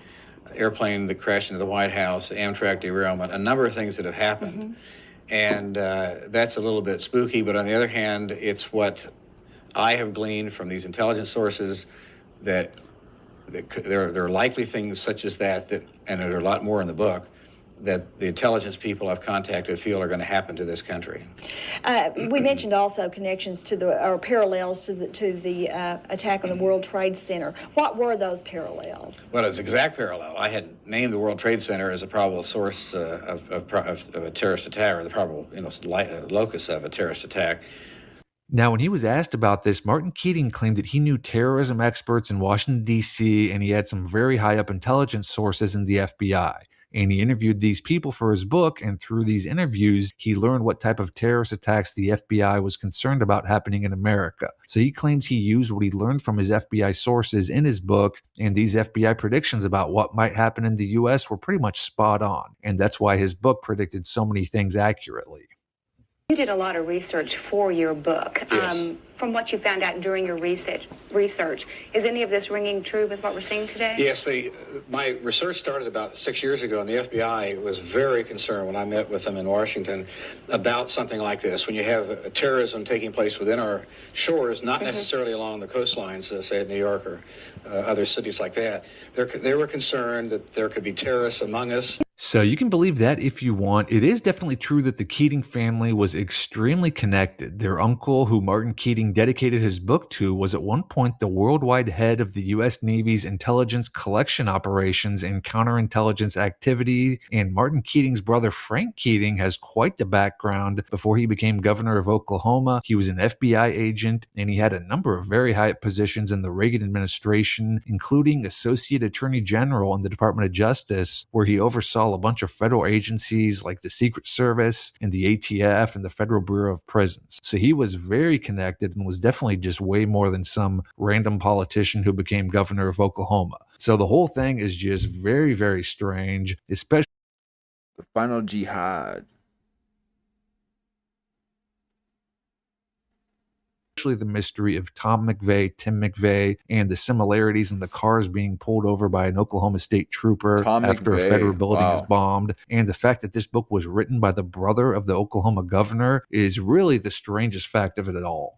airplane that crashed into the White House, Amtrak derailment, a number of things that have happened. And that's a little bit spooky, but on the other hand, it's what I have gleaned from these intelligence sources that there are likely things such as that, and there are a lot more in the book, that the intelligence people I've contacted feel are going to happen to this country. We mentioned also connections to or parallels to the attack on the World Trade Center. What were those parallels? Well, it's exact parallel. I had named the World Trade Center as a probable source of a terrorist attack, or the probable locus of a terrorist attack. Now, when he was asked about this, Martin Keating claimed that he knew terrorism experts in Washington, D.C., and he had some very high-up intelligence sources in the FBI. And he interviewed these people for his book, and through these interviews, he learned what type of terrorist attacks the FBI was concerned about happening in America. So he claims he used what he learned from his FBI sources in his book, and these FBI predictions about what might happen in the U.S. were pretty much spot on. And that's why his book predicted so many things accurately. You did a lot of research for your book. Yes. From what you found out during your research, is any of this ringing true with what we're seeing today? Yes, my research started about 6 years ago, and the FBI was very concerned when I met with them in Washington about something like this. When you have terrorism taking place within our shores, not necessarily along the coastlines, say at New York or other cities like that, they were concerned that there could be terrorists among us. So you can believe that if you want. It is definitely true that the Keating family was extremely connected. Their uncle, who Martin Keating dedicated his book to, was at one point the worldwide head of the U.S. Navy's intelligence collection operations and counterintelligence activity. And Martin Keating's brother, Frank Keating, has quite the background. Before he became governor of Oklahoma, he was an FBI agent, and he had a number of very high positions in the Reagan administration, including Associate Attorney General in the Department of Justice, where he oversaw a bunch of federal agencies like the Secret Service and the ATF and the Federal Bureau of Prisons. So he was very connected and was definitely just way more than some random politician who became governor of Oklahoma. So the whole thing is just very, very strange, especially the final jihad. The mystery of Tim McVeigh, and the similarities in the cars being pulled over by an Oklahoma State trooper after a federal building is bombed. And the fact that this book was written by the brother of the Oklahoma governor is really the strangest fact of it at all.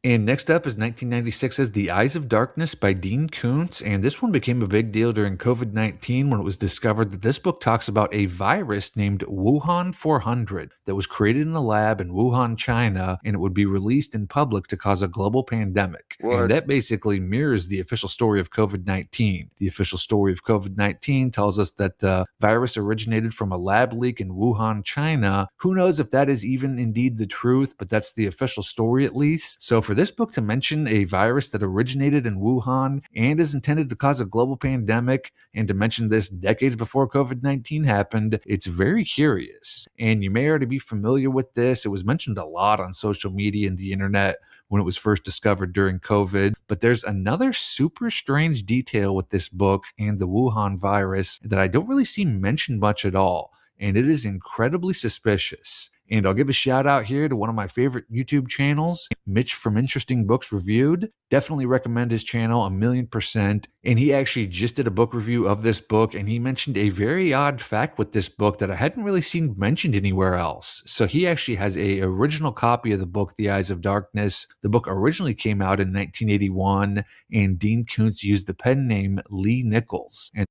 And next up is 1996's The Eyes of Darkness by Dean Koontz, and this one became a big deal during COVID-19 when it was discovered that this book talks about a virus named Wuhan 400 that was created in a lab in Wuhan, China, and it would be released in public to cause a global pandemic. What? And that basically mirrors the official story of COVID-19. The official story of COVID-19 tells us that the virus originated from a lab leak in Wuhan, China. Who knows if that is even indeed the truth, but that's the official story at least. So for this book to mention a virus that originated in Wuhan and is intended to cause a global pandemic, and to mention this decades before COVID-19 happened, it's very curious. And you may already be familiar with this. It was mentioned a lot on social media and the internet when it was first discovered during COVID. But there's another super strange detail with this book and the Wuhan virus that I don't really see mentioned much at all, and it is incredibly suspicious. And I'll give a shout out here to one of my favorite YouTube channels, Mitch from Interesting Books Reviewed. Definitely recommend his channel 1,000,000%. And he actually just did a book review of this book, and he mentioned a very odd fact with this book that I hadn't really seen mentioned anywhere else. So he actually has an original copy of the book, The Eyes of Darkness. The book originally came out in 1981, and Dean Koontz used the pen name Lee Nichols. And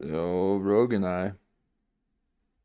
Rogue and I.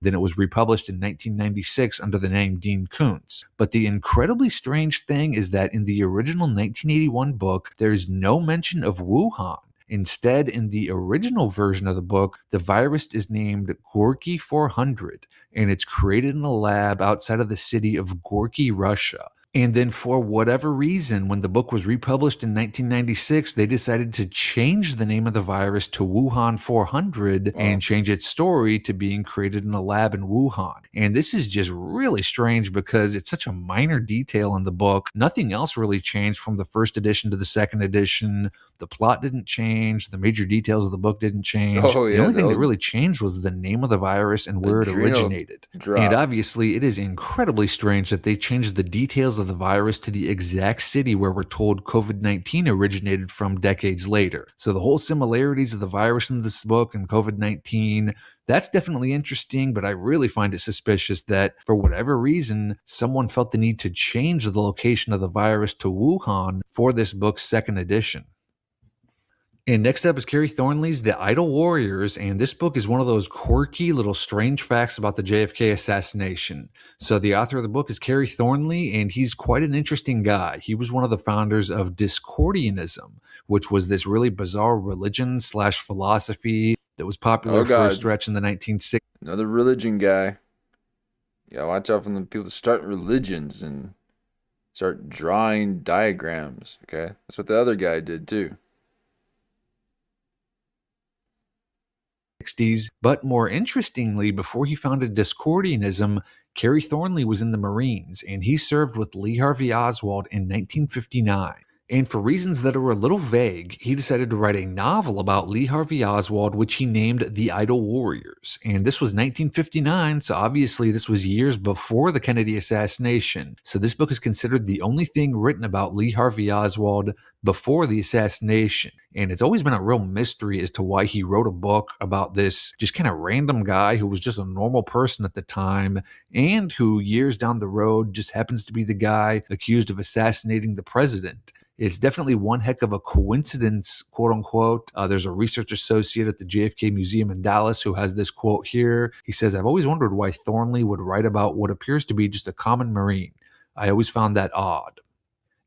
Then it was republished in 1996 under the name Dean Koontz. But the incredibly strange thing is that in the original 1981 book, there is no mention of Wuhan. Instead, in the original version of the book, the virus is named Gorky 400, and it's created in a lab outside of the city of Gorky, Russia. And then for whatever reason, when the book was republished in 1996, they decided to change the name of the virus to Wuhan 400 and change its story to being created in a lab in Wuhan. And this is just really strange because it's such a minor detail in the book. Nothing else really changed from the first edition to the second edition. The plot didn't change. The major details of the book didn't change. The only thing that really changed was the name of the virus and where it originated. And obviously, it is incredibly strange that they changed the details of the virus to the exact city where we're told COVID-19 originated from decades later. So the whole similarities of the virus in this book and COVID-19, that's definitely interesting, but I really find it suspicious that for whatever reason, someone felt the need to change the location of the virus to Wuhan for this book's second edition. And next up is Kerry Thornley's The Idle Warriors, and this book is one of those quirky little strange facts about the JFK assassination. So the author of the book is Kerry Thornley, and he's quite an interesting guy. He was one of the founders of Discordianism, which was this really bizarre religion / philosophy that was popular for a stretch in the 1960s. Another religion guy. Yeah, watch out for the people that start religions and start drawing diagrams, okay? That's what the other guy did too. But more interestingly, before he founded Discordianism, Kerry Thornley was in the Marines, and he served with Lee Harvey Oswald in 1959. And for reasons that are a little vague, he decided to write a novel about Lee Harvey Oswald, which he named The Idle Warriors. And this was 1959, so obviously this was years before the Kennedy assassination. So this book is considered the only thing written about Lee Harvey Oswald before the assassination. And it's always been a real mystery as to why he wrote a book about this just kind of random guy who was just a normal person at the time, and who years down the road just happens to be the guy accused of assassinating the president. It's definitely one heck of a coincidence, quote unquote. There's a research associate at the JFK Museum in Dallas who has this quote here. He says, "I've always wondered why Thornley would write about what appears to be just a common Marine. I always found that odd."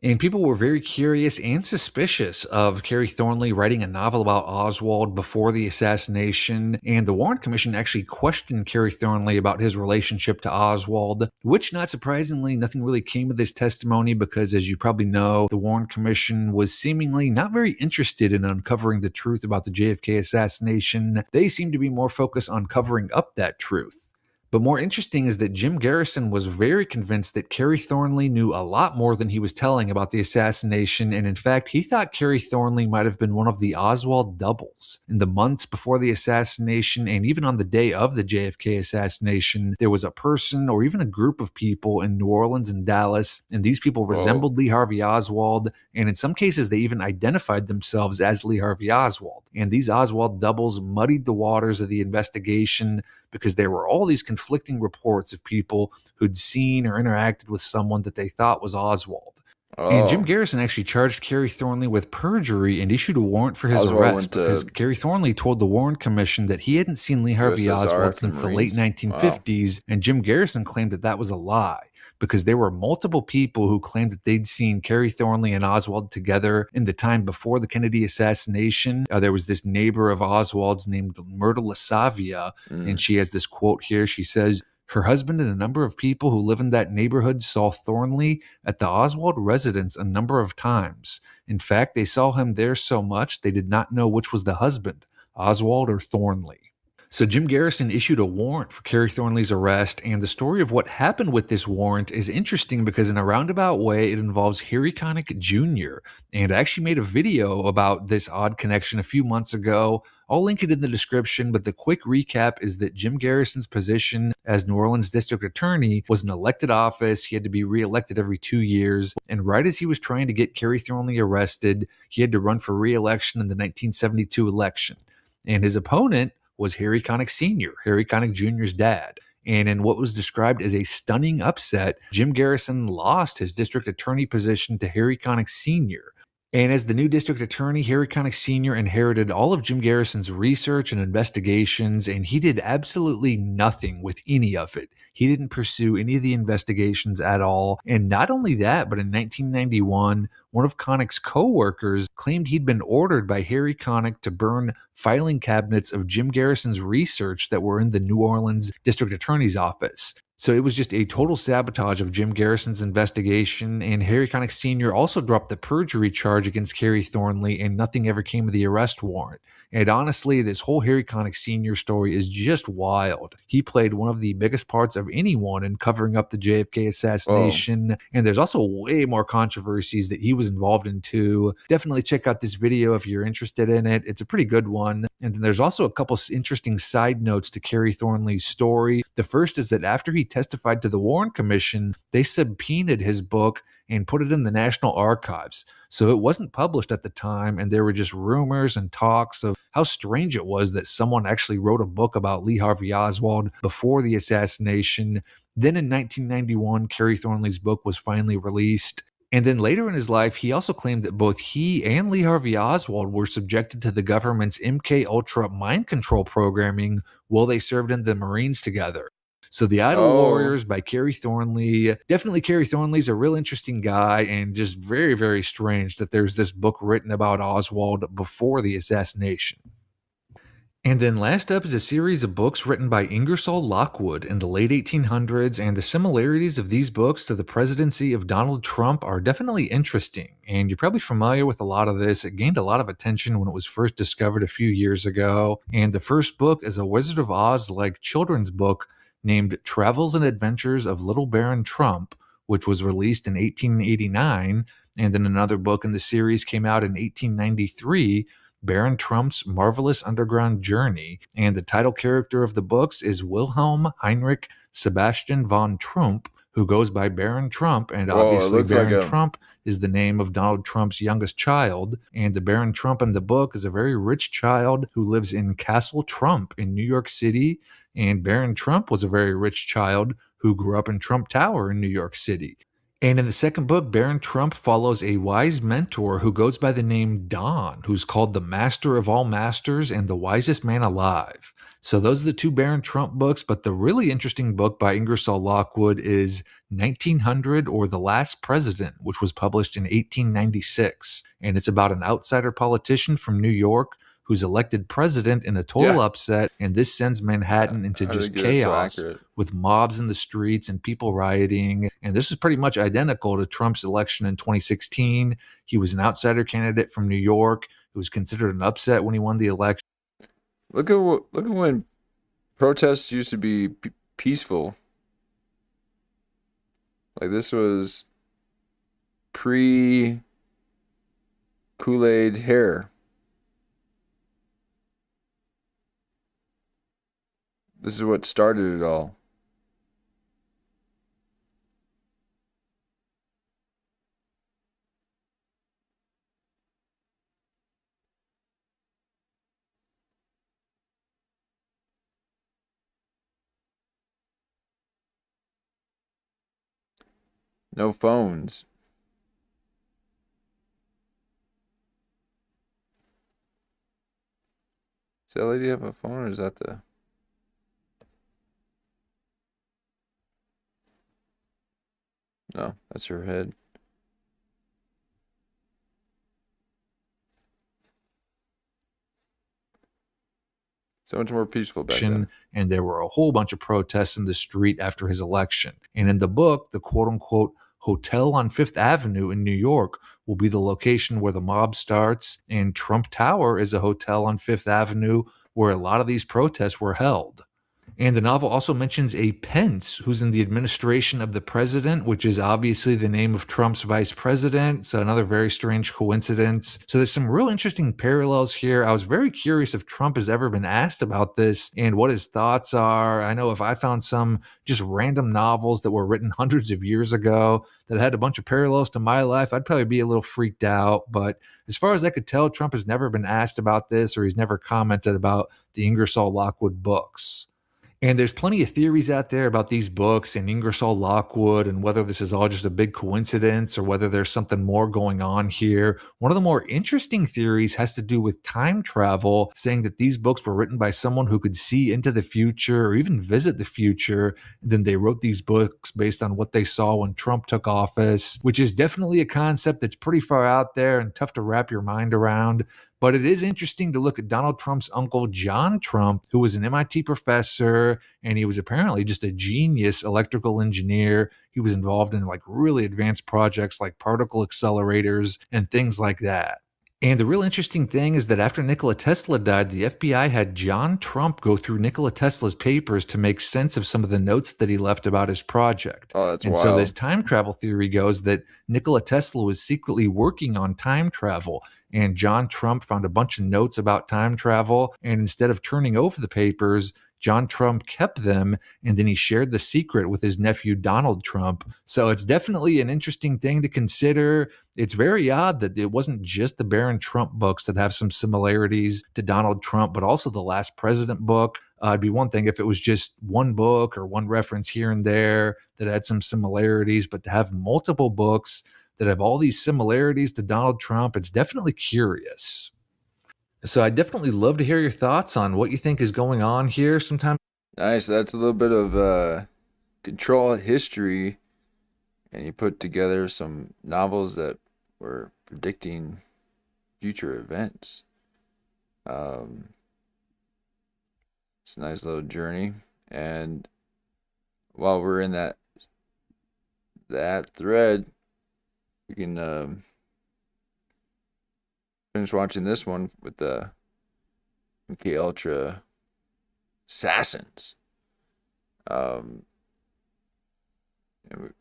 And people were very curious and suspicious of Carrie Thornley writing a novel about Oswald before the assassination. And the Warren Commission actually questioned Carrie Thornley about his relationship to Oswald, which, not surprisingly, nothing really came of this testimony because, as you probably know, the Warren Commission was seemingly not very interested in uncovering the truth about the JFK assassination. They seemed to be more focused on covering up that truth. But more interesting is that Jim Garrison was very convinced that Carrie Thornley knew a lot more than he was telling about the assassination, and in fact, he thought Carrie Thornley might have been one of the Oswald doubles. In the months before the assassination, and even on the day of the JFK assassination, there was a person or even a group of people in New Orleans and Dallas, and these people resembled Lee Harvey Oswald, and in some cases, they even identified themselves as Lee Harvey Oswald. And these Oswald doubles muddied the waters of the investigation because there were all these conflicting reports of people who'd seen or interacted with someone that they thought was Oswald. And Jim Garrison actually charged Carrie Thornley with perjury and issued a warrant for his arrest because Carrie Thornley told the Warren Commission that he hadn't seen Lee Harvey Oswald since the late 1950s, and Jim Garrison claimed that that was a lie, because there were multiple people who claimed that they'd seen Carrie Thornley and Oswald together in the time before the Kennedy assassination. There was this neighbor of Oswald's named Myrtle Lasavia, and she has this quote here. She says, "Her husband and a number of people who live in that neighborhood saw Thornley at the Oswald residence a number of times. In fact, they saw him there so much they did not know which was the husband, Oswald or Thornley." So Jim Garrison issued a warrant for Carrie Thornley's arrest, and the story of what happened with this warrant is interesting because in a roundabout way, it involves Harry Connick Jr., and I actually made a video about this odd connection a few months ago. I'll link it in the description, but the quick recap is that Jim Garrison's position as New Orleans District Attorney was an elected office. He had to be reelected every 2 years, and right as he was trying to get Carrie Thornley arrested, he had to run for reelection in the 1972 election. And his opponent was Harry Connick Sr., Harry Connick Jr.'s dad. And in what was described as a stunning upset, Jim Garrison lost his district attorney position to Harry Connick Sr. And as the new district attorney, Harry Connick Sr. inherited all of Jim Garrison's research and investigations, and he did absolutely nothing with any of it. He didn't pursue any of the investigations at all. And not only that, but in 1991, one of Connick's co-workers claimed he'd been ordered by Harry Connick to burn filing cabinets of Jim Garrison's research that were in the New Orleans district attorney's office. So it was just a total sabotage of Jim Garrison's investigation, and Harry Connick Sr. also dropped the perjury charge against Carrie Thornley, and nothing ever came of the arrest warrant. And honestly, this whole Harry Connick Sr. story is just wild. He played one of the biggest parts of anyone in covering up the JFK assassination, and there's also way more controversies that he was involved in too. Definitely check out this video if you're interested in it. It's a pretty good one. And then there's also a couple interesting side notes to Carrie Thornley's story. The first is that after he testified to the Warren Commission, they subpoenaed his book and put it in the National Archives. So it wasn't published at the time, and there were just rumors and talks of how strange it was that someone actually wrote a book about Lee Harvey Oswald before the assassination. Then in 1991, Carrie Thornley's book was finally released. And then later in his life, he also claimed that both he and Lee Harvey Oswald were subjected to the government's MK Ultra mind control programming while they served in the Marines together. So The Idle Warriors by Carrie Thornley. Definitely Carrie Thornley's a real interesting guy, and just very, very strange that there's this book written about Oswald before the assassination. And then last up is a series of books written by Ingersoll Lockwood in the late 1800s, and the similarities of these books to the presidency of Donald Trump are definitely interesting. And you're probably familiar with a lot of this. It gained a lot of attention when it was first discovered a few years ago. And the first book is a Wizard of Oz-like children's book named Travels and Adventures of Little Baron Trump, which was released in 1889. And then another book in the series came out in 1893, Baron Trump's Marvelous Underground Journey, and the title character of the books is Wilhelm Heinrich Sebastian von Trump, who goes by Baron Trump, and obviously Baron Trump is the name of Donald Trump's youngest child, and the Baron Trump in the book is a very rich child who lives in Castle Trump in New York City, and Baron Trump was a very rich child who grew up in Trump Tower in New York City. And in the second book, Baron Trump follows a wise mentor who goes by the name Don, who's called the master of all masters and the wisest man alive. So those are the two Baron Trump books, but the really interesting book by Ingersoll Lockwood is 1900 or The Last President, which was published in 1896. And it's about an outsider politician from New York who's elected president in a total upset, and this sends Manhattan into just chaos with mobs in the streets and people rioting. And this is pretty much identical to Trump's election in 2016. He was an outsider candidate from New York. It was considered an upset when he won the election. Look at when protests used to be peaceful. Like this was pre Kool-Aid hair. This is what started it all. No phones. Does that lady have a phone, or is that the... No, that's her head. So much more peaceful back then. And there were a whole bunch of protests in the street after his election. And in the book, the quote-unquote hotel on Fifth Avenue in New York will be the location where the mob starts, and Trump Tower is a hotel on Fifth Avenue where a lot of these protests were held. And the novel also mentions a Pence, who's in the administration of the president, which is obviously the name of Trump's vice president. So another very strange coincidence. So there's some real interesting parallels here. I was very curious if Trump has ever been asked about this and what his thoughts are. I know if I found some just random novels that were written hundreds of years ago that had a bunch of parallels to my life, I'd probably be a little freaked out. But as far as I could tell, Trump has never been asked about this, or he's never commented about the Ingersoll Lockwood books. And there's plenty of theories out there about these books and Ingersoll Lockwood and whether this is all just a big coincidence or whether there's something more going on here. One of the more interesting theories has to do with time travel, saying that these books were written by someone who could see into the future or even visit the future. And then they wrote these books based on what they saw when Trump took office, which is definitely a concept that's pretty far out there and tough to wrap your mind around. But it is interesting to look at Donald Trump's uncle, John Trump, who was an MIT professor, and he was apparently just a genius electrical engineer. He was involved in like really advanced projects like particle accelerators and things like that. And the real interesting thing is that after Nikola Tesla died, the FBI had John Trump go through Nikola Tesla's papers to make sense of some of the notes that he left about his project. Oh, that's and wild. So this time travel theory goes that Nikola Tesla was secretly working on time travel, and John Trump found a bunch of notes about time travel, and instead of turning over the papers, John Trump kept them, and then he shared the secret with his nephew, Donald Trump. So it's definitely an interesting thing to consider. It's very odd that it wasn't just the Baron Trump books that have some similarities to Donald Trump, but also the Last President book. It'd be one thing if it was just one book or one reference here and there that had some similarities, but to have multiple books that have all these similarities to Donald Trump, it's definitely curious. So I'd definitely love to hear your thoughts on what you think is going on here sometime. Nice. That's a little bit of control history. And you put together some novels that were predicting future events. It's a nice little journey. And while we're in that thread, we can finish watching this one with the MK Ultra Assassins. And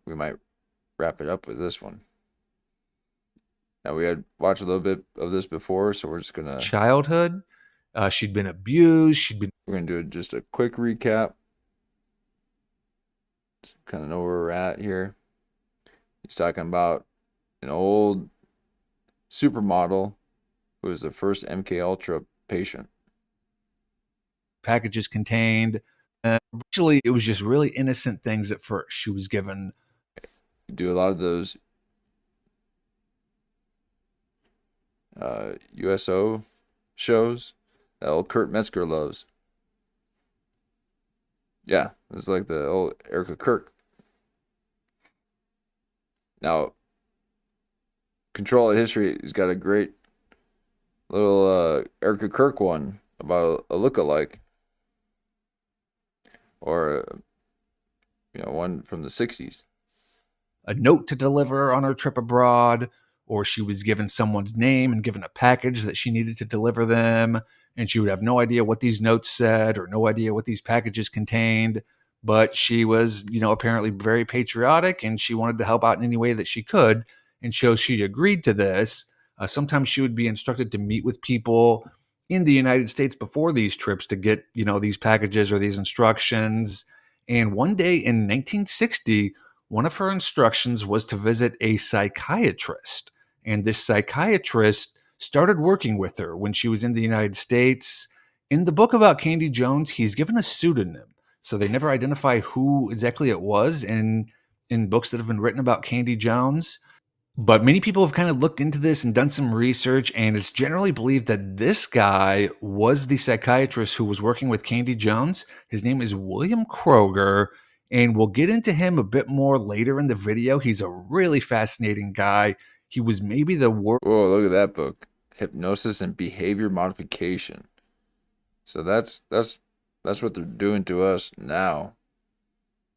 we might wrap it up with this one. Now, we had watched a little bit of this before, so we're just gonna childhood. She'd been abused. We're gonna do just a quick recap. Just kind of know where we're at here. He's talking about an old supermodel who was the first MK Ultra patient. Packages contained. Actually, it was just really innocent things at first. She was given do a lot of those USO shows that old Kurt Metzger loves. Yeah, it's like the old Erica Kirk. Now, Control of History has got a great little Erica Kirk one about a lookalike, or one from the 60s. A note to deliver on her trip abroad, or she was given someone's name and given a package that she needed to deliver them, and she would have no idea what these notes said or no idea what these packages contained. But she was, apparently very patriotic, and she wanted to help out in any way that she could. And so she agreed to this. Sometimes she would be instructed to meet with people in the United States before these trips to get, these packages or these instructions. And one day in 1960, one of her instructions was to visit a psychiatrist. And this psychiatrist started working with her when she was in the United States. In the book about Candy Jones, he's given a pseudonym. So they never identify who exactly it was in books that have been written about Candy Jones. But many people have kind of looked into this and done some research, and it's generally believed that this guy was the psychiatrist who was working with Candy Jones. His name is William Kroger, and we'll get into him a bit more later in the video. He's a really fascinating guy. He was maybe the worst. Whoa, look at that book. Hypnosis and Behavior Modification. So that's what they're doing to us now.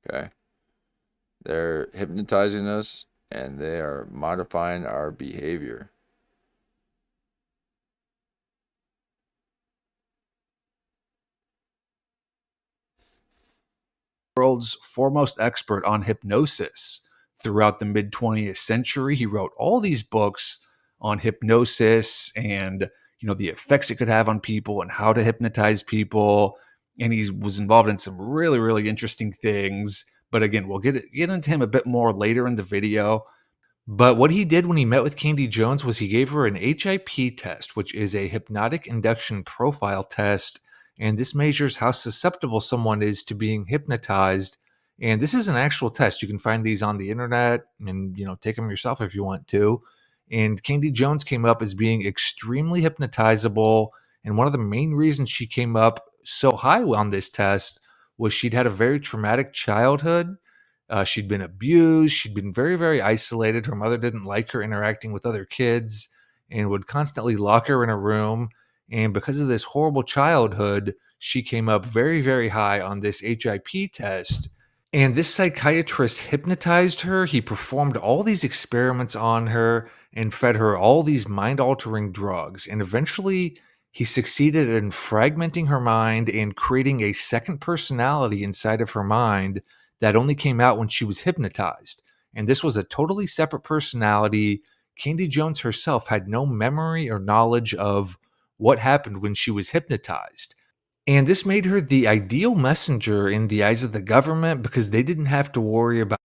Okay. They're hypnotizing us, and they are modifying our behavior. World's foremost expert on hypnosis throughout the mid 20th century. He wrote all these books on hypnosis and the effects it could have on people and how to hypnotize people. And he was involved in some really, really interesting things. But again, we'll get into him a bit more later in the video. But what he did when he met with Candy Jones was he gave her an HIP test, which is a hypnotic induction profile test. And this measures how susceptible someone is to being hypnotized. And this is an actual test. You can find these on the internet and, take them yourself if you want to. And Candy Jones came up as being extremely hypnotizable. And one of the main reasons she came up so high on this test was she'd had a very traumatic childhood. She'd been abused. She'd been very, very isolated. Her mother didn't like her interacting with other kids and would constantly lock her in a room. And because of this horrible childhood, she came up very, very high on this HIP test. And this psychiatrist hypnotized her. He performed all these experiments on her and fed her all these mind-altering drugs. And eventually, he succeeded in fragmenting her mind and creating a second personality inside of her mind that only came out when she was hypnotized. And this was a totally separate personality. Candy Jones herself had no memory or knowledge of what happened when she was hypnotized. And this made her the ideal messenger in the eyes of the government because they didn't have to worry about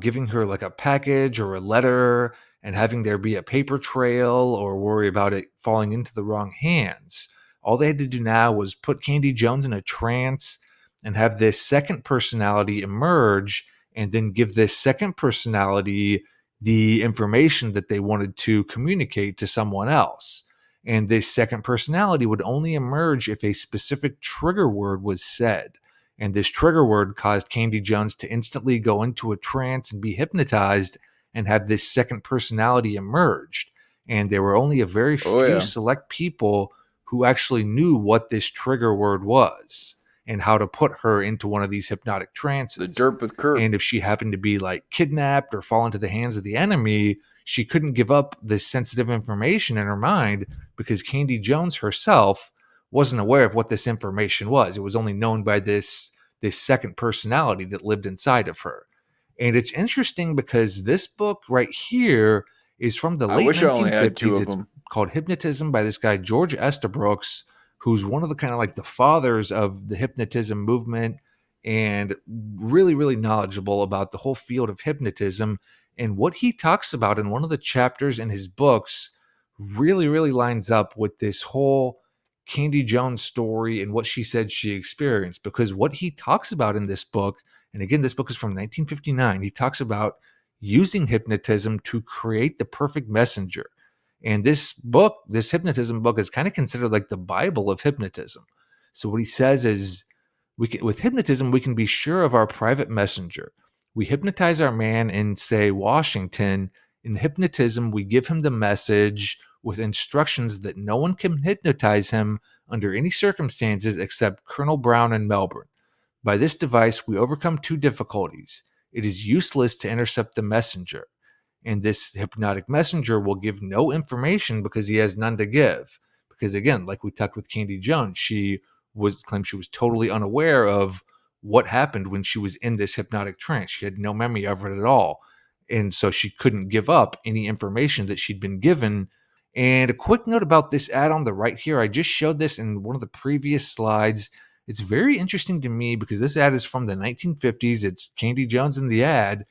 giving her like a package or a letter and having there be a paper trail or worry about it falling into the wrong hands. All they had to do now was put Candy Jones in a trance and have this second personality emerge and then give this second personality the information that they wanted to communicate to someone else. And this second personality would only emerge if a specific trigger word was said. And this trigger word caused Candy Jones to instantly go into a trance and be hypnotized and have this second personality emerged. And there were only a very few select people who actually knew what this trigger word was and how to put her into one of these hypnotic trances. The derp with Kurt. And if she happened to be like kidnapped or fall into the hands of the enemy, she couldn't give up this sensitive information in her mind because Candy Jones herself wasn't aware of what this information was. It was only known by this second personality that lived inside of her. And it's interesting because this book right here is from the late 1950s. It's called Hypnotism by this guy, George Estabrooks, who's one of the kind of like the fathers of the hypnotism movement and really, really knowledgeable about the whole field of hypnotism. And what he talks about in one of the chapters in his books really, really lines up with this whole Candy Jones story and what she said she experienced. Because what he talks about in this book, And again, this book is from 1959. He talks about using hypnotism to create the perfect messenger. And this book, this hypnotism book, is kind of considered like the Bible of hypnotism. So what he says is, with hypnotism, we can be sure of our private messenger. We hypnotize our man in, say, Washington. In hypnotism, we give him the message with instructions that no one can hypnotize him under any circumstances except Colonel Brown in Melbourne. By this device, we overcome two difficulties. It is useless to intercept the messenger, and this hypnotic messenger will give no information because he has none to give. Because again, like we talked with Candy Jones, she claimed she was totally unaware of what happened when she was in this hypnotic trance. She had no memory of it at all. And so she couldn't give up any information that she'd been given. And a quick note about this ad on the right here. I just showed this in one of the previous slides. It's very interesting to me because this ad is from the 1950s. It's Candy Jones in the ad.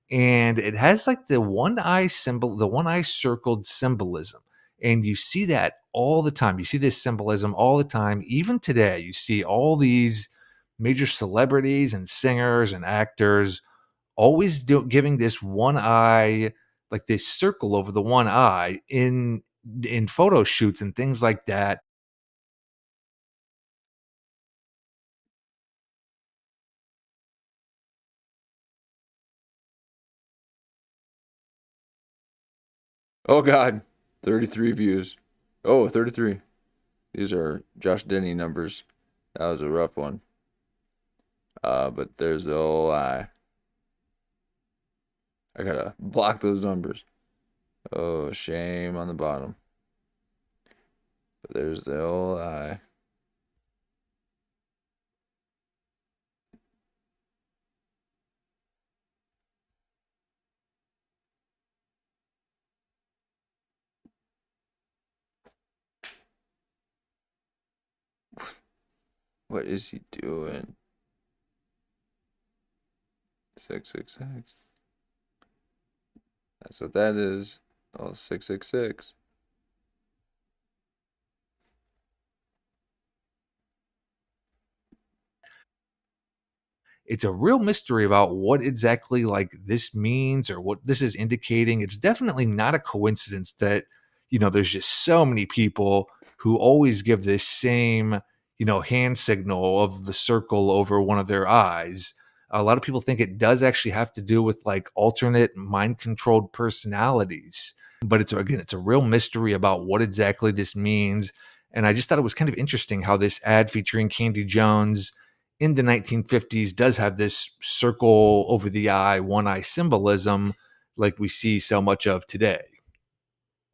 And it has like the one eye symbol, the one eye circled symbolism. And you see that all the time. You see this symbolism all the time. Even today, you see all these major celebrities and singers and actors always giving this one eye, like this circle over the one eye in photo shoots and things like that. Oh God, 33 views. Oh, 33. These are Josh Denny numbers. That was a rough one. But there's the whole eye. I gotta block those numbers. Oh, shame on the bottom. But there's the whole eye. What is he doing? 666. That's what that is. Oh, 666. It's a real mystery about what exactly like this means or what this is indicating. It's definitely not a coincidence that, there's just so many people who always give this same, hand signal of the circle over one of their eyes. A lot of people think it does actually have to do with like alternate mind controlled personalities. But it's a real mystery about what exactly this means. And I just thought it was kind of interesting how this ad featuring Candy Jones in the 1950s does have this circle over the eye, one eye symbolism like we see so much of today.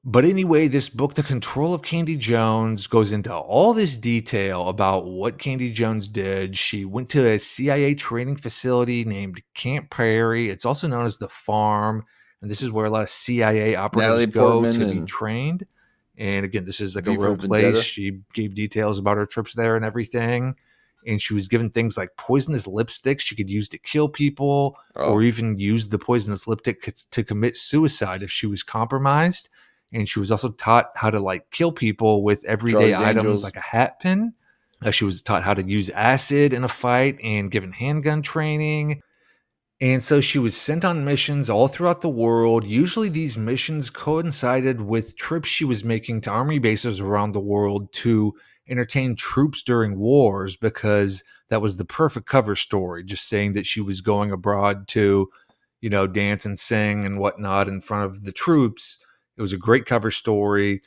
But anyway, this book, The Control of Candy Jones, goes into all this detail about what Candy Jones did. She went to a CIA training facility named Camp Prairie. It's also known as the Farm. And this is where a lot of CIA operatives go to be trained. And again, this is like a real place. She gave details about her trips there and everything. And she was given things like poisonous lipsticks she could use to kill people, or even use the poisonous lipstick to commit suicide if she was compromised. And she was also taught how to like kill people with everyday items like a hat pin. She was taught how to use acid in a fight and given handgun training. And so she was sent on missions all throughout the world. Usually these missions coincided with trips she was making to army bases around the world to entertain troops during wars, because that was the perfect cover story, just saying that she was going abroad to, dance and sing and whatnot in front of the troops. It was a great cover story.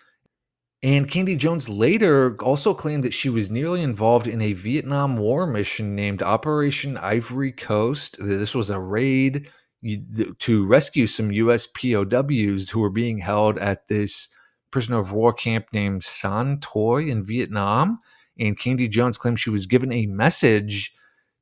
And Candy Jones later also claimed that she was nearly involved in a Vietnam War mission named Operation Ivory Coast. This was a raid to rescue some U.S. POWs who were being held at this prisoner of war camp named San Toi in Vietnam. And Candy Jones claimed she was given a message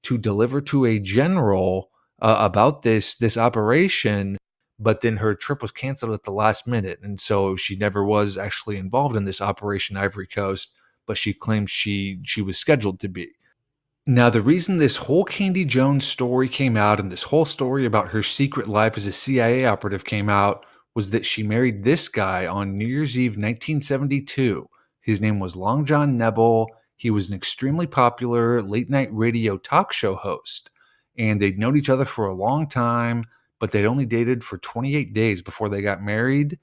to deliver to a general about this operation. But then her trip was canceled at the last minute. And so she never was actually involved in this Operation Ivory Coast, but she claimed she was scheduled to be. Now, the reason this whole Candy Jones story came out and this whole story about her secret life as a CIA operative came out was that she married this guy on New Year's Eve 1972. His name was Long John Nebel. He was an extremely popular late-night radio talk show host. and they'd known each other for a long time, but they'd only dated for 28 days before they got married.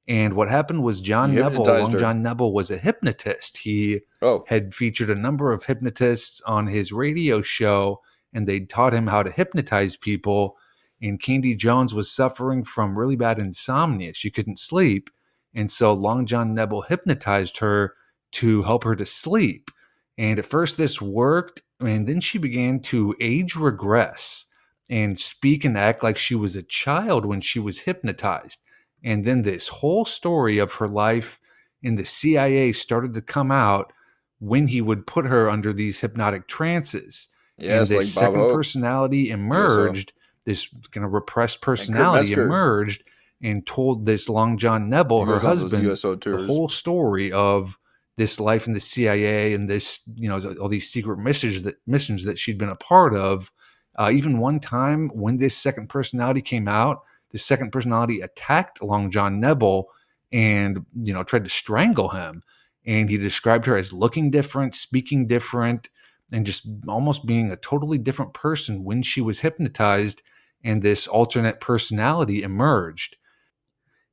And what happened was Long John Nebel was a hypnotist. He had featured a number of hypnotists on his radio show, and they taught him how to hypnotize people. And Candy Jones was suffering from really bad insomnia. She couldn't sleep. And so Long John Nebel hypnotized her to help her to sleep. And at first this worked, and then she began to age regress and speak and act like she was a child when she was hypnotized. And then this whole story of her life in the CIA started to come out when he would put her under these hypnotic trances. Yeah, and this like second personality emerged, this kind of repressed personality emerged and told this Long John Nebel, her husband, the whole story of this life in the CIA and this, all these secret missions that she'd been a part of. Even one time when this second personality came out, the second personality attacked Long John Nebel and, tried to strangle him. And he described her as looking different, speaking different, and just almost being a totally different person when she was hypnotized. And this alternate personality emerged.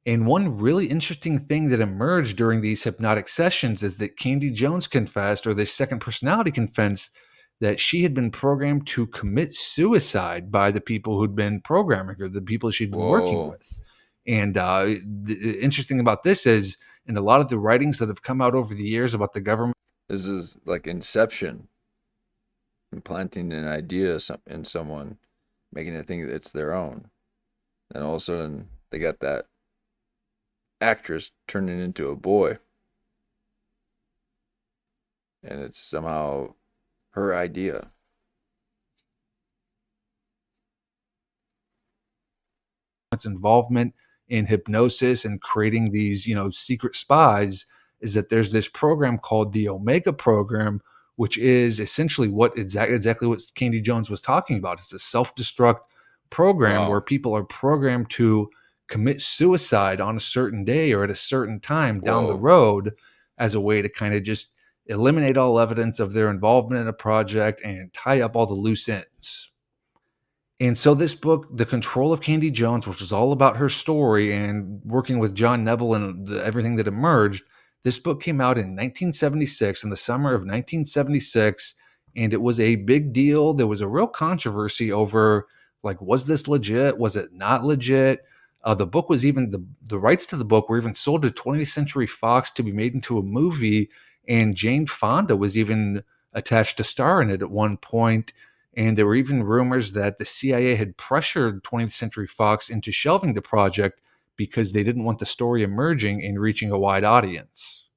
And one really interesting thing that emerged during these hypnotic sessions is that Candy Jones confessed, or this second personality confessed, that she had been programmed to commit suicide by the people who'd been programming her, the people she'd been working with. And the interesting about this is, in a lot of the writings that have come out over the years about the government. This is like Inception, implanting an idea in someone, making it think it's their own. And all of a sudden, they got that actress turning into a boy. And it's somehow her idea. Its involvement in hypnosis and creating these, secret spies is that there's this program called the Omega program, which is essentially what exactly what Candy Jones was talking about. It's a self-destruct program where people are programmed to commit suicide on a certain day or at a certain time down the road as a way to kind of just eliminate all evidence of their involvement in a project and tie up all the loose ends. And so this book, The Control of Candy Jones, which is all about her story and working with John Nebel and everything that emerged, this book came out in 1976, in the summer of 1976, and it was a big deal. There was a real controversy over, was this legit? Was it not legit? The book was even, the rights to the book were even sold to 20th Century Fox to be made into a movie, and Jane Fonda was even attached to star in it at one point. And there were even rumors that the CIA had pressured 20th Century Fox into shelving the project because they didn't want the story emerging and reaching a wide audience.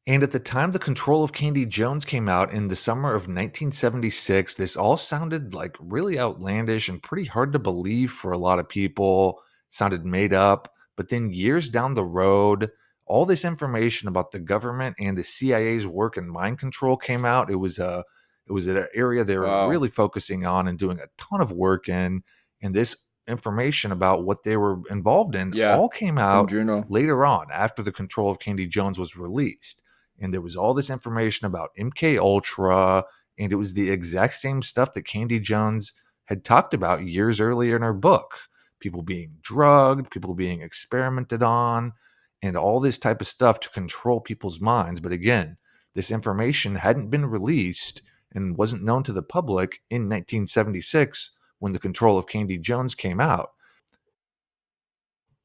And at the time The Control of Candy Jones came out in the summer of 1976, this all sounded like really outlandish and pretty hard to believe for a lot of people. It sounded made up. But then years down the road, all this information about the government and the CIA's work in mind control came out. It was an area they were really focusing on and doing a ton of work in. And this information about what they were involved in all came out later on after The Control of Candy Jones was released. And there was all this information about MK Ultra, and it was the exact same stuff that Candy Jones had talked about years earlier in her book. People being drugged, people being experimented on, and all this type of stuff to control people's minds. But again, this information hadn't been released and wasn't known to the public in 1976 when The Control of Candy Jones came out.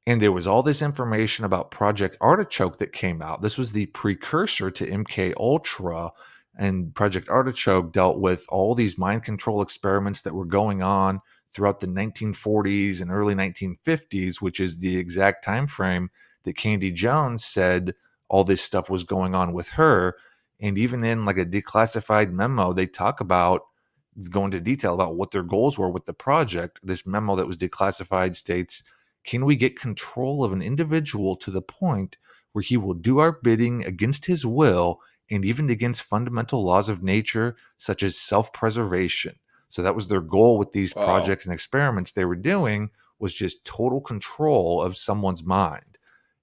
And there was all this information about Project Artichoke that came out. This was the precursor to MK Ultra, and Project Artichoke dealt with all these mind control experiments that were going on throughout the 1940s and early 1950s, which is the exact time frame that Candy Jones said all this stuff was going on with her. And even in a declassified memo, they talk about, go into detail about what their goals were with the project. This memo that was declassified states, can we get control of an individual to the point where he will do our bidding against his will and even against fundamental laws of nature, such as self-preservation? So that was their goal with these projects and experiments they were doing, was just total control of someone's mind.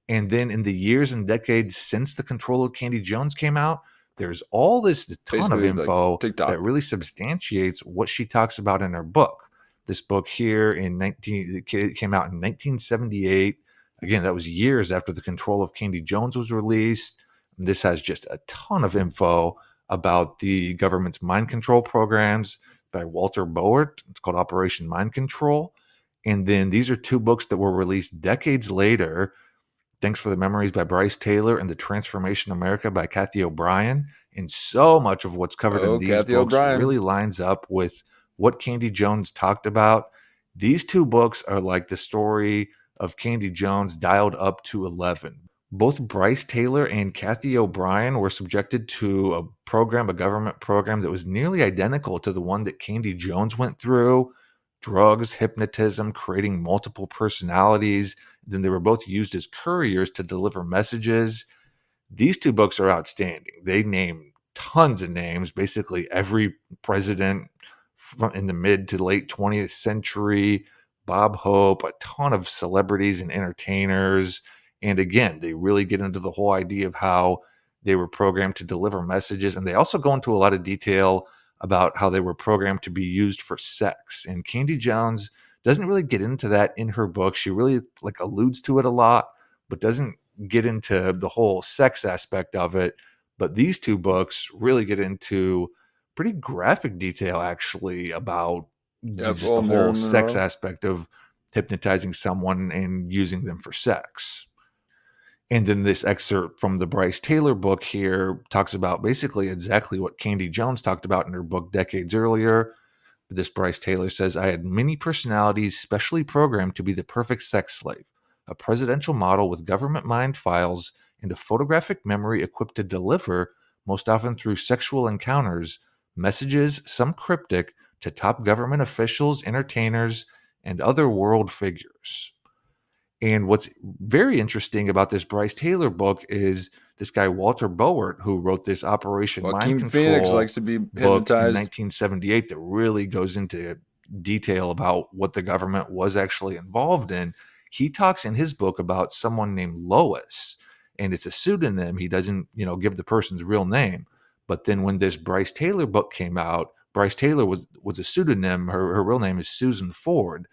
And then in the years and decades since The Control of Candy Jones came out, there's all this ton of Basically, info like TikTok. that really substantiates what she talks about in her book. This book here it came out in 1978. Again, that was years after The Control of Candy Jones was released. This has just a ton of info about the government's mind control programs by Walter Boert. It's called Operation Mind Control. And then these are two books that were released decades later. Thanks for the Memories by Bryce Taylor and The Transformation of America by Kathy O'Brien. And so much of what's covered in these Kathy books O'Brien. really lines up with what Candy Jones talked about. These two books are like the story of Candy Jones dialed up to 11. Both Bryce Taylor and Kathy O'Brien were subjected to a government program that was nearly identical to the one that Candy Jones went through. Drugs, hypnotism, creating multiple personalities. Then they were both used as couriers to deliver messages. These two books are outstanding. They name tons of names, basically every president in the mid to late 20th century, Bob Hope, a ton of celebrities and entertainers. And again, they really get into the whole idea of how they were programmed to deliver messages. And they also go into a lot of detail about how they were programmed to be used for sex. And Candy Jones doesn't really get into that in her book. She really alludes to it a lot, but doesn't get into the whole sex aspect of it. But these two books really get into pretty graphic detail, actually, about just the whole sex aspect of hypnotizing someone and using them for sex. And then this excerpt from the Bryce Taylor book here talks about basically exactly what Candy Jones talked about in her book decades earlier. This Bryce Taylor says, I had many personalities specially programmed to be the perfect sex slave, a presidential model with government mind files and a photographic memory equipped to deliver, most often through sexual encounters, messages, some cryptic, to top government officials, entertainers, and other world figures. And what's very interesting about this Bryce Taylor book is this guy Walter Boert, who wrote this Operation Mind Control Phoenix likes to be book in hypnotized. 1978 that really goes into detail about what the government was actually involved in. He talks in his book about someone named Lois, and it's a pseudonym. He doesn't, give the person's real name. But then when this Bryce Taylor book came out, Bryce Taylor was a pseudonym. Her real name is Susan Ford.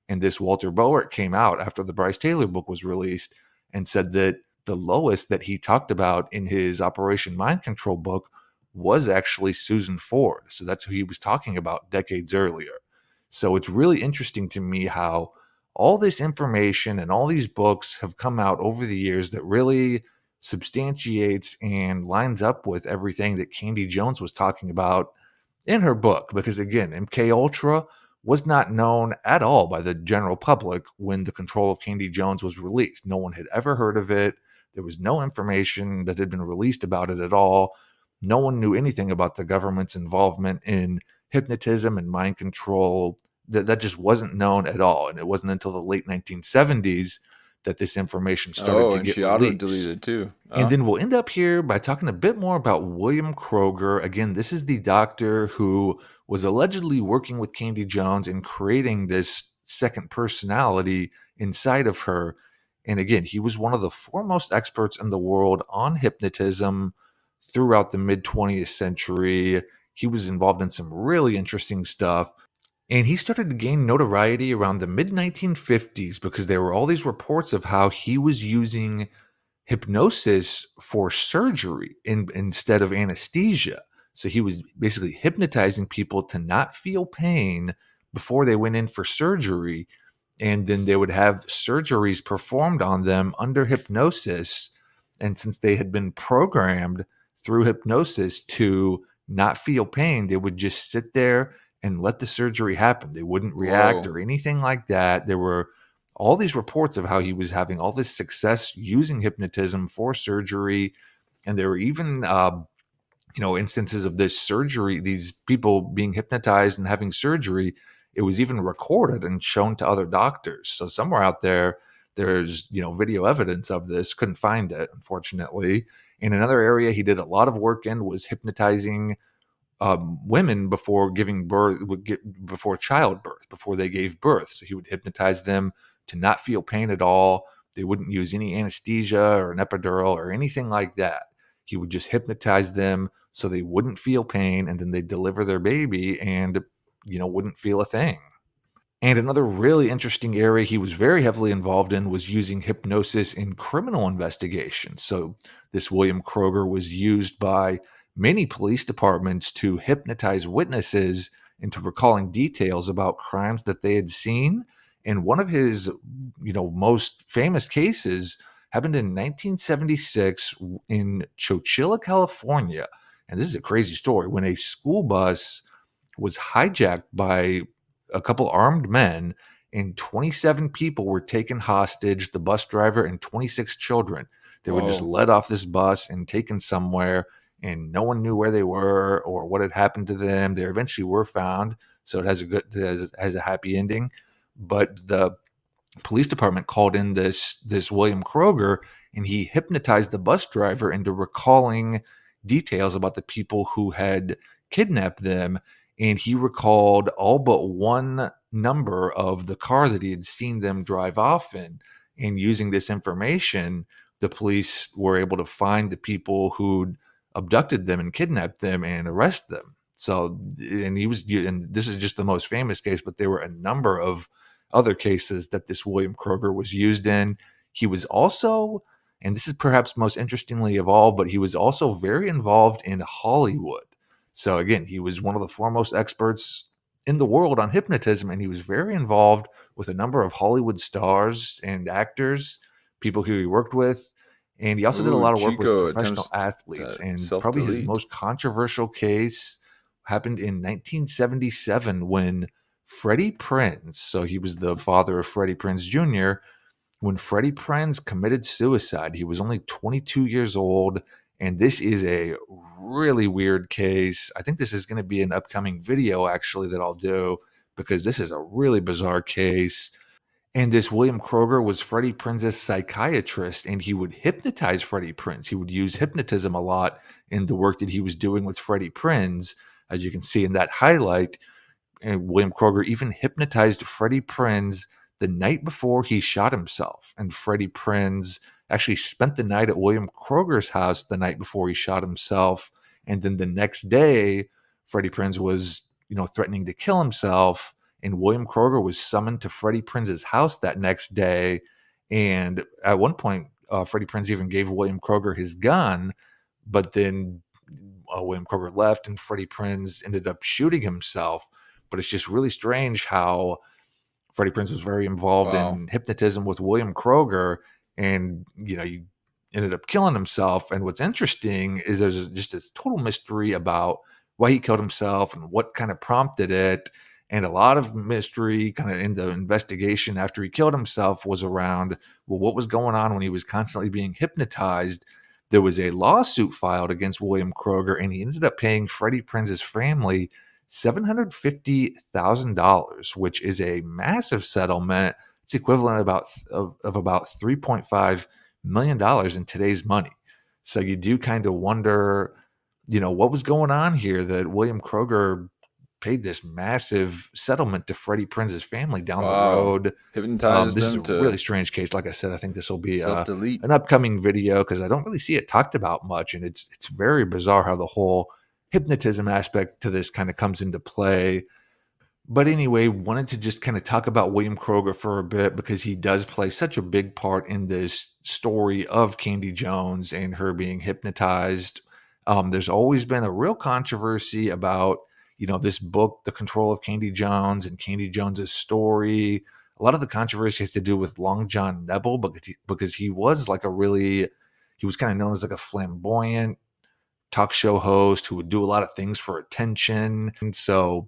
And this Walter Boert came out after the Bryce Taylor book was released and said that the Lois that he talked about in his Operation Mind Control book was actually Susan Ford. So that's who he was talking about decades earlier. So it's really interesting to me how all this information and all these books have come out over the years that really substantiates and lines up with everything that Candy Jones was talking about in her book. Because again, MK Ultra was not known at all by the general public when The Control of Candy Jones was released. No one had ever heard of it. There was no information that had been released about it at all. No one knew anything about the government's involvement in hypnotism and mind control. That just wasn't known at all. And it wasn't until the late 1970s that this information started to get she released. auto-deleted too. And then we'll end up here by talking a bit more about William Kroger. Again, this is the doctor who was allegedly working with Candy Jones and creating this second personality inside of her. And again, he was one of the foremost experts in the world on hypnotism throughout the mid-20th century. He was involved in some really interesting stuff. And he started to gain notoriety around the mid-1950s because there were all these reports of how he was using hypnosis for surgery instead of anesthesia. So he was basically hypnotizing people to not feel pain before they went in for surgery. And then they would have surgeries performed on them under hypnosis. And since they had been programmed through hypnosis to not feel pain, they would just sit there and let the surgery happen. They wouldn't react or anything like that. There were all these reports of how he was having all this success using hypnotism for surgery. And there were even, instances of this surgery, these people being hypnotized and having surgery. It was even recorded and shown to other doctors. So somewhere out there, there's, video evidence of this. Couldn't find it, unfortunately. In another area he did a lot of work in was hypnotizing women before giving birth, before childbirth, before they gave birth. So he would hypnotize them to not feel pain at all. They wouldn't use any anesthesia or an epidural or anything like that. He would just hypnotize them so they wouldn't feel pain, and then they'd deliver their baby and, wouldn't feel a thing. And another really interesting area he was very heavily involved in was using hypnosis in criminal investigations. So this William Kroger was used by many police departments to hypnotize witnesses into recalling details about crimes that they had seen. And one of his, most famous cases happened in 1976 in Chochilla, California. And this is a crazy story. When a school bus was hijacked by a couple armed men, and 27 people were taken hostage, the bus driver and 26 children. They were just led off this bus and taken somewhere, and no one knew where they were or what had happened to them. They eventually were found, so it has a happy ending. But the police department called in this William Kroger, and he hypnotized the bus driver into recalling details about the people who had kidnapped them. And he recalled all but one number of the car that he had seen them drive off in. And using this information, the police were able to find the people who'd abducted them and kidnapped them and arrest them. So, and this is just the most famous case, but there were a number of other cases that this William Kroger was used in. He was also, and this is perhaps most interestingly of all, but he was also very involved in Hollywood. So again, he was one of the foremost experts in the world on hypnotism, and he was very involved with a number of Hollywood stars and actors, people who he worked with. And he also did a lot of work with professional athletes. And probably his most controversial case happened in 1977 when Freddie Prinze, so he was the father of Freddie Prinze Jr., when Freddie Prinze committed suicide. He was only 22 years old. And this is a really weird case. I think this is going to be an upcoming video, actually, that I'll do, because this is a really bizarre case. And this William Kroger was Freddie Prinze's psychiatrist, and he would hypnotize Freddie Prinze. He would use hypnotism a lot in the work that he was doing with Freddie Prinze. As you can see in that highlight, and William Kroger even hypnotized Freddie Prinze the night before he shot himself. And Freddie Prinze actually spent the night at William Kroger's house the night before he shot himself. And then the next day, Freddie Prinze was, threatening to kill himself. And William Kroger was summoned to Freddie Prinze's house that next day. And at one point, Freddie Prinze even gave William Kroger his gun. But then William Kroger left, and Freddie Prinze ended up shooting himself. But it's just really strange how Freddie Prinze was very involved in hypnotism with William Kroger. And, he ended up killing himself. And what's interesting is there's just this total mystery about why he killed himself and what kind of prompted it. And a lot of mystery kind of in the investigation after he killed himself was around, well, what was going on when he was constantly being hypnotized? There was a lawsuit filed against William Kroger, and he ended up paying Freddie Prinze's family $750,000, which is a massive settlement. It's equivalent of about $3.5 million in today's money. So you do kind of wonder, what was going on here that William Kroger paid this massive settlement to Freddie Prinze's family down the road. This is a really strange case. Like I said, I think this will be an upcoming video because I don't really see it talked about much. And it's very bizarre how the whole hypnotism aspect to this kind of comes into play. But anyway, wanted to just kind of talk about William Kroger for a bit because he does play such a big part in this story of Candy Jones and her being hypnotized. There's always been a real controversy about, this book, The Control of Candy Jones, and Candy Jones's story. A lot of the controversy has to do with Long John Nebel because he was kind of known as like a flamboyant talk show host who would do a lot of things for attention. And so,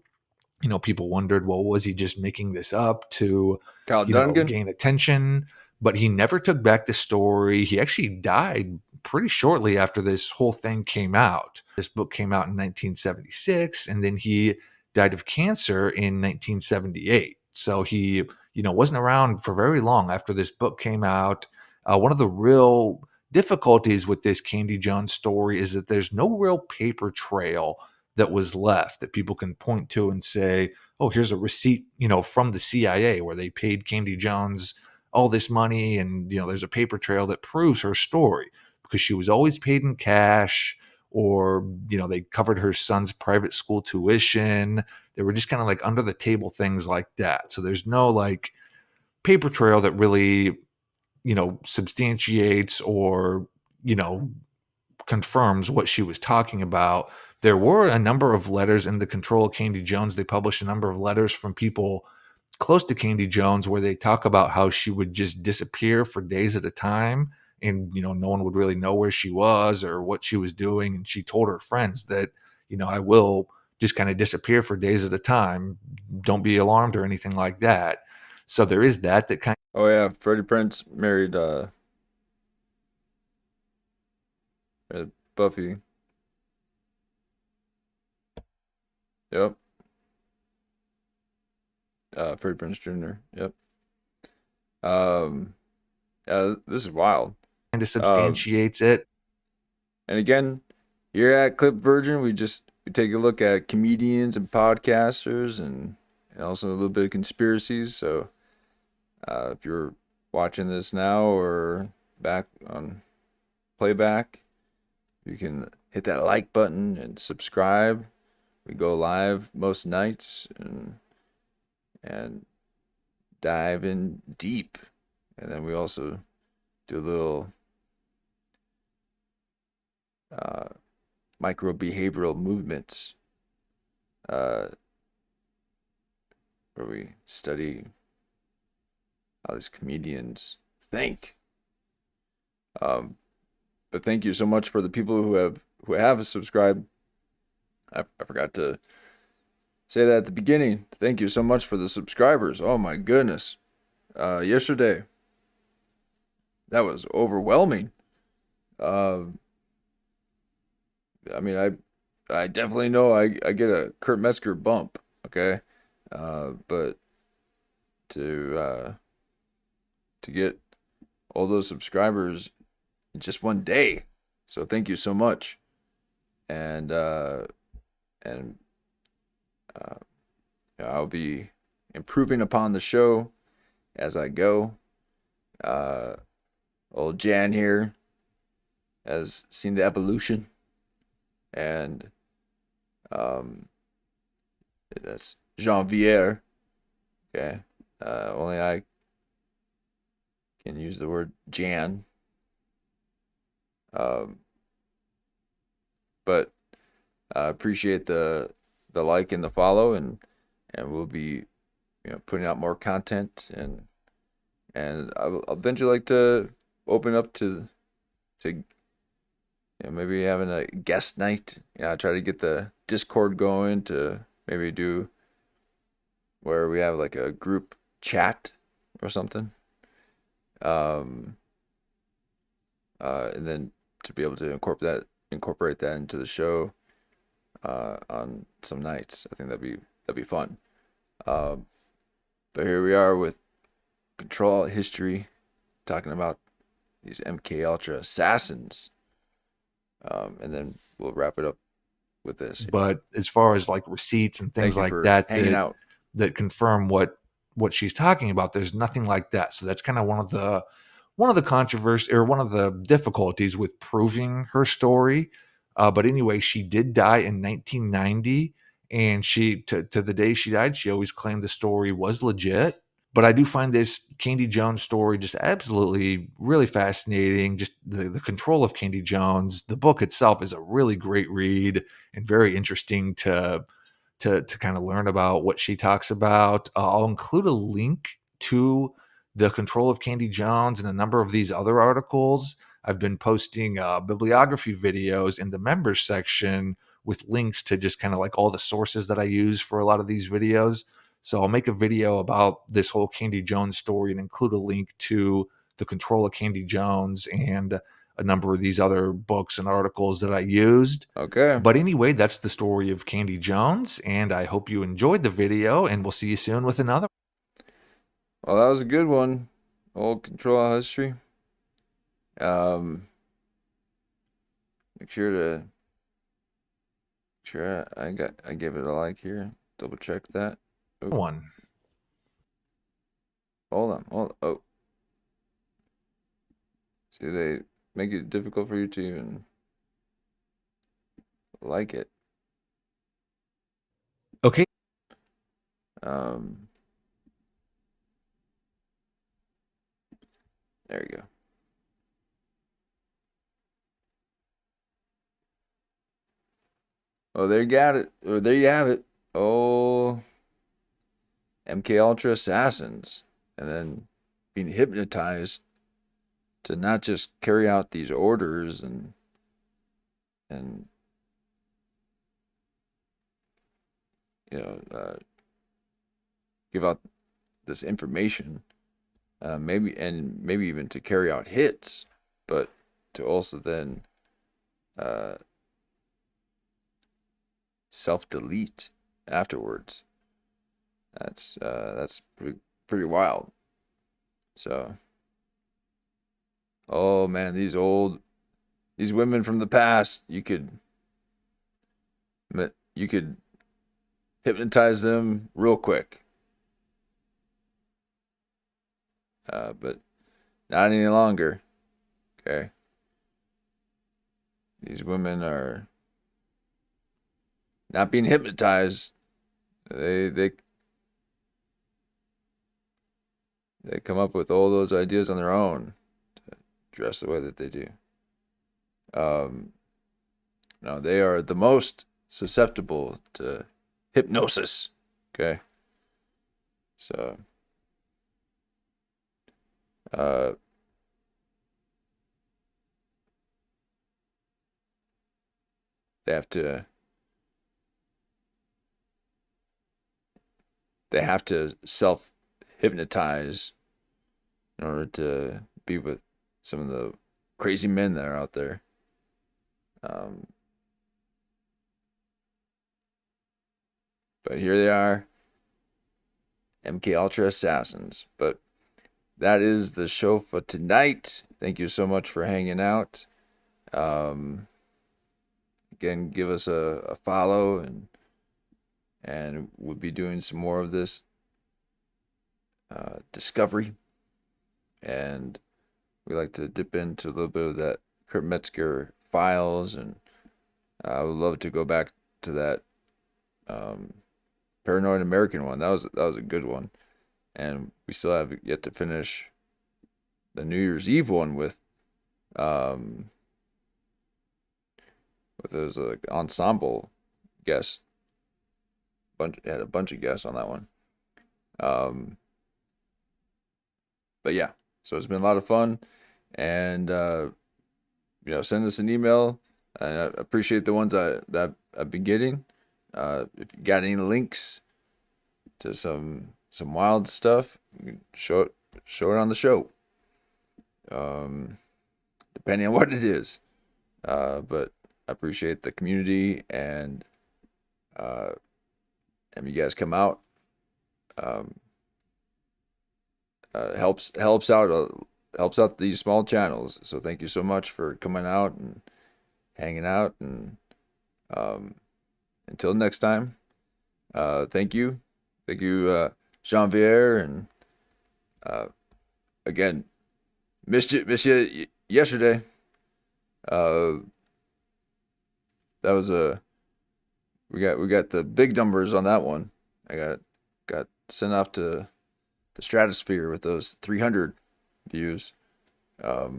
people wondered, well, was he just making this up to gain attention? But he never took back the story. He actually died pretty shortly after this whole thing came out. This book came out in 1976, and then he died of cancer in 1978. So he, wasn't around for very long after this book came out. One of the real difficulties with this Candy Jones story is that there's no real paper trail that was left that people can point to and say, oh, here's a receipt, from the CIA where they paid Candy Jones all this money, and there's a paper trail that proves her story. because she was always paid in cash, or, they covered her son's private school tuition. They were just kind of like under the table things like that. So there's no like paper trail that really, substantiates or, confirms what she was talking about. There were a number of letters in the Control of Candy Jones. They published a number of letters from people close to Candy Jones where they talk about how she would just disappear for days at a time, and no one would really know where she was or what she was doing. And she told her friends that, I will just kind of disappear for days at a time. Don't be alarmed or anything like that. So there is that kind of. Oh yeah, Freddie Prinze married Buffy. Yep. Freddie Prinze Jr. Yep. Yeah, this is wild. Kind of substantiates it. And again, here at Clip Virgin, we take a look at comedians and podcasters, and also a little bit of conspiracies. So, if you're watching this now or back on playback, you can hit that like button and subscribe. We go live most nights and dive in deep. And then we also do a little micro behavioral movements where we study how these comedians think. But thank you so much for the people who have subscribed. I forgot to say that at the beginning. Thank you so much for the subscribers. Oh my goodness. Yesterday, that was overwhelming. I mean, I definitely know I get a Kurt Metzger bump, okay? But to get all those subscribers in just one day. So thank you so much. And I'll be improving upon the show as I go. Old Jan here has seen the evolution, and that's Janvier. Okay, only I can use the word Jan. But I appreciate the like and the follow, and we'll be putting out more content, and I'll eventually like to open up to maybe having a guest night. I try to get the Discord going to maybe do where we have like a group chat or something, and then to be able to incorporate that into the show on some nights. I think that'd be fun. But here we are with Control History, talking about these MK Ultra assassins, and then we'll wrap it up with this. But as far as like receipts and things like that that confirm what she's talking about, there's nothing like that. So that's kind of one of the controversy, or one of the difficulties with proving her story. But anyway, she did die in 1990, and she to the day she died, she always claimed the story was legit. But I do find this Candy Jones story just absolutely really fascinating. Just the Control of Candy Jones. The book itself is a really great read and very interesting to kind of learn about what she talks about. I'll include a link to the Control of Candy Jones and a number of these other articles. I've been posting bibliography videos in the members section with links to just kind of like all the sources that I use for a lot of these videos. So I'll make a video about this whole Candy Jones story and include a link to the Control of Candy Jones and a number of these other books and articles that I used. Okay. But anyway, that's the story of Candy Jones, and I hope you enjoyed the video, and we'll see you soon with another. Well, that was a good one. Old Control History. Make sure I gave it a like here. Double check that. Ooh. One. Hold on. Oh. See, make it difficult for you to even like it. Okay. There you go. Oh, there you got it. Or there you have it. Oh, MK Ultra assassins, and then being hypnotized to not just carry out these orders and give out this information, maybe even to carry out hits, but to also then self-delete afterwards. That's pretty wild. So, oh man, these women from the past, you could hypnotize them real quick. But not any longer. Okay. These women are not being hypnotized. They come up with all those ideas on their own to dress the way that they do. No, they are the most susceptible to hypnosis. Okay. So, they have to self-hypnotize in order to be with some of the crazy men that are out there. But here they are, MK Ultra assassins. But that is the show for tonight. Thank you so much for hanging out. Again, give us a follow, and we'll be doing some more of this discovery. And we like to dip into a little bit of that Kurt Metzger files, and I would love to go back to that Paranoid American one. That was a good one, and we still have yet to finish the New Year's Eve one with those ensemble guests. Had a bunch of guests on that one. But yeah, so it's been a lot of fun, and send us an email. And I appreciate the ones that I've been getting. If you got any links to some wild stuff, you can show it on the show. Depending on what it is. But I appreciate the community, and you guys come out. Helps out these small channels. So thank you so much for coming out and hanging out, and until next time, thank you Jean-Pierre, and again, missed you yesterday. That was we got the big numbers on that one. I got sent off to the stratosphere with those 300 views. But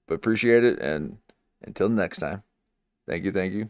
appreciate it, and until next time, thank you.